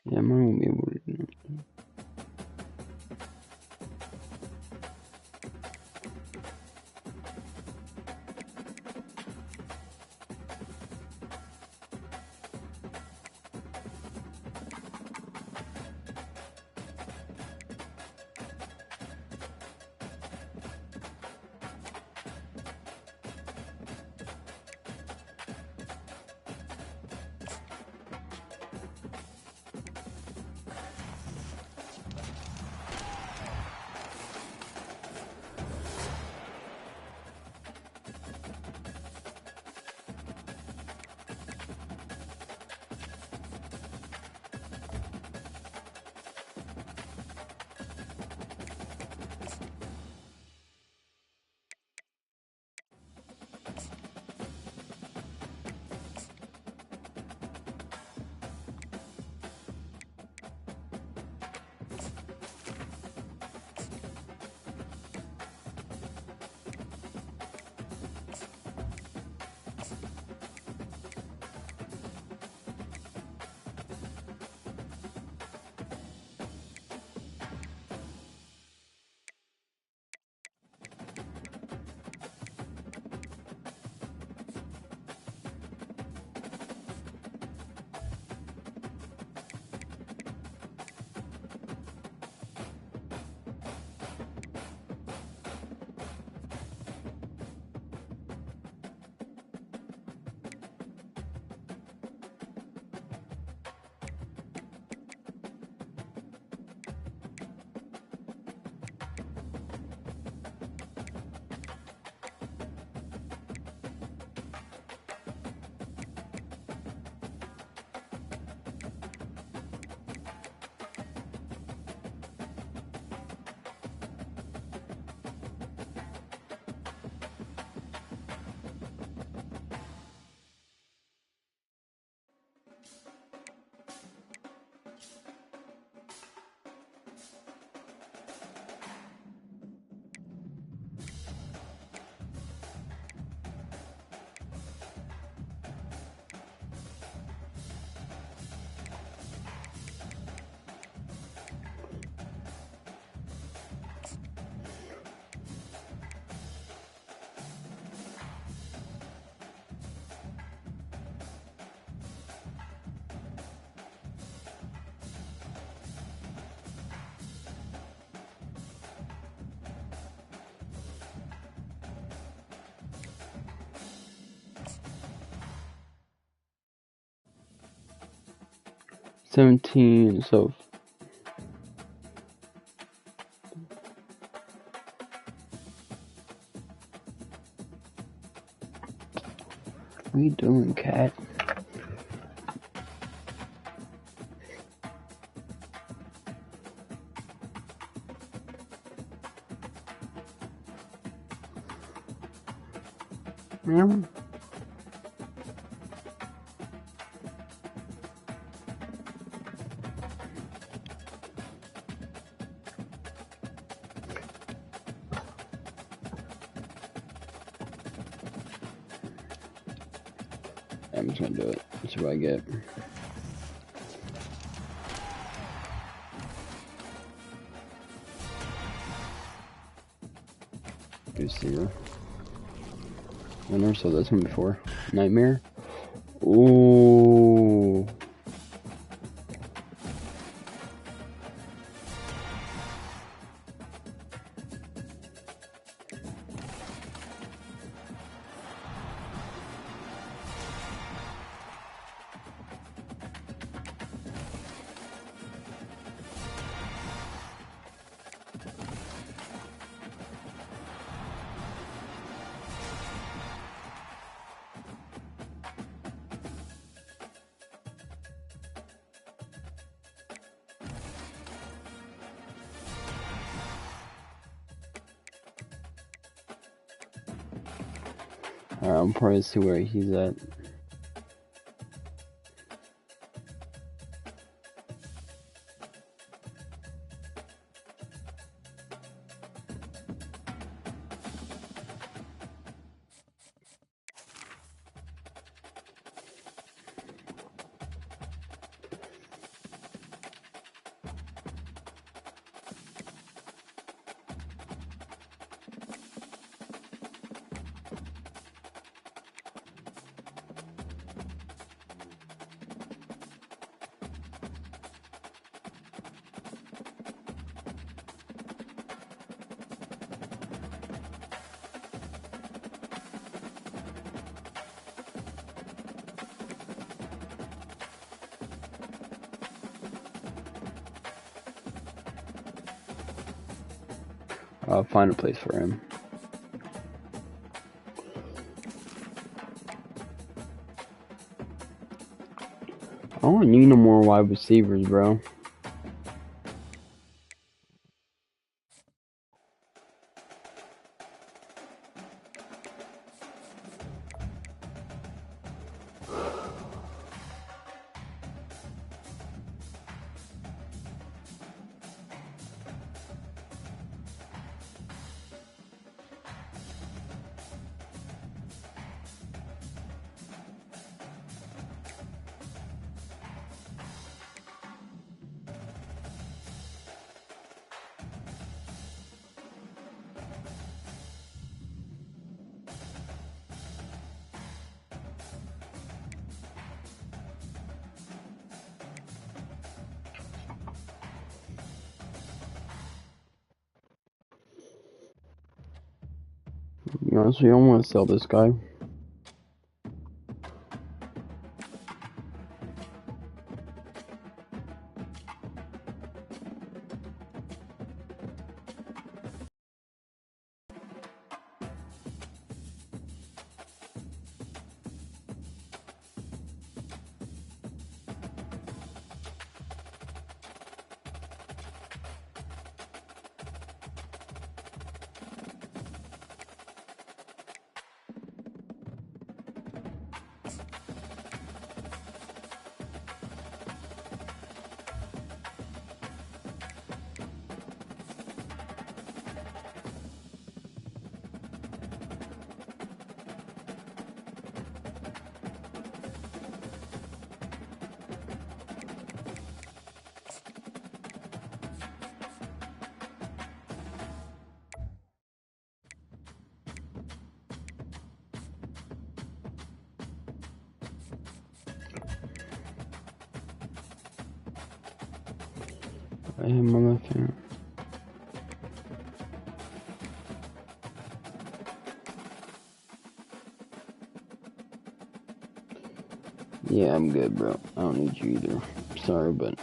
Yeah, mine won't be able to do that. 17, so what are you doing, cat? Yeah. I'm just gonna do it. See what I get. You see her? I never saw this one before. Nightmare. Ooh. Alright, I'm probably see where he's at. I'll find a place for him. I don't need no more wide receivers, bro. Honestly, I don't want to sell this guy. I have my left hand. Yeah, I'm good, bro. I don't need you either. Sorry, but...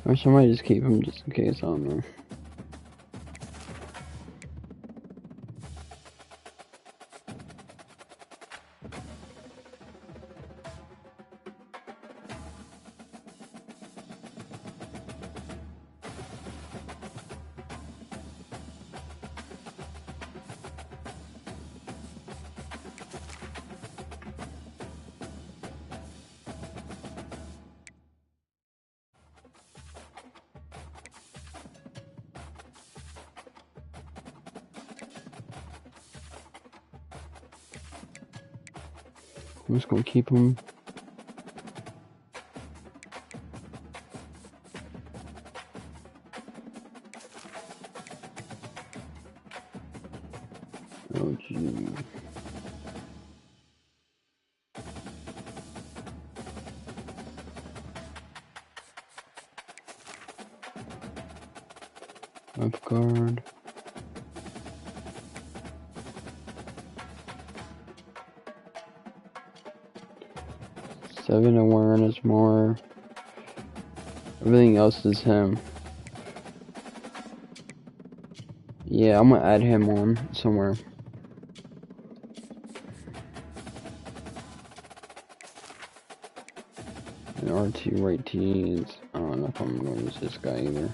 Or somebody just keep him just in case, I don't know. I'm just gonna keep him. Oh, gee. Left guard. Seven awareness more. Everything else is him. Yeah, I'm gonna add him on somewhere. And R2 right T is, I don't know if I'm going to use this guy either.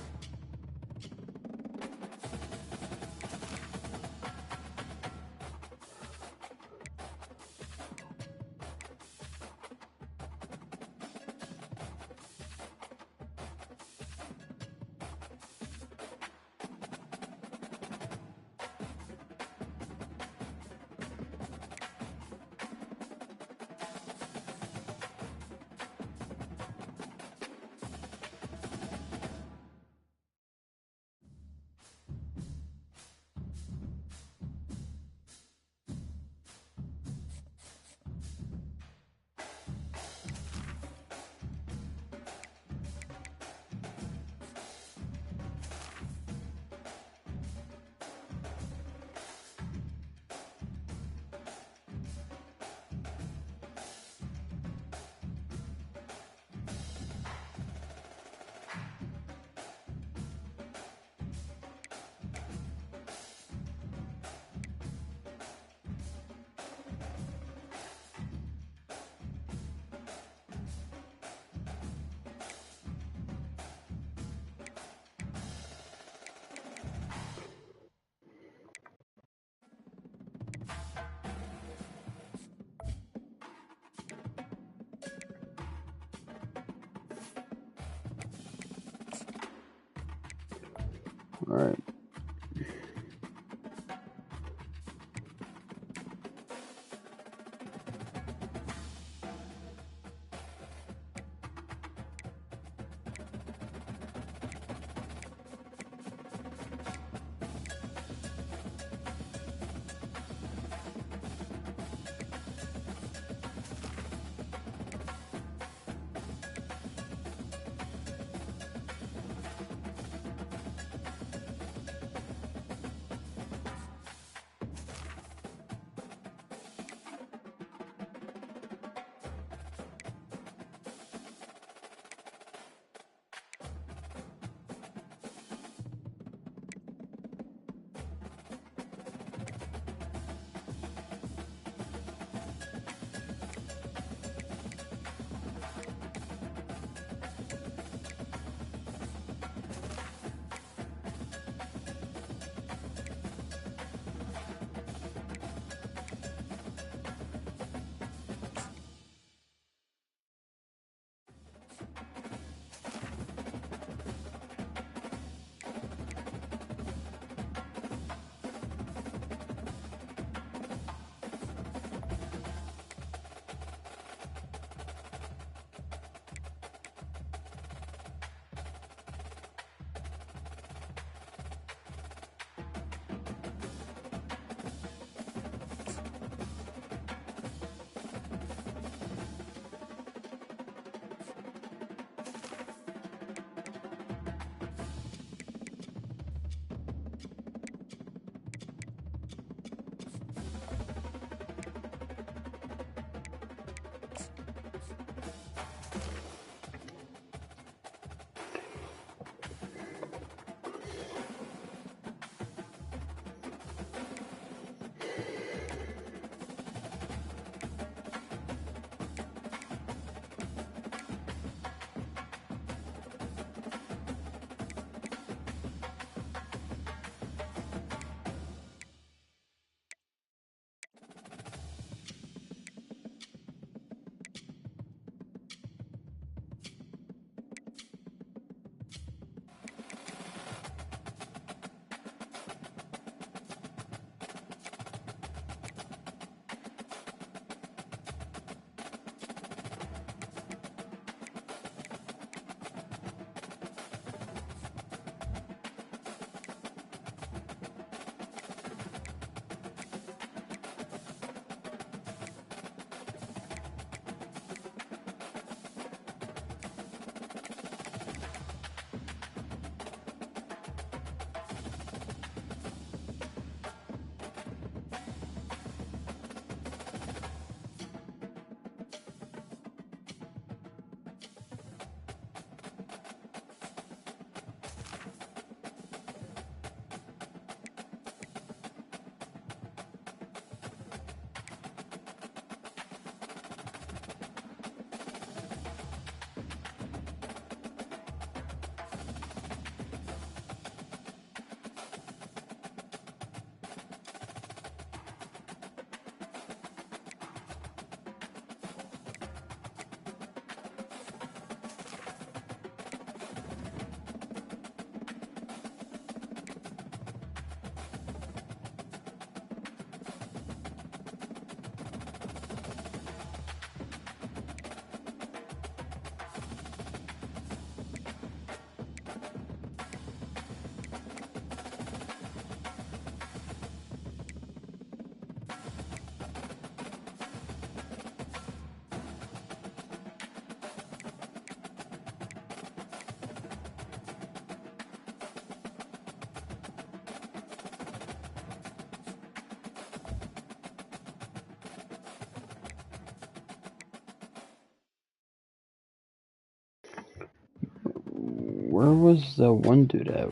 Where was the one dude at?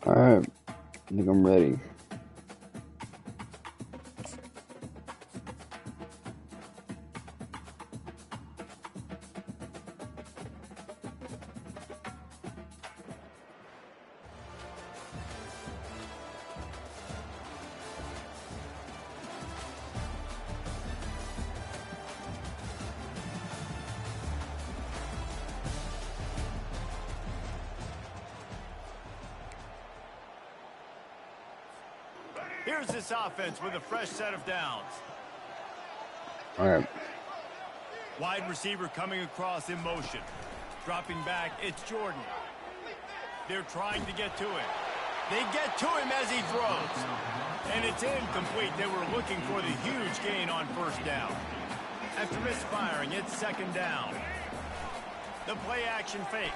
Alright, I think I'm ready. Here's this offense with a fresh set of downs. All right. Wide receiver coming across in motion. Dropping back, it's Jordan. They're trying to get to him. They get to him as he throws. And it's incomplete. They were looking for the huge gain on first down. After misfiring, it's second down. The play action fake.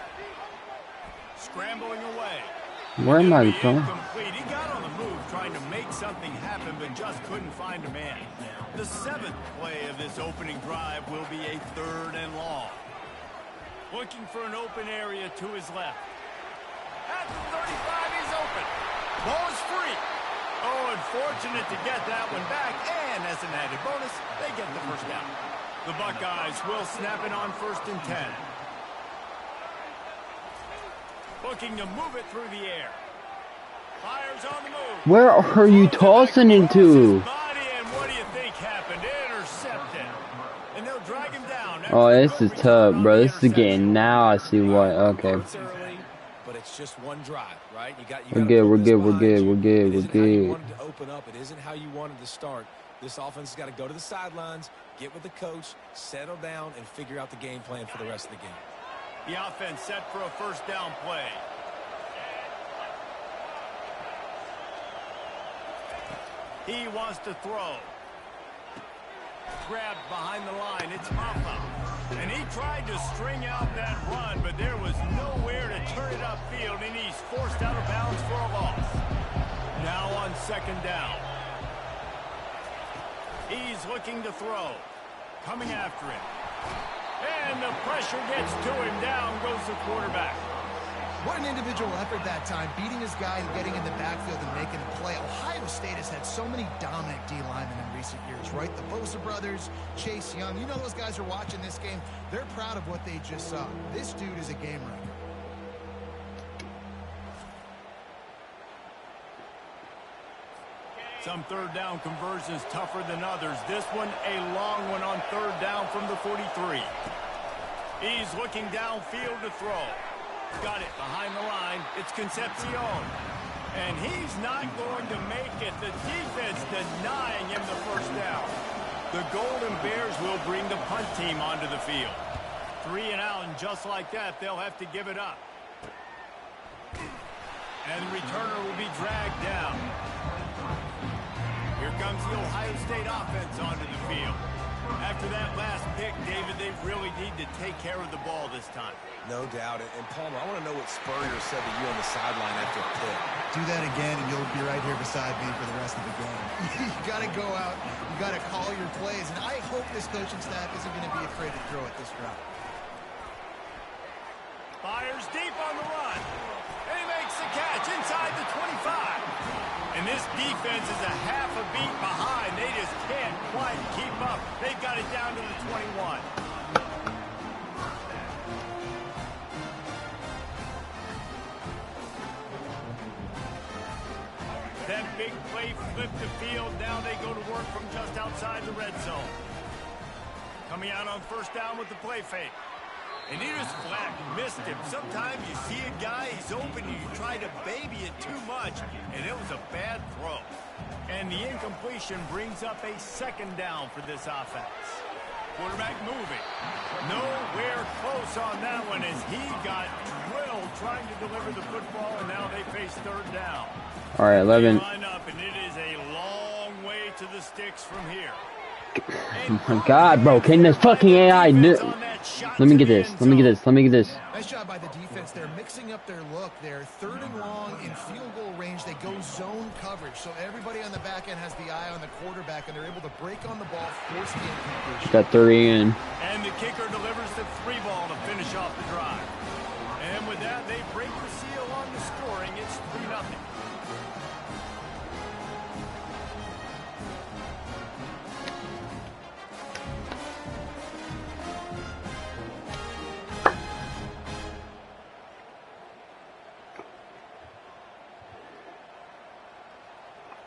Scrambling away. Where am I from? He got on the move trying to make something happen, but just couldn't find a man. The seventh play of this opening drive will be a 3rd and long. Looking for an open area to his left. At the 35, he's open. Ball is free. Oh, unfortunate to get that one back, and as an added bonus, they get the first down. The Buckeyes will snap it on 1st and 10. Looking to move it through the air. Fires on the move. Where are you tossing it to? And what do you think happened? Intercepted. And they'll drag him down. Oh, this is tough, bro. This is getting now. I see why. Okay. But it's just one drive, right? We're good. We're good. We're good. We're good. We're good. You wanted to open up. It isn't how you wanted to start. This offense has got to go to the sidelines, get with the coach, settle down, and figure out the game plan for the rest of the game. The offense set for a first down play. He wants to throw. Grabbed behind the line. It's Hoffa. And he tried to string out that run, but there was nowhere to turn it upfield, and he's forced out of bounds for a loss. Now on second down. He's looking to throw. Coming after him. And the pressure gets to him. Down goes the quarterback. What an individual effort that time, beating his guy and getting in the backfield and making a play. Ohio State has had so many dominant D linemen in recent years, right? The Bosa brothers, Chase Young. You know those guys are watching this game. They're proud of what they just saw. This dude is a game wrecker. Some third down conversions tougher than others. This one, a long one on third down from the 43. He's looking downfield to throw. Got it behind the line. It's Concepcion. And he's not going to make it. The defense denying him the first down. The Golden Bears will bring the punt team onto the field. 3 and out, and just like that, they'll have to give it up. And the returner will be dragged down. Here comes the Ohio State offense onto the field. After that last pick, David, they really need to take care of the ball this time. No doubt. And Palmer, I want to know what Spurrier said to you on the sideline after a pick. Do that again, and you'll be right here beside me for the rest of the game. You got to go out. You got to call your plays. And I hope this coaching staff isn't going to be afraid to throw it this route. Fires deep on the run. And he makes the catch inside the 25. And this defense is a half a beat behind. They just can't quite keep up. They've got it down to the 21. That big play flipped the field. Now they go to work from just outside the red zone. Coming out on first down with the play fake. And he just flat missed him. Sometimes you see a guy, he's open, and you try to baby it too much, and it was a bad throw. And the incompletion brings up a second down for this offense. Quarterback moving. Nowhere close on that one as he got drilled trying to deliver the football, and now they face third down. All right, 11. Line up, and it is a long way to the sticks from here. Oh my God, bro! Can this fucking AI do? Let me get this. Let me get this. Let me get this. Nice job by the defense. They're mixing up their look. They're third and long in field goal range. They go zone coverage, so everybody on the back end has the eye on the quarterback, and they're able to break on the ball, force the incompletion. Got 30 in. And the kicker delivers the 3 ball to finish off the drive. And with that, they break the seal on the scoring. It's 3-0.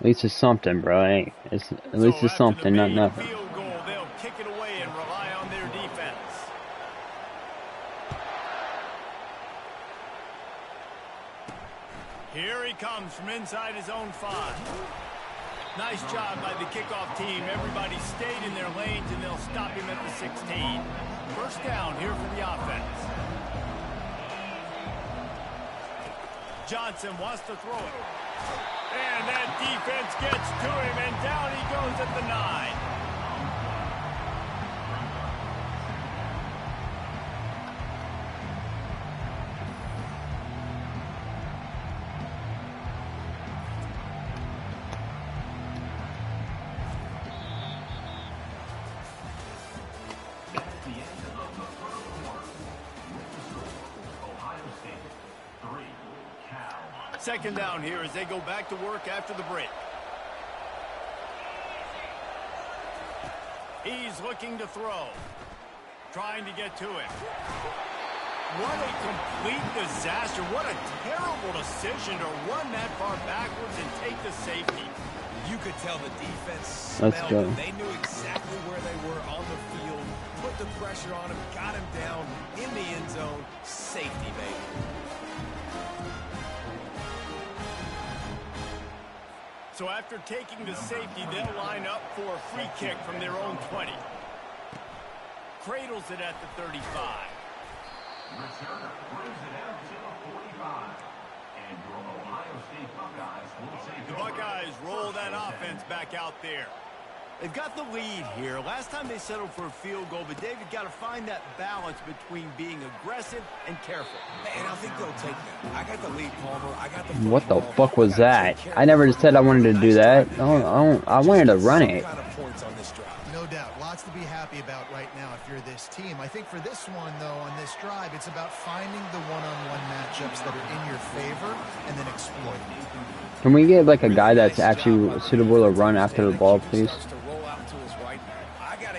At least it's something, bro. Hey, at least it's something, not nothing. Field goal, they'll kick it away and rely on their defense. Here he comes from inside his own 5. Nice job by the kickoff team. Everybody stayed in their lanes, and they'll stop him at the 16. First down here for the offense. Johnson wants to throw it. And that defense gets to him, and down he goes at the 9. Second down here as they go back to work after the break. He's looking to throw. Trying to get to it. What a complete disaster. What a terrible decision to run that far backwards and take the safety. You could tell the defense smelled it. They knew exactly where they were on the field. Put the pressure on him. Got him down in the end zone. Safety, baby. So after taking the safety, they'll line up for a free kick from their own 20. Cradles it at the 35. Returner brings it out to the 45. And your Ohio State Buckeyes will take The Buckeyes roll that offense back out there. They've got the lead here. Last time they settled for a field goal, but David got to find that balance between being aggressive and careful. And I think they'll take that. I got the lead, Palmer. I got the What the fuck was that? I never said I wanted to do that. I wanted to run it. No doubt. Lots to be happy about right now if you're this team. I think for this one, though, on this drive, it's about finding the one-on-one matchups that are in your favor and then exploiting them. Can we get like a guy that's actually suitable to run after the ball, please?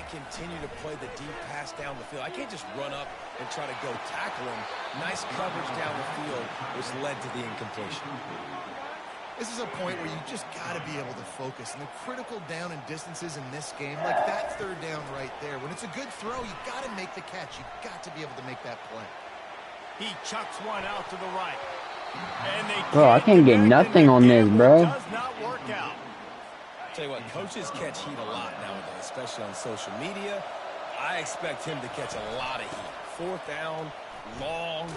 Continue to play the deep pass down the field. I can't just run up and try to go tackle him. Nice coverage down the field, which led to the incompletion. This is a point where you just got to be able to focus. And the critical down and distances in this game, like that third down right there, when it's a good throw, you got to make the catch. You got to be able to make that play. He chucks one out to the right. And they bro, I can't get nothing on this, bro. Does not work out. Tell you what, coaches catch heat a lot nowadays, especially on social media. I expect him to catch a lot of heat. Fourth down, long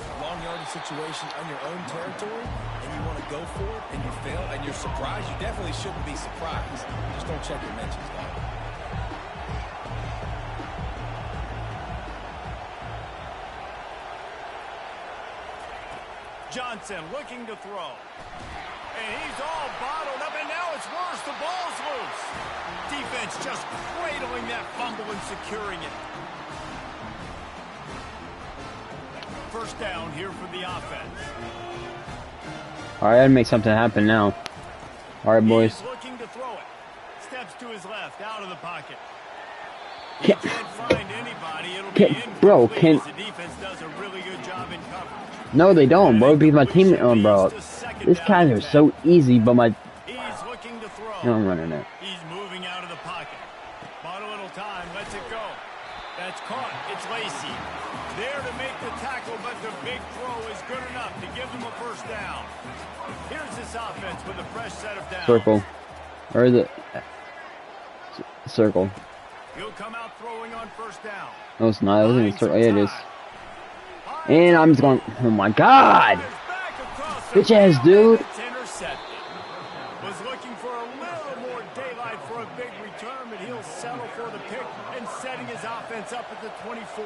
yardage situation on your own territory, and you want to go for it, and you fail, and you're surprised. You definitely shouldn't be surprised. Just don't check your mentions, dog. Johnson looking to throw. And he's all bottled up, and now it's worse. The ball's loose. Defense just cradling that fumble and securing it. First down here for the offense. All right, I gotta make something happen now. All right, boys. He's looking to throw it. Steps to his left, out of the pocket. He can't find anybody. It'll be incomplete. The defense does a really good job in coverage. No, they don't, bro. Because my team, bro. These guys are so easy, but my. He's looking to throw. No, I'm running it. He's moving out of the pocket. Bought a little time. Lets it go. That's caught. It's Lacy. There to make the tackle, but the big throw is good enough to give them a first down. Here's this offense with a fresh set of downs. Circle. Or is it? Circle. He'll come out throwing on first down. No, it's not. It wasn't even circle. Yeah, it is. And I'm just going. Oh my god! Bitch ass dude. Was looking for a little more daylight for a big return, but he'll settle for the pick and setting his offense up at the 24.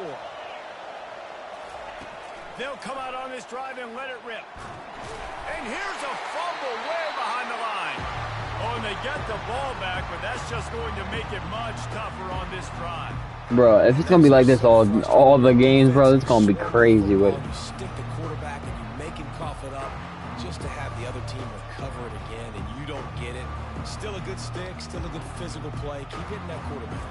They'll come out on this drive and let it rip. And here's a fumble way behind the line. Oh, and they get the ball back, but that's just going to make it much tougher on this drive. Bro, if it's gonna be like this all the games, bro, it's gonna be crazy. With You stick the quarterback and you make him cough it up just to have the other team recover it again, and you don't get it. Still a good stick, still a good physical play. Keep hitting that quarterback.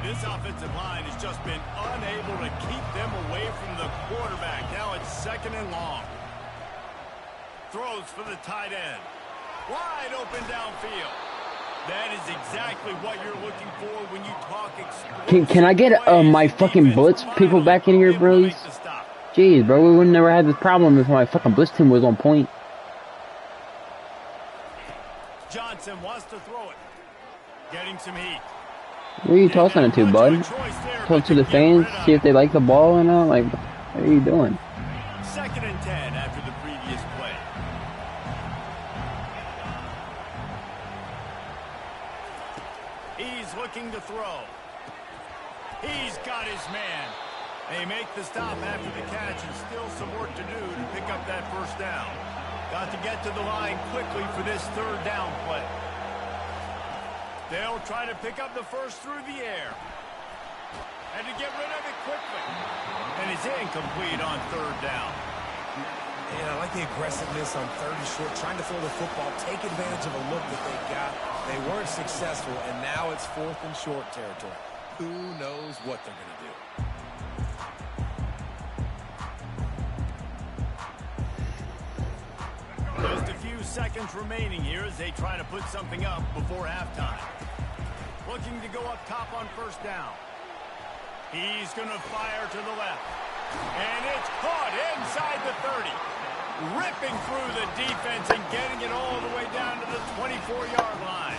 This offensive line has just been unable to keep them away from the quarterback. Now it's 2nd and long. Throws for the tight end. Wide open downfield. That is exactly what you're looking for when you talk explosive. Can I get my fucking blitz people back in here, bros? Jeez, bro, we would never had this problem if my fucking blitz team was on point. Johnson wants to throw it. Getting some heat. What are you tossing it to, bud? Talk to the fans, see if they like the ball or not. Like, what are you doing? 2nd and 10 after the previous play. He's looking to throw. He's got his man. They make the stop after the catch, and still some work to do to pick up that 1st down. Got to get to the line quickly for this 3rd down play. They'll try to pick up the 1st through the air. And to get rid of it quickly. And it's incomplete on 3rd down. And I like the aggressiveness on 3rd and short, trying to throw the football, take advantage of a look that they got. They weren't successful, and now it's 4th and short territory. Who knows what they're going to do? Just a few seconds remaining here as they try to put something up before halftime. Looking to go up top on 1st down. He's going to fire to the left. And it's caught inside the 30. Ripping through the defense and getting it all the way down to the 24-yard line.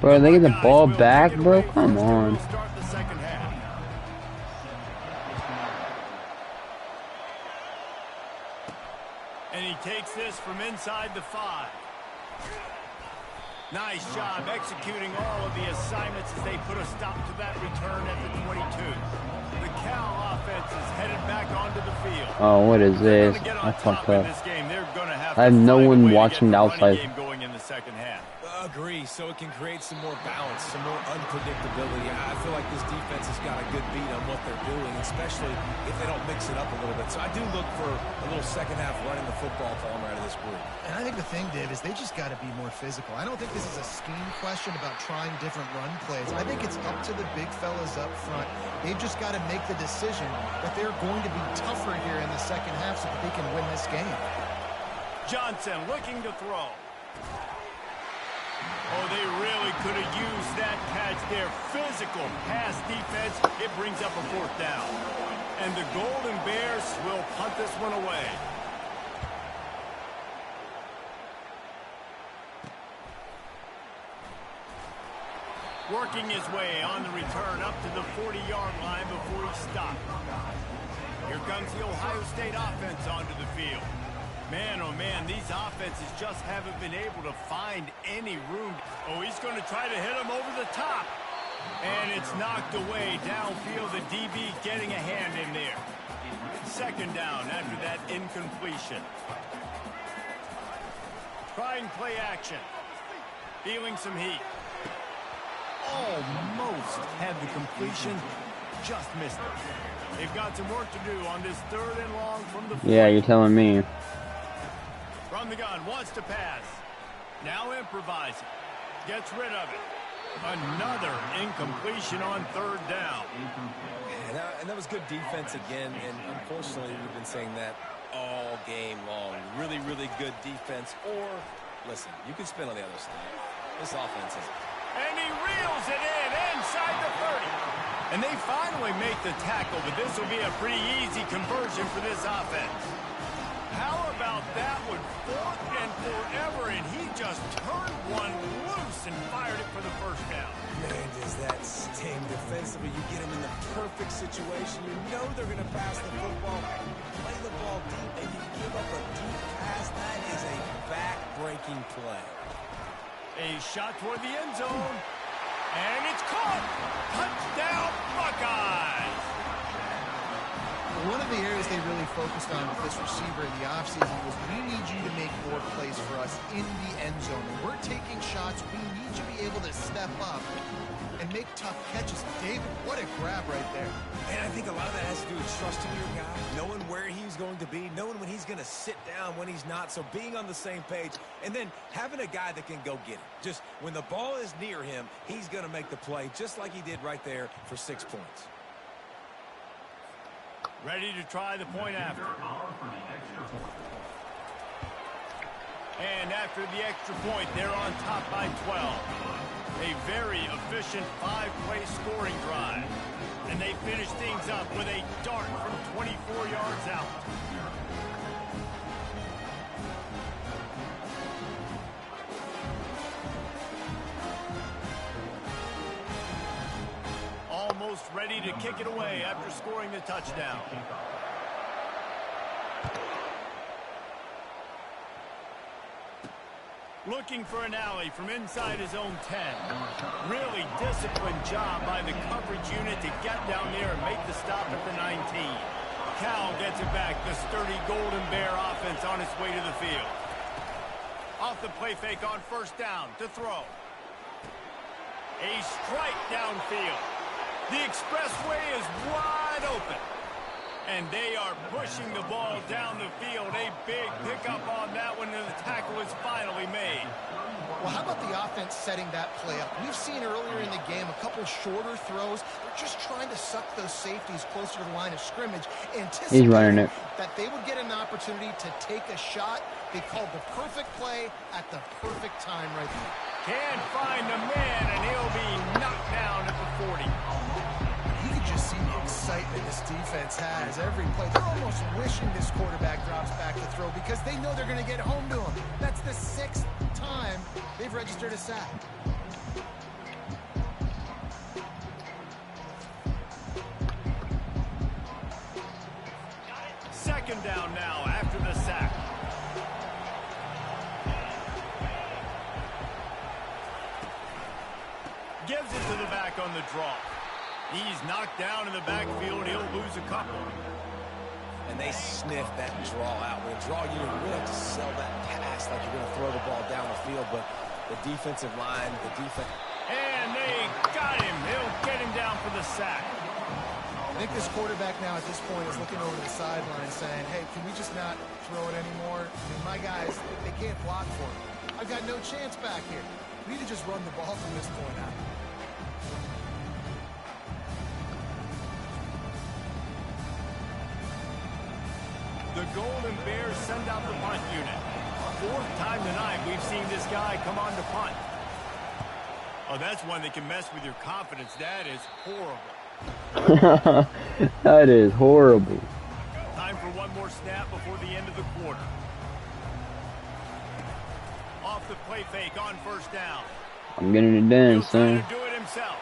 Bro, they get the ball back, bro? Come on. Start the 2nd half. And he takes this from inside the 5. Nice job executing all of the assignments as they put a stop to that return at the 22. The Cal offense is headed back onto the field. Oh, what is this? I fucked up. I have no one watching the outside. Going in the 2nd half. Agree, so it can create some more balance, some more unpredictability. I feel like this defense has got a good beat on what they're doing, especially if they don't mix it up a little bit. So I do look for a little 2nd half running the football to them out of this group. And I think the thing, Dave, is they just got to be more physical. I don't think this is a scheme question about trying different run plays. I think it's up to the big fellas up front. They've just got to make the decision that they're going to be tougher here in the 2nd half so that they can win this game. Johnson looking to throw. Oh, they really could have used that catch there. Physical pass defense. It brings up a 4th down. And the Golden Bears will punt this one away. Working his way on the return up to the 40-yard line before he stopped. Here comes the Ohio State offense onto the field. Man, oh man, these offenses just haven't been able to find any room. Oh, he's going to try to hit him over the top. And it's knocked away downfield. The DB getting a hand in there. 2nd down after that incompletion. Trying play action. Feeling some heat. Almost had the completion. Just missed it. They've got some work to do on this 3rd and long from the 40. Yeah, you're telling me. From the gun, wants to pass. Now improvising. Gets rid of it. Another incompletion on 3rd down. And that was good defense again, and unfortunately we've been saying that all game long. Really, really good defense. Or, listen, you can spin on the other side. This offense is... And he reels it in inside the 30. And they finally make the tackle, but this will be a pretty easy conversion for this offense. How about that one? 4th and forever, and he just turned one loose and fired it for the 1st down. Man, does that sting defensively. You get him in the perfect situation. You know they're going to pass the football, play the ball deep, and you give up a deep pass. That is a back-breaking play. A shot toward the end zone. And it's caught. Touchdown, Buckeyes. One of the areas they really focused on with this receiver in the offseason was we need you to make more plays for us in the end zone. When we're taking shots, we need you to be able to step up and make tough catches. David, what a grab right there. And I think a lot of that has to do with trusting your guy, knowing where he's going to be, knowing when he's going to sit down, when he's not, so being on the same page, and then having a guy that can go get it. Just when the ball is near him, he's going to make the play, just like he did right there for 6 points. Ready to try the point after. And after the extra point, they're on top by 12. A very efficient 5-play scoring drive. And they finish things up with a dart from 24 yards out. Almost ready to kick it away after scoring the touchdown. Looking for an alley from inside his own 10. Really disciplined job by the coverage unit to get down there and make the stop at the 19. Cal gets it back. The sturdy Golden Bear offense on its way to the field. Off the play fake on first down to throw. A strike downfield. The expressway is wide open. And they are pushing the ball down the field. A big pickup on that one, and the tackle is finally made. Well, how about the offense setting that play up? We've seen earlier in the game a couple shorter throws. They're just trying to suck those safeties closer to the line of scrimmage, anticipating that they would get an opportunity to take a shot. They called the perfect play at the perfect time right there. Can't find the man, and he'll be knocked down at the 40. You can just see the excitement this defense has every play. They're almost wishing this quarterback drops back to throw because they know they're going to get home to him. That's the 6th time they've registered a sack. Second down now after the sack. Gives it to the back on the draw. He's knocked down in the backfield. He'll lose a couple. And they sniff that draw out. With a draw, you really have to sell that pass like you're going to throw the ball down the field. But the defensive line, the defense. And they got him. He'll get him down for the sack. I think this quarterback now at this point is looking over the sideline saying, hey, can we just not throw it anymore? I mean, my guys, they can't block for me. I've got no chance back here. We need to just run the ball from this point out. The Golden Bears send out the punt unit. 4th time tonight we've seen this guy come on to punt. Oh, that's one that can mess with your confidence. That is horrible. That is horrible. Time for one more snap before the end of the quarter. Off the play fake on first down. I'm getting it done, He'll try son. to do it himself.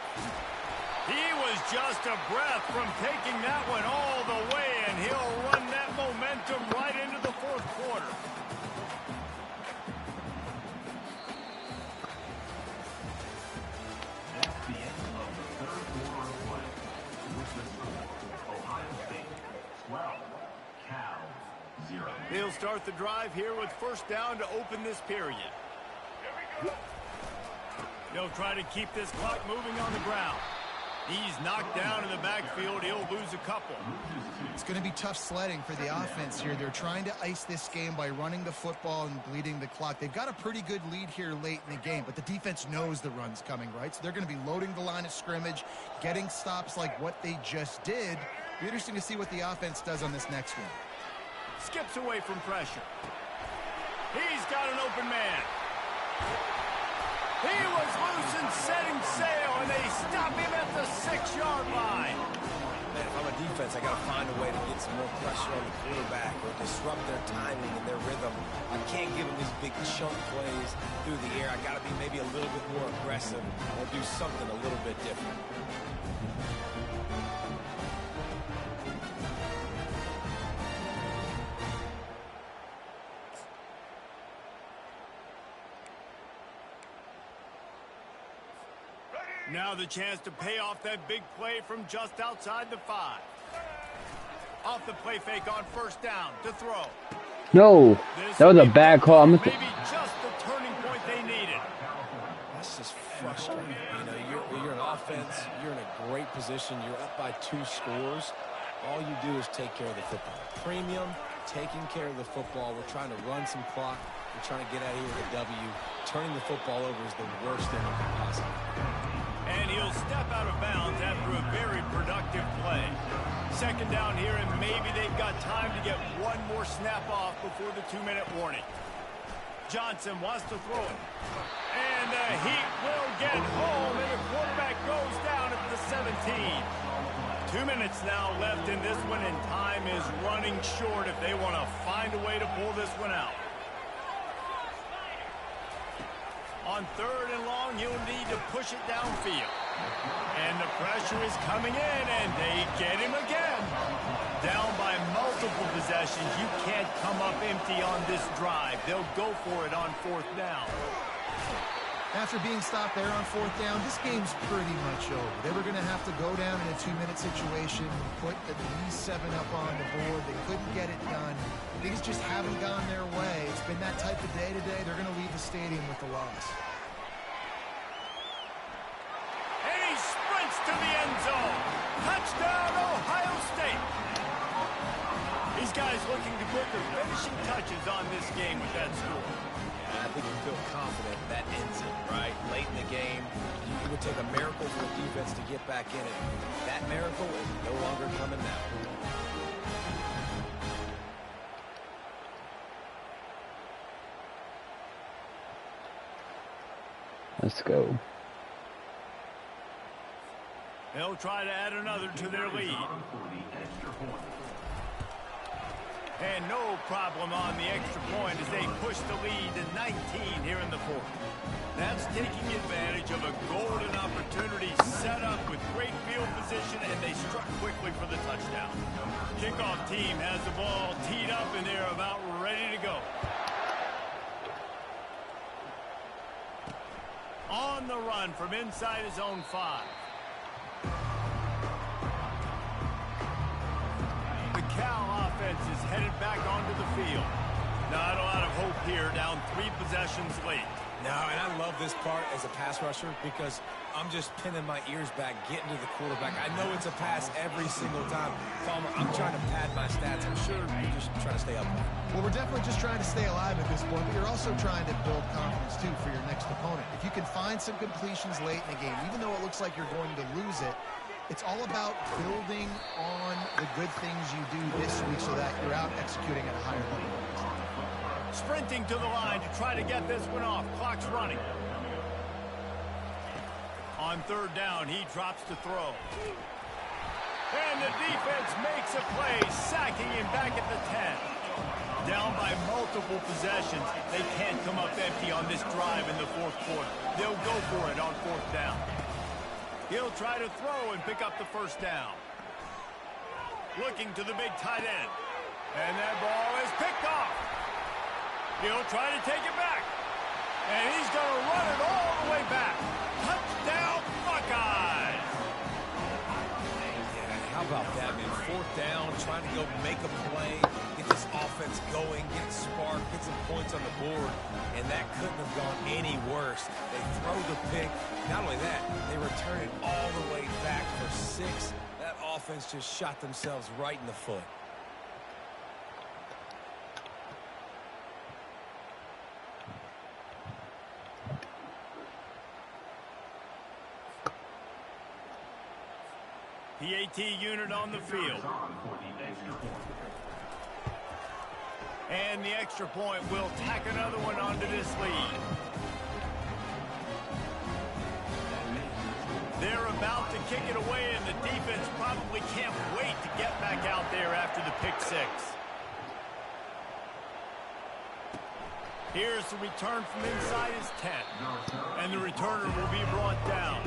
He was just a breath from taking that one all the way, and he'll run that momentum right into the 4th quarter. That's the end of the 3rd quarter of play. With the score, Ohio State 12, Cal 0. They'll start the drive here with first down to open this period. They'll try to keep this clock moving on the ground. He's knocked down in the backfield. He'll lose a couple. It's going to be tough sledding for the offense here. They're trying to ice this game by running the football and bleeding the clock. They've got a pretty good lead here late in the game, but the defense knows the run's coming, right? So they're going to be loading the line of scrimmage, getting stops like what they just did. Be interesting to see what the offense does on this next one. Skips away from pressure. He's got an open man. He was loose and setting sail, and they stop him at the 6-yard line. Man, if I'm a defense, I got to find a way to get some more pressure on the quarterback or disrupt their timing and their rhythm. I can't give them these big chunk plays through the air. I got to be maybe a little bit more aggressive or do something a little bit different. Now the chance to pay off that big play from just outside the 5. Off the play fake on first down to throw. No, that was a bad call. Maybe just the turning point they needed. That's just frustrating. You know, you're an offense. You're in a great position. You're up by 2 scores. All you do is take care of the football. Premium, taking care of the football. We're trying to run some clock. We're trying to get out of here with a W. Turning the football over is the worst thing you can possibly do. And he'll step out of bounds after a very productive play. Second down here, and maybe they've got time to get one more snap off before the 2-minute warning. Johnson wants to throw it. And the Heat will get home, and the quarterback goes down at the 17. 2 minutes now left in this one, and time is running short if they want to find a way to pull this one out. On 3rd and long, he'll need to push it downfield. And the pressure is coming in, and they get him again. Down by multiple possessions. You can't come up empty on this drive. They'll go for it on 4th down. After being stopped there on 4th down, this game's pretty much over. They were going to have to go down in a 2-minute situation, put at least 7 up on the board. They couldn't get it done. Things just haven't gone their way. It's been that type of day today. They're going to leave the stadium with the loss. And he sprints to the end zone. Touchdown, Ohio State. These guys looking to put the finishing touches on this game with that score. I think you feel confident that ends it, right? Late in the game, it would take a miracle for the defense to get back in it. That miracle is no longer coming now. Let's go. They'll try to add another to their lead. And no problem on the extra point as they push the lead to 19 here in the 4th. That's taking advantage of a golden opportunity set up with great field position, and they struck quickly for the touchdown. Kickoff team has the ball teed up, and they're about ready to go. On the run from inside his own 5. The Cal offense is headed back onto the field. Not a lot of hope here, down 3 possessions late. No, and I love this part as a pass rusher because I'm just pinning my ears back, getting to the quarterback. I know it's a pass every single time. Palmer, I'm trying to pad my stats. I'm sure you're just trying to stay up. Well, we're definitely just trying to stay alive at this point, but you're also trying to build confidence, too, for your next opponent. If you can find some completions late in the game, even though it looks like you're going to lose it, it's all about building on the good things you do this week so that you're out executing at a higher level. Sprinting to the line to try to get this one off. Clock's running. On 3rd down, he drops to throw. And the defense makes a play, sacking him back at the 10. Down by multiple possessions. They can't come up empty on this drive in the 4th quarter. They'll go for it on 4th down. He'll try to throw and pick up the 1st down. Looking to the big tight end. And that ball is picked off. He'll try to take it back. And he's going to run it all the way back. Touchdown, Buckeyes! Yeah, how about that, man? 4th down, trying to go make a play, get this offense going, get it sparked, get some points on the board. And that couldn't have gone any worse. They throw the pick. Not only that, they return it all the way back for 6. That offense just shot themselves right in the foot. The AT unit on the field. And the extra point will tack another one onto this lead. They're about to kick it away, and the defense probably can't wait to get back out there after the pick 6. Here's the return from inside his 10. And the returner will be brought down.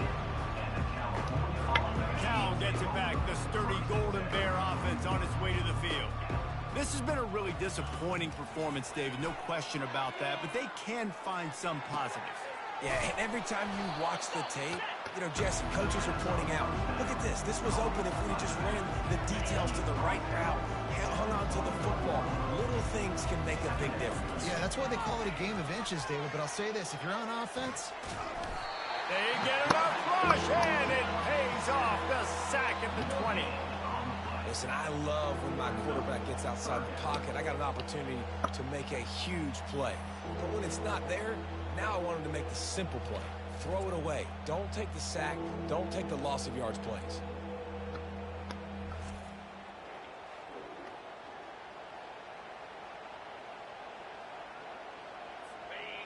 Cal gets it back, the sturdy Golden Bear offense on its way to the field. This has been a really disappointing performance, David, no question about that, but they can find some positives. Yeah, and every time you watch the tape, you know, Jesse, coaches are pointing out, look at this. This was open if we just ran the details to the right route, hung on to the football. Little things can make a big difference. Yeah, that's why they call it a game of inches, David. But I'll say this, if you're on offense... They get enough rush, and it pays off. The sack at the 20. Listen, I love when my quarterback gets outside the pocket. I got an opportunity to make a huge play. But when it's not there, now I want him to make the simple play. Throw it away. Don't take the sack. Don't take the loss of yards plays.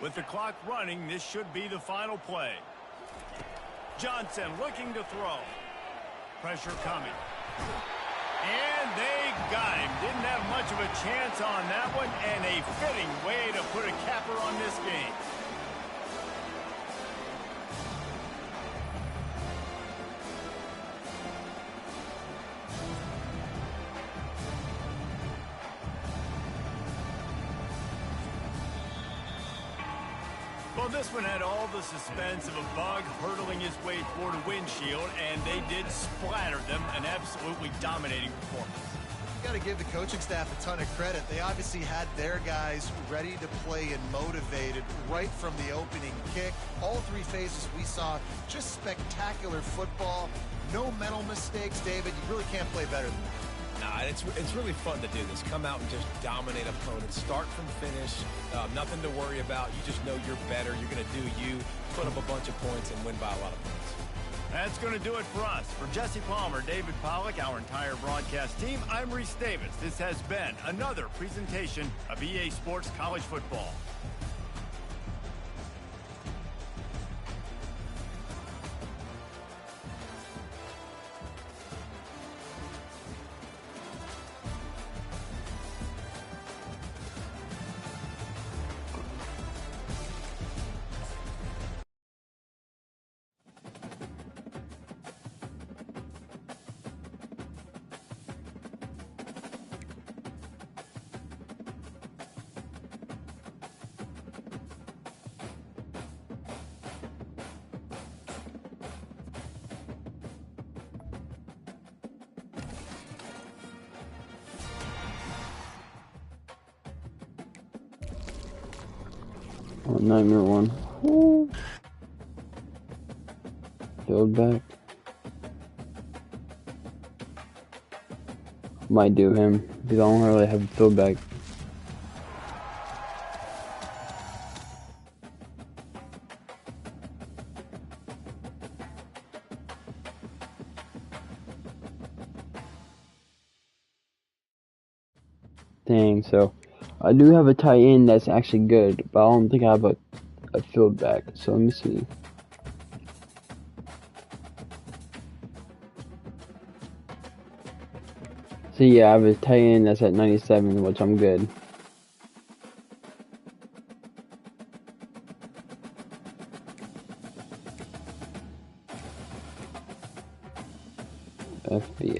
With the clock running, this should be the final play. Johnson looking to throw. Pressure coming. And they got him. Didn't have much of a chance on that one, and a fitting way to put a capper on this game. Well, this one had all the suspense of a bug hurtling his way toward a windshield, and they did splatter them. An absolutely dominating performance. You got to give the coaching staff a ton of credit. They obviously had their guys ready to play and motivated right from the opening kick. All three phases we saw, just spectacular football. No mental mistakes, David. You really can't play better than that. Nah, it's really fun to do this. Come out and just dominate opponents. Start from finish. Nothing to worry about. You just know you're better. You're going to do you, put up a bunch of points, and win by a lot of points. That's going to do it for us. For Jesse Palmer, David Pollack, our entire broadcast team, I'm Reese Davis. This has been another presentation of EA Sports College Football. Nightmare one. Woo. Build back. Might do him because I don't really have a field back. Dang, so I do have a tight end that's actually good, but I don't think I have a field back. So let me see. So yeah, I have a tight end that's at 97, which I'm good. FB.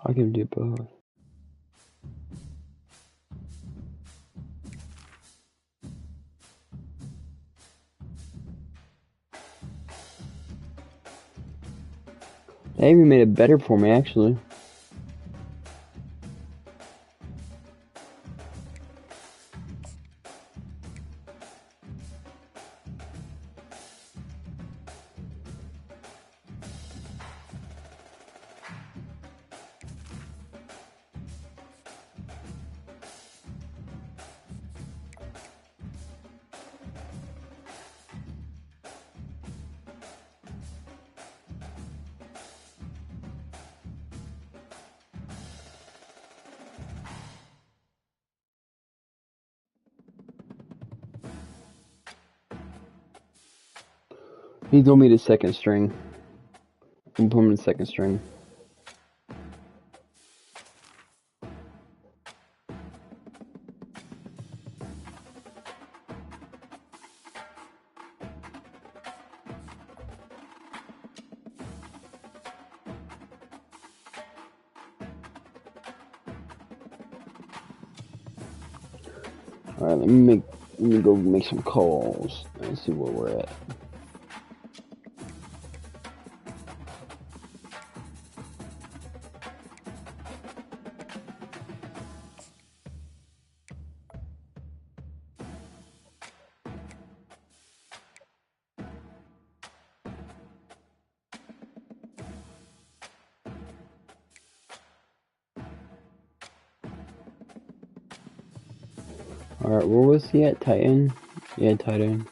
I can do both. They even made it better for me, actually. He's gonna be the second string. I'm putting him in the second string. Alright, let me go make some calls and see where we're at. Alright, where was he at? Titan? Yeah, Titan.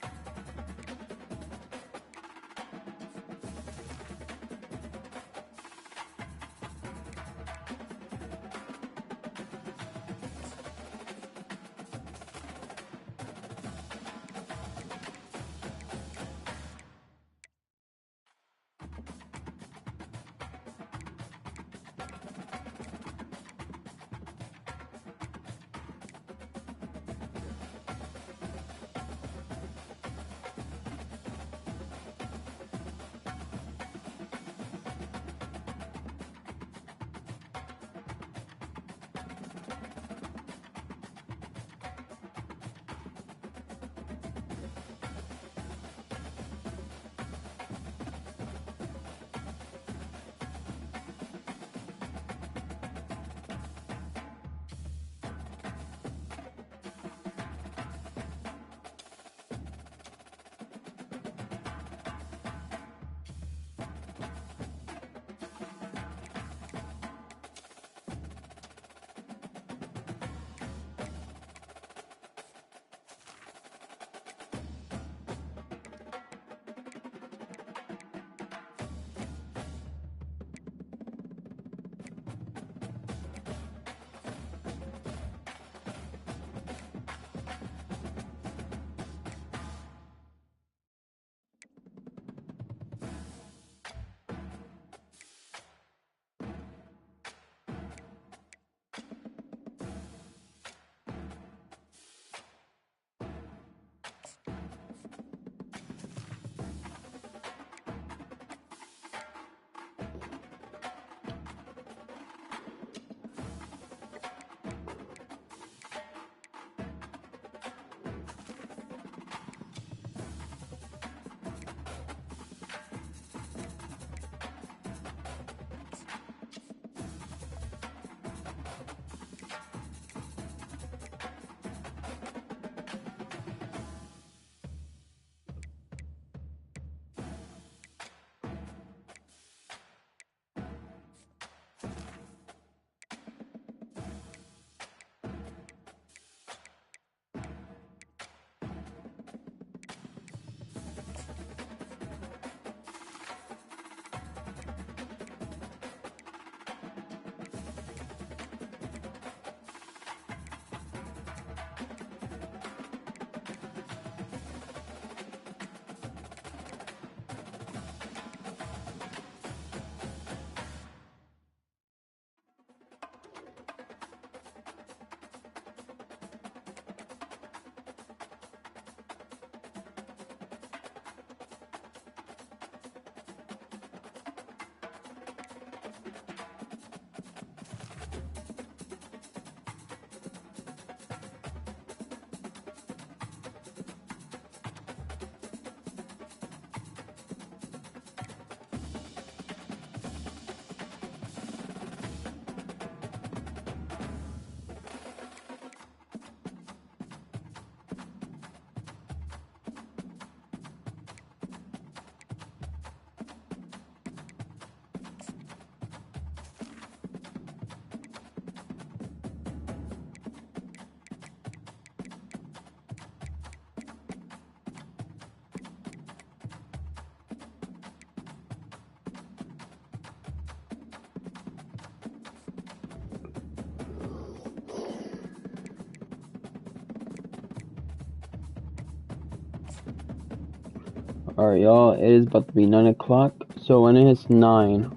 Alright, y'all, it is about to be 9 o'clock, so when it hits 9,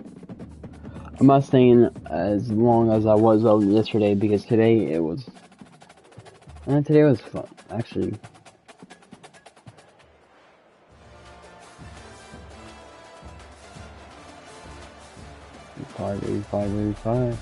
I'm not staying as long as I was yesterday, because today it was fun, actually. $85.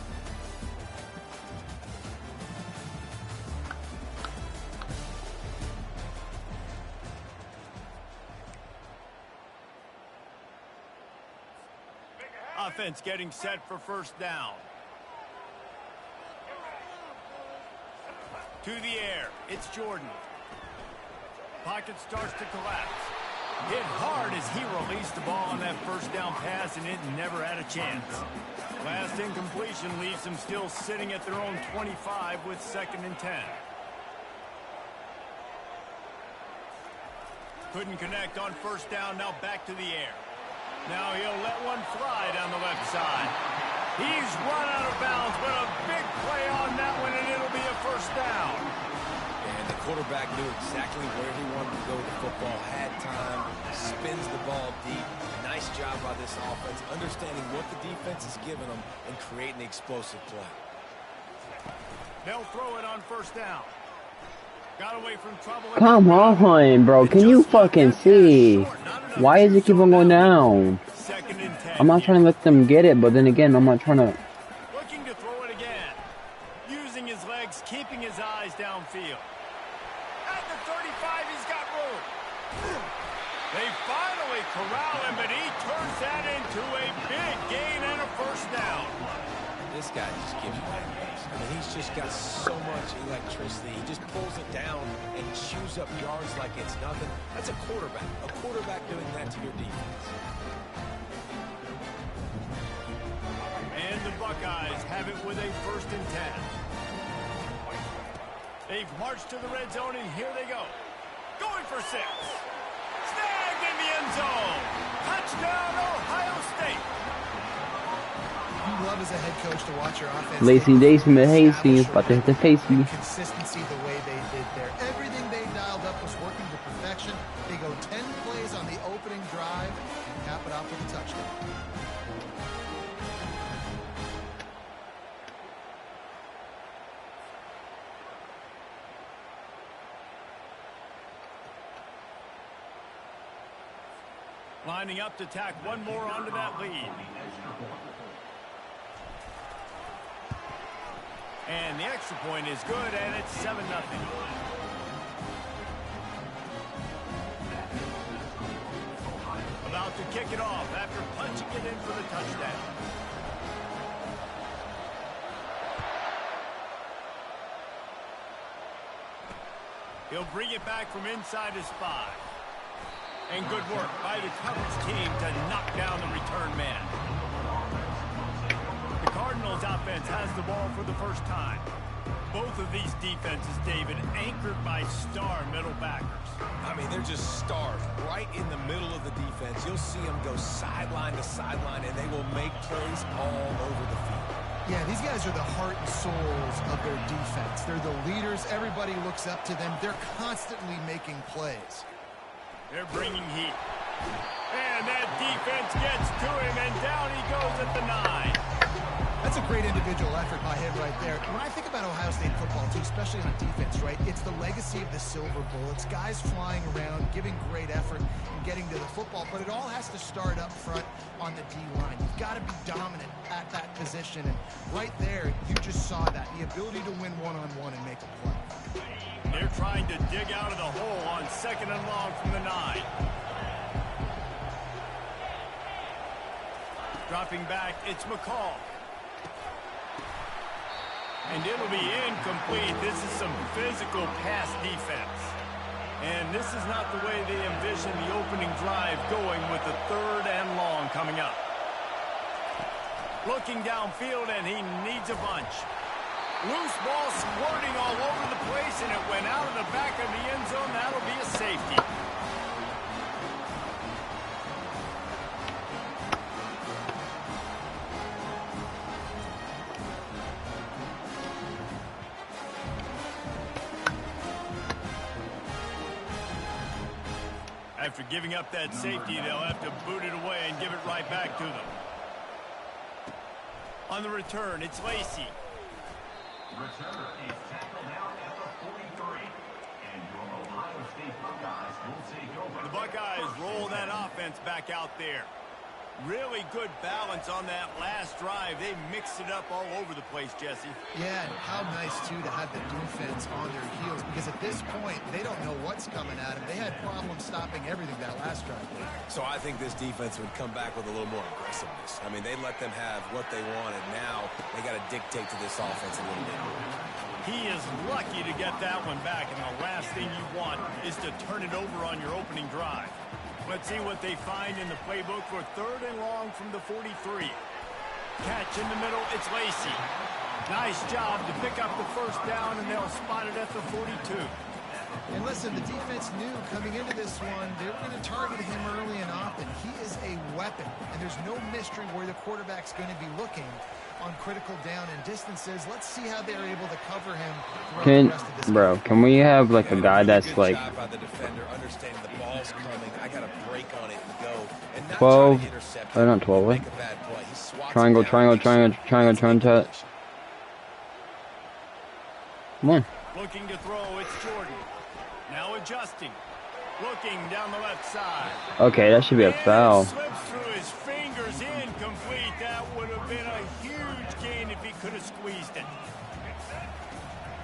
Offense getting set for first down. To the air, it's Jordan. Pocket starts to collapse. Hit hard as he released the ball on that first down pass, and it never had a chance. Last incompletion leaves them still sitting at their own 25 with 2nd and 10. Couldn't connect on first down, now back to the air. Now he'll let one fly down the left side. He's run out of bounds, but a big play on that one, and it'll be a first down. And the quarterback knew exactly where he wanted to go with the football, had time, spins the ball deep. Nice job by this offense, understanding what the defense is giving them and creating the explosive play. They'll throw it on first down. Got away from trouble. Come on, bro. Can you fucking see? Why is it keep on going down? 2nd and 10. I'm not trying to let them get it, but then again, I'm not trying to... Looking to throw it again. Using his legs, keeping his eyes downfield. At the 35, he's got room. They finally corral him, but he turns that into a big gain and a first down. This guy just gives you nightmares. I mean, he's just got so much electricity. He just pulls it down and chews up yards like it's nothing. That's a quarterback. A quarterback doing that to your defense. And the Buckeyes have it with a 1st and 10. They've marched to the red zone, and here they go. Going for 6. Snagged in the end zone. Touchdown, Ohio State. You love as a head coach to watch your offense. Lacey Daisy, Hasty, about to hit the face. Consistency the way they did there. Everything they dialed up was working to perfection. They go 10 plays on the opening drive and cap it off with a touchdown. Lining up to tack one more onto that lead. And the extra point is good, and it's 7-0. About to kick it off after punching it in for the touchdown. He'll bring it back from inside his 5. And good work by the coverage team to knock down the return man. The Cardinals offense has the ball for the first time. Both of these defenses, David, anchored by star middle backers. I mean, they're just stars right in the middle of the defense. You'll see them go sideline to sideline, and they will make plays all over the field. Yeah, these guys are the heart and souls of their defense. They're the leaders. Everybody looks up to them. They're constantly making plays. They're bringing heat. And that defense gets to him, and down he goes at the 9. That's a great individual effort by him right there. When I think about Ohio State football, too, especially on defense, right, it's the legacy of the Silver Bullets, guys flying around, giving great effort, and getting to the football. But it all has to start up front on the D-line. You've got to be dominant at that position. And right there, you just saw that, the ability to win one-on-one and make a play. They're trying to dig out of the hole on 2nd and long from the 9. Dropping back, it's McCall. And it'll be incomplete. This is some physical pass defense. And this is not the way they envision the opening drive going with the 3rd and long coming up. Looking downfield, and he needs a bunch. Loose ball squirting all over the place, and it went out of the back of the end zone. That'll be a safety. After giving up that safety, they'll have to boot it away and give it right back to them. On the return, it's Lacy. Return is tackled out at the 43. And your Ohio State Buckeyes will take over. The Buckeyes roll that offense back out there. Really good balance on that last drive. They mixed it up all over the place, Jesse. Yeah, and how nice, too, to have the defense on their heels, because at this point, they don't know what's coming at them. They had problems stopping everything that last drive. So I think this defense would come back with a little more aggressiveness. I mean, they let them have what they wanted. Now they got to dictate to this offense a little bit more. He is lucky to get that one back, and the last thing you want is to turn it over on your opening drive. Let's see what they find in the playbook for 3rd and long from the 43. Catch in the middle, it's Lacy. Nice job to pick up the first down, and they'll spot it at the 42. And listen, the defense knew coming into this one, they were going to target him early and often. He is a weapon, and there's no mystery where the quarterback's going to be looking on critical down and distances. Let's see how they're able to cover him throughout the rest of this game. Can we have like a guy that's good like job by the defender, understanding the ball's coming. I got to break on it and go. And not 12? try to intercept Oh, not 12, make wait. a bad play. He swats Triangle, it down, triangle, makes sure triangle, he triangle, stays in turn. Come on. Looking to throw, it's Jordan. Now adjusting. Looking down the left side. Okay, that should be a foul. And it slips through his fingers, incomplete. That would have been a huge gain if he could have squeezed it.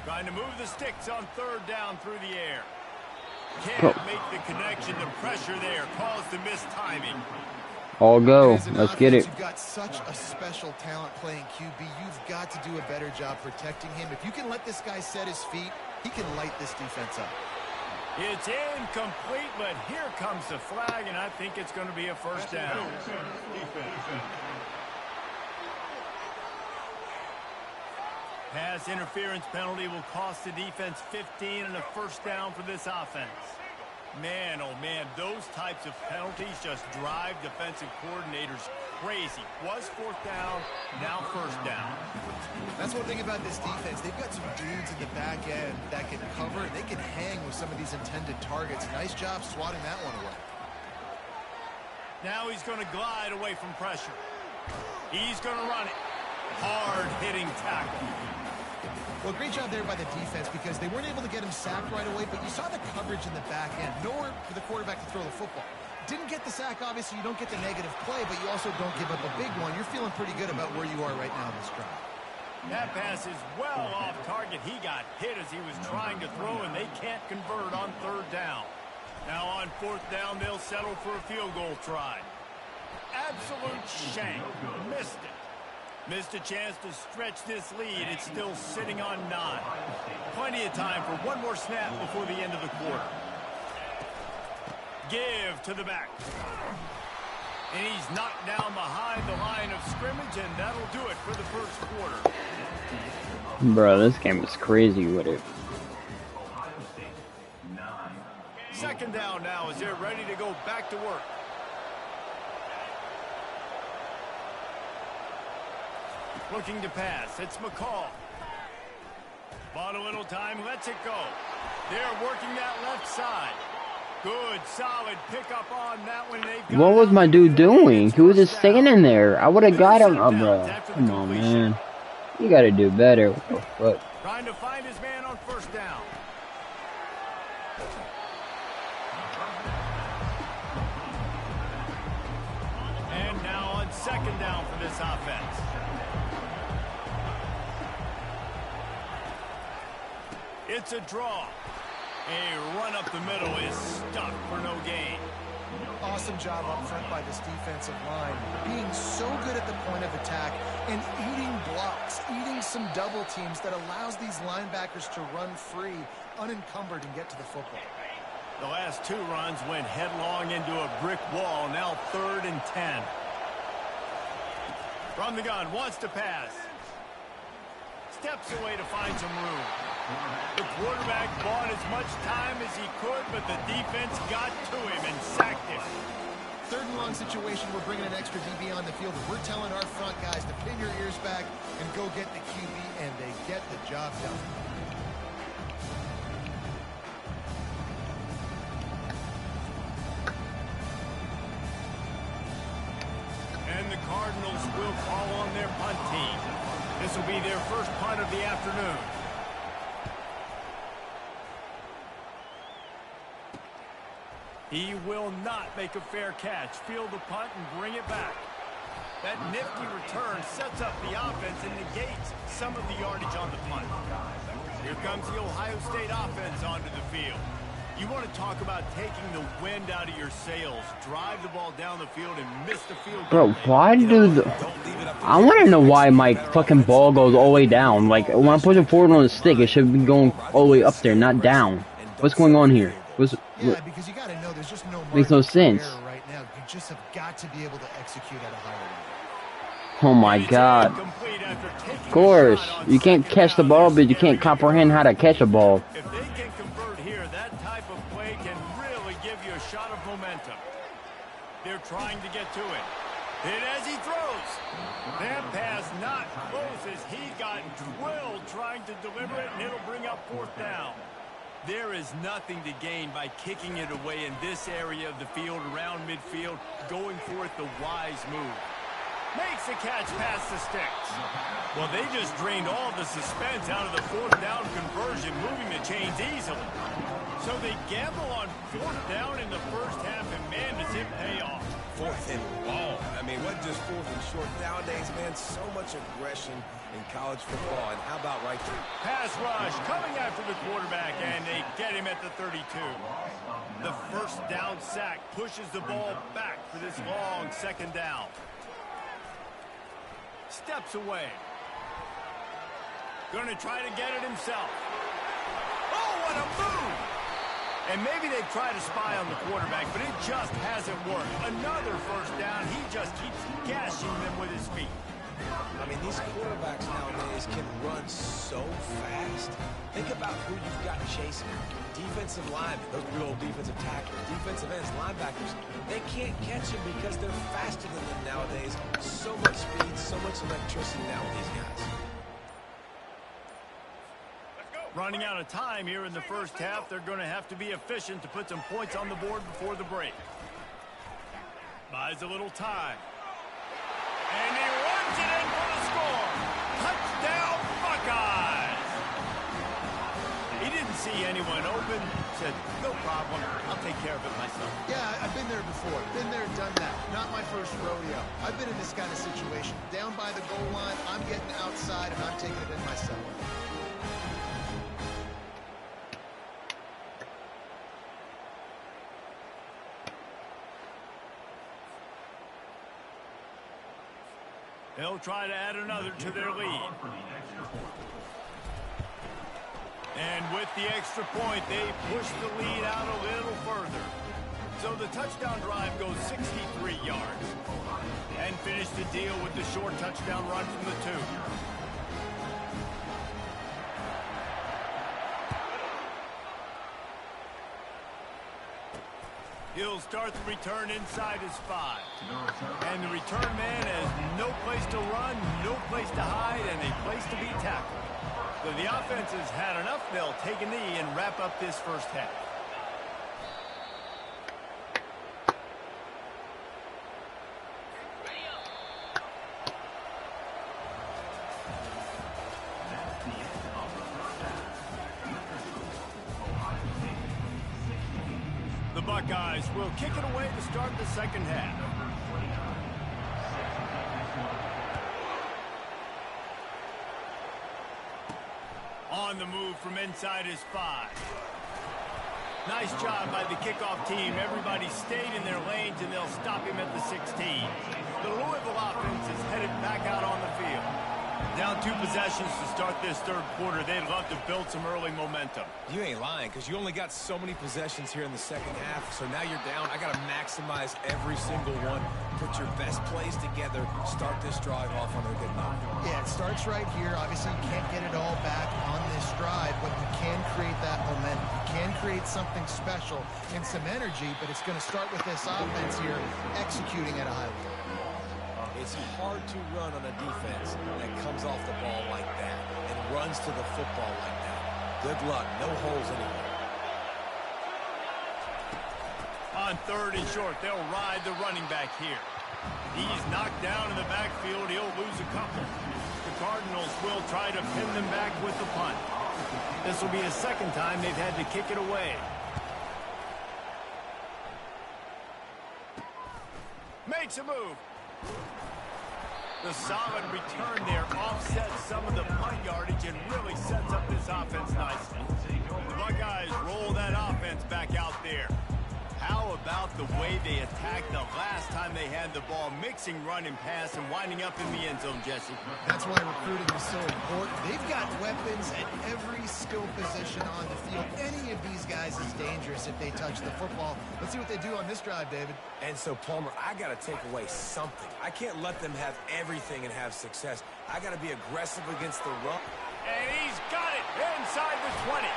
Trying to move the sticks on 3rd down through the air. Can't make the connection. The pressure there caused the missed timing. All go. As an Let's get offense, it. You've got such a special talent playing QB. You've got to do a better job protecting him. If you can let this guy set his feet, he can light this defense up. It's incomplete, but here comes the flag, and I think it's going to be a first down. Pass interference penalty will cost the defense 15 and a first down for this offense. Man, oh man, those types of penalties just drive defensive coordinators crazy. Was 4th down, now first down. That's one thing about this defense. They've got some dudes in the back end that can cover, and they can hang with some of these intended targets. Nice job swatting that one away. Now he's going to glide away from pressure. He's going to run it. Hard-hitting tackle. Well, great job there by the defense because they weren't able to get him sacked right away, but you saw the coverage in the back end. Nowhere for the quarterback to throw the football. Didn't get the sack, obviously. You don't get the negative play, but you also don't give up a big one. You're feeling pretty good about where you are right now in this drive. That pass is well off target. He got hit as he was trying to throw, and they can't convert on 3rd down. Now on 4th down, they'll settle for a field goal try. Absolute shank. Missed it. Missed a chance to stretch this lead. It's still sitting on 9. Plenty of time for one more snap before the end of the quarter. Give to the back. And he's knocked down behind the line of scrimmage, and that'll do it for the first quarter. Bro, this game is crazy with it. 2nd down now as they're ready to go back to work. Looking to pass. It's McCall. Bought a little time. Lets it go. They're working that left side. Good, solid pickup on that one. What was my dude doing? He was just standing there. I would have got him. Oh, bro. Come on, man. You got to do better. What the fuck? Trying to find his man on 1st down. And now on 2nd down for this offense. It's a draw. A run up the middle is stuck for no gain. Awesome job up front by this defensive line. Being so good at the point of attack and eating blocks, eating some double teams that allows these linebackers to run free, unencumbered, and get to the football. The last 2 runs went headlong into a brick wall. Now 3rd and 10. From the gun, wants to pass. Steps away to find some room. The quarterback bought as much time as he could, but the defense got to him and sacked him. 3rd and long situation, we're bringing an extra DB on the field. We're telling our front guys to pin your ears back and go get the QB, and they get the job done. Cardinals will call on their punt team. This will be their first punt of the afternoon. He will not make a fair catch. Field the punt and bring it back. That nifty return sets up the offense and negates some of the yardage on the punt. Here comes the Ohio State offense onto the field. You want to talk about taking the wind out of your sails. Drive the ball down the field and miss the field goal. Bro, why do the... I want to know why my fucking ball goes all the way down. Like, when I'm pushing forward on the stick, it should be going all the way up there, not down. What's going on here? Yeah, because you got to know there's just no makes no sense. Right now. You just have got to be able to execute at a higher level. Oh my god. Of course, you can't catch the ball, but you can't comprehend how to catch a ball. If they can convert here, that type of play can really give you a shot of momentum. They're trying to get to it. Hit as he throws. That pass not close as he got drilled trying to deliver it, and it'll bring up fourth down. There is nothing to gain by kicking it away in this area of the field, around midfield, going for it the wise move. Makes the catch past the sticks. Well, they just drained all the suspense out of the fourth down conversion, moving the chains easily. So they gamble on fourth down in the first half, and man, does it pay off. Fourth and long. I mean, what just fourth and short nowadays, man? So much aggression in college football. And how about right there? Pass rush coming after the quarterback, and they get him at the 32. The first down sack pushes the ball back for this long second down. Steps away. Going to try to get it himself. Oh, what a move! And maybe they've tried to spy on the quarterback, but it just hasn't worked. Another first down. He just keeps gashing them with his feet. I mean, these quarterbacks nowadays can run so fast. Think about who you've got chasing. Defensive linemen, those good old defensive tacklers, defensive ends, linebackers. They can't catch him because they're faster than them nowadays. So much speed, so much electricity now with these guys. Running out of time here in the first half. They're going to have to be efficient to put some points on the board before the break. Buys a little time. And he runs it in for the score. Touchdown, Buckeyes. He didn't see anyone open. Said, no problem. I'll take care of it myself. Yeah, I've been there before. Been there, done that. Not my first rodeo. I've been in this kind of situation. Down by the goal line, I'm getting outside, and I'm taking it in myself. They'll try to add another to their lead. And with the extra point, they push the lead out a little further. So the touchdown drive goes 63 yards. And finish the deal with the short touchdown run from the 2. He'll start the return inside his 5. And the return man has no place to run, no place to hide, and a place to be tackled. So the offense has had enough. They'll take a knee and wrap up this first half. The Buckeyes will kick it away to start the second half. On the move from inside his 5. Nice job by the kickoff team. Everybody stayed in their lanes, and they'll stop him at the 16. The Louisville offense is headed back out on the field. Down 2 possessions to start this third quarter. They'd love to build some early momentum. You ain't lying, because you only got so many possessions here in the second half. So now you're down. I got to maximize every single one. Put your best plays together. Start this drive off on a good note. Yeah, it starts right here. Obviously, you can't get it all back on this drive, but you can create that momentum. You can create something special and some energy, but it's going to start with this offense here executing at a high level. It's hard to run on a defense that comes off the ball like that and runs to the football like that. Good luck. No holes anywhere. On 3rd and short, they'll ride the running back here. He's knocked down in the backfield. He'll lose a couple. The Cardinals will try to pin them back with the punt. This will be the second time they've had to kick it away. Makes a move. The solid return there offsets some of the punt yardage and really sets up this offense nicely. The Buckeyes roll that offense back out there. How about the way they attacked the last time they had the ball, mixing run and pass and winding up in the end zone, Jesse? That's why recruiting is so important. They've got weapons at every skill position on the field. Any of these guys is dangerous if they touch the football. Let's see what they do on this drive, David. And so, Palmer, I got to take away something. I can't let them have everything and have success. I got to be aggressive against the run. And he's got it inside the 20.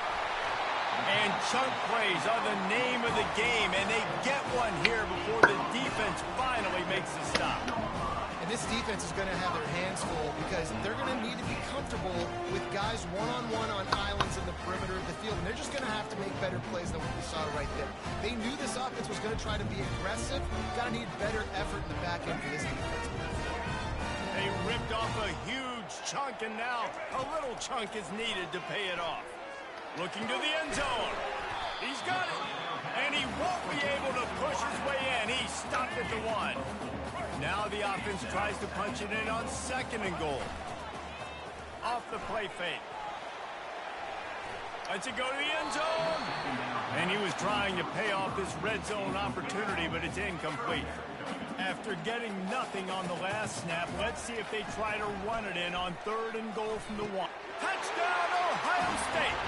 And chunk plays are the name of the game, and they get one here before the defense finally makes the stop. And this defense is going to have their hands full because they're going to need to be comfortable with guys one-on-one on islands in the perimeter of the field, and they're just going to have to make better plays than what we saw right there. They knew this offense was going to try to be aggressive. Got to need better effort in the back end for this defense. They ripped off a huge chunk, and now a little chunk is needed to pay it off. Looking to the end zone. He's got it. And he won't be able to push his way in. He stopped at the 1. Now the offense tries to punch it in on 2nd and goal. Off the play fake. Lets it go to the end zone. And he was trying to pay off this red zone opportunity, but it's incomplete. After getting nothing on the last snap, let's see if they try to run it in on 3rd and goal from the 1. Touchdown, Ohio State!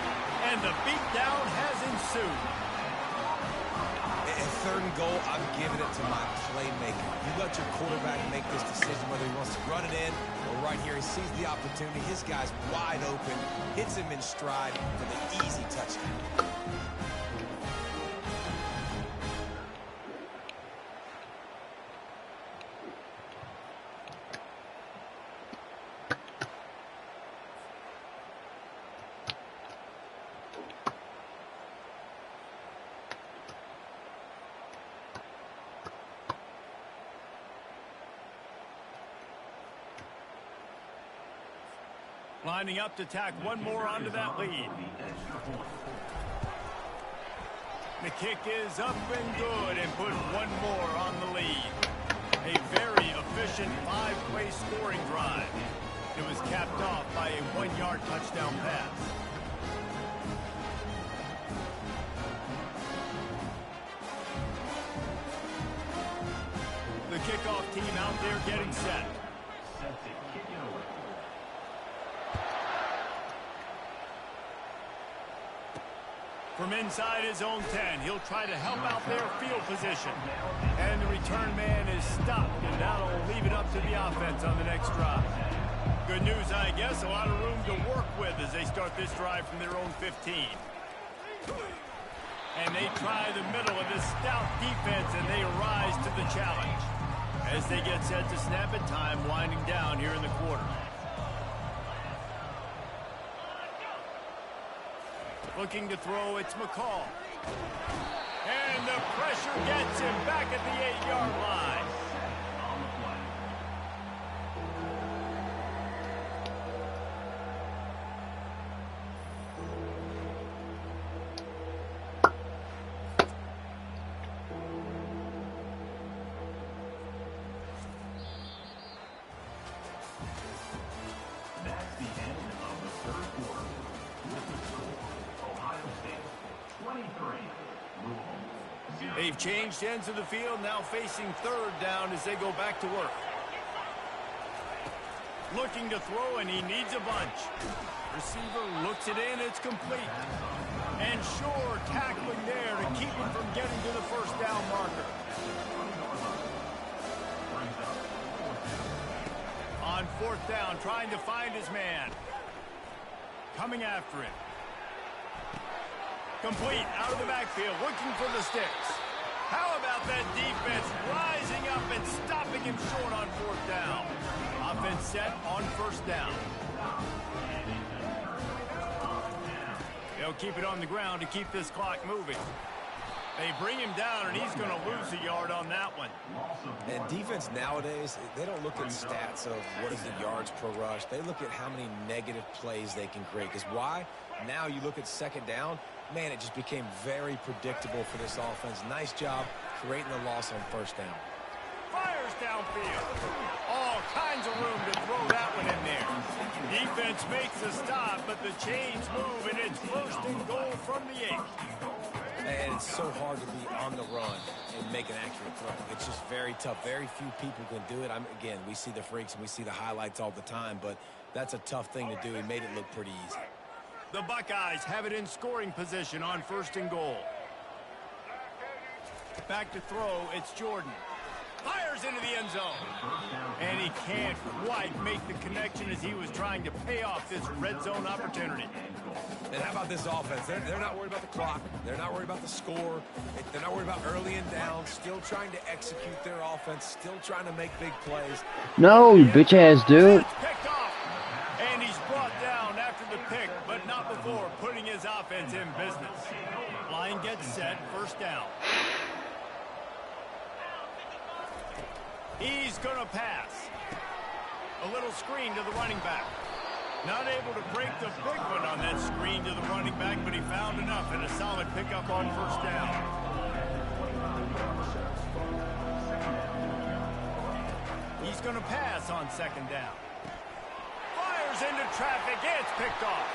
And the beatdown has ensued. At 3rd and goal, I'm giving it to my playmaker. You let your quarterback make this decision whether he wants to run it in or right here. He sees the opportunity. His guy's wide open, hits him in stride for the easy touchdown. Lining up to tack one more onto that lead. The kick is up and good and put one more on the lead. A very efficient 5-play scoring drive. It was capped off by a 1-yard touchdown pass. The kickoff team out there getting set. From inside his own 10, he'll try to help out their field position. And the return man is stopped, and that'll leave it up to the offense on the next drive. Good news, I guess, a lot of room to work with as they start this drive from their own 15. And they try the middle of this stout defense, and they rise to the challenge. As they get set to snap it, time winding down here in the quarter. Looking to throw, it's McCall. And the pressure gets him back at the 8-yard line. That's the end of the 3rd quarter. With the score, Ohio State 23, Louisville 0. They've changed ends of the field, now facing 3rd down as they go back to work. Looking to throw, and he needs a bunch. Receiver looks it in, it's complete. And sure, tackling there to keep him from getting to the 1st down marker. On 4th down, trying to find his man. Coming after it. Complete, out of the backfield, looking for the sticks. How about that defense rising up and stopping him short on 4th down? Offense set on 1st down. They'll keep it on the ground to keep this clock moving. They bring him down, and he's going to lose a yard on that one. And defense nowadays, they don't look at stats of what is the yards per rush. They look at how many negative plays they can create. Because why? Now you look at second down, man, it just became very predictable for this offense. Nice job creating the loss on first down. Fires downfield. All kinds of room to throw that one in there. Defense makes a stop, but the chains move, and it's first and goal from the 8. And it's so hard to be on the run and make an accurate throw. It's just very tough. Very few people can do it. Again, we see the freaks and we see the highlights all the time, but that's a tough thing to do. He made it look pretty easy. The Buckeyes have it in scoring position on first and goal. Back to throw, it's Jordan. Fires into the end zone. And he can't quite make the connection as he was trying to pay off this red zone opportunity. And how about this offense? They're not worried about the clock. They're not worried about the score. They're not worried about early and down. Still trying to execute their offense. Still trying to make big plays. No, bitch ass dude. It's picked off. And he's brought down after the pick, but not before putting his offense in business. Line gets set, first down. He's going to pass. A little screen to the running back. Not able to break the big one on that screen to the running back, but he found enough and a solid pickup on first down. He's going to pass on second down. Fires into traffic. It's picked off.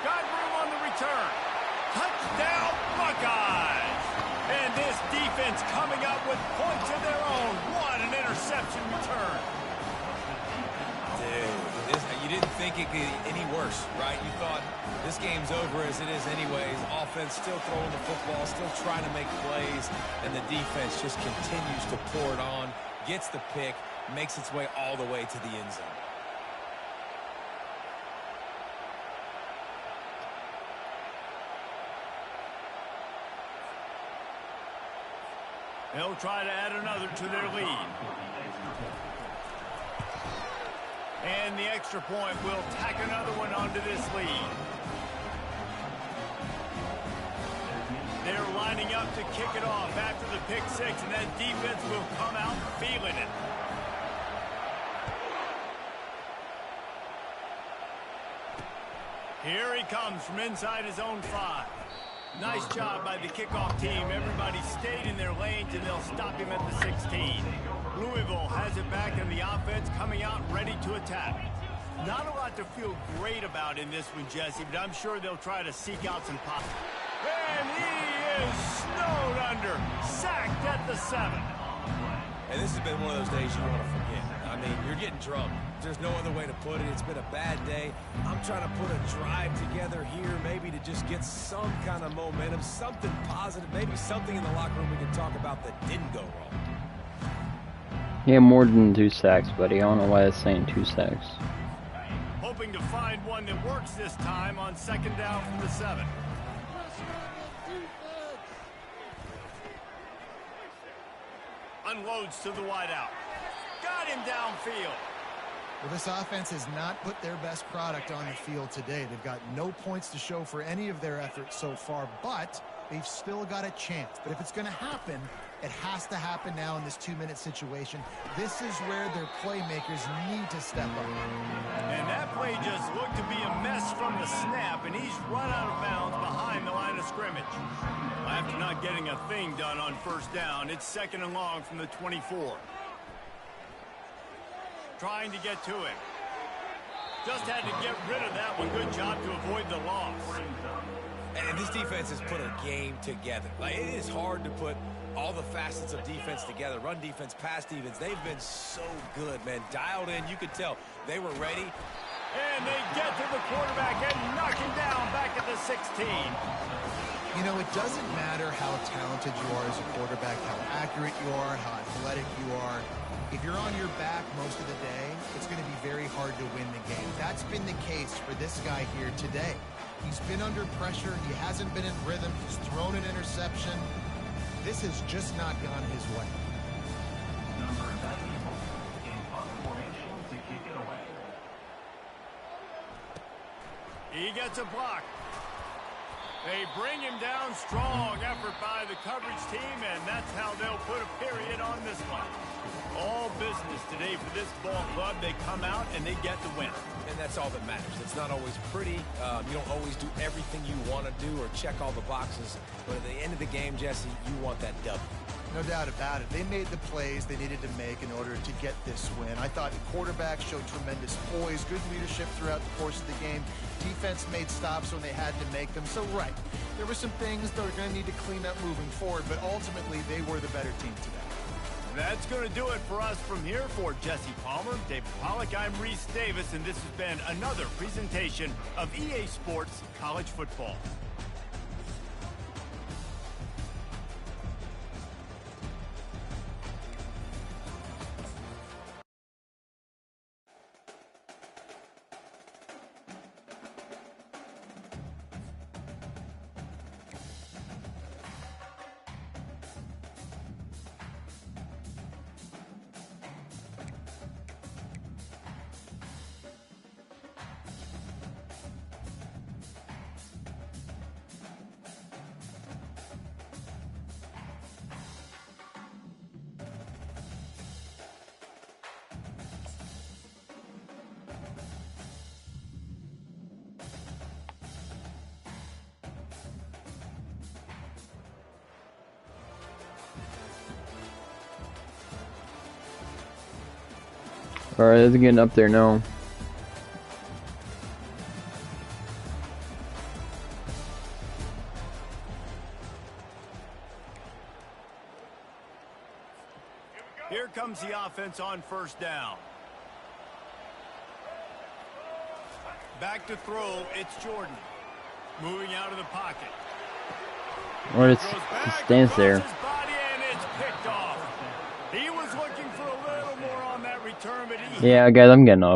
Got room on the return. Touchdown, Buckeyes! And this defense coming up with points of their own. What an interception return. Dude, you didn't think it could get any worse, right? You thought this game's over as it is anyways. Offense still throwing the football, still trying to make plays, and the defense just continues to pour it on, gets the pick, makes its way all the way to the end zone. They'll try to add another to their lead. And the extra point will tack another one onto this lead. They're lining up to kick it off after the pick six, and that defense will come out feeling it. Here he comes from inside his own 5. Nice job by the kickoff team. Everybody stayed in their lanes, and they'll stop him at the 16. Louisville has it back, and the offense coming out ready to attack. Not a lot to feel great about in this one, Jesse, but I'm sure they'll try to seek out some pop. And he is snowed under, sacked at the 7. And this has been one of those days you want to forget. I mean, you're getting drunk. There's no other way to put it. It's been a bad day. I'm trying to put a drive together here, maybe to just get some kind of momentum, something positive, maybe something in the locker room we can talk about that didn't go wrong. He had more than 2 sacks, buddy. I don't know why it's saying 2 sacks. Hoping to find one that works this time on second down from the 7. Unloads to the wideout. Got him downfield. Well, this offense has not put their best product on the field today. They've got no points to show for any of their efforts so far, but they've still got a chance. But if it's going to happen, it has to happen now in this 2-minute situation. This is where their playmakers need to step up. And that play just looked to be a mess from the snap, and he's run out of bounds behind the line of scrimmage. After not getting a thing done on first down, it's second and long from the 24. Trying to get to it. Just had to get rid of that one. Good job to avoid the loss. And this defense has put a game together. Like, it is hard to put all the facets of defense together. Run defense, pass defense. They've been so good, man. Dialed in. You could tell they were ready. And they get to the quarterback and knock him down back at the 16. You know, it doesn't matter how talented you are as a quarterback, how accurate you are, how athletic you are. If you're on your back most of the day, it's going to be very hard to win the game. That's been the case for this guy here today. He's been under pressure. He hasn't been in rhythm. He's thrown an interception. This has just not gone his way. Number 91 in punt formation to kick it away. He gets a block. They bring him down. Strong effort by the coverage team, and that's how they'll put a period on this one. All business today for this ball club. They come out and they get the win. And that's all that matters. It's not always pretty. You don't always do everything you want to do or check all the boxes. But at the end of the game, Jesse, you want that W. No doubt about it. They made the plays they needed to make in order to get this win. I thought the quarterback showed tremendous poise, good leadership throughout the course of the game. Defense made stops when they had to make them. So, right, there were some things that were going to need to clean up moving forward, but ultimately they were the better team today. That's going to do it for us from here. For Jesse Palmer, David Pollack, I'm Reese Davis, and this has been another presentation of EA Sports College Football. Alright, it's getting up there now. Here comes the offense on first down. Back to throw, it's Jordan. Moving out of the pocket. Or it stands there. His body and it's picked off. He was looking for a little more on that return, but Yeah, guys, I'm getting off.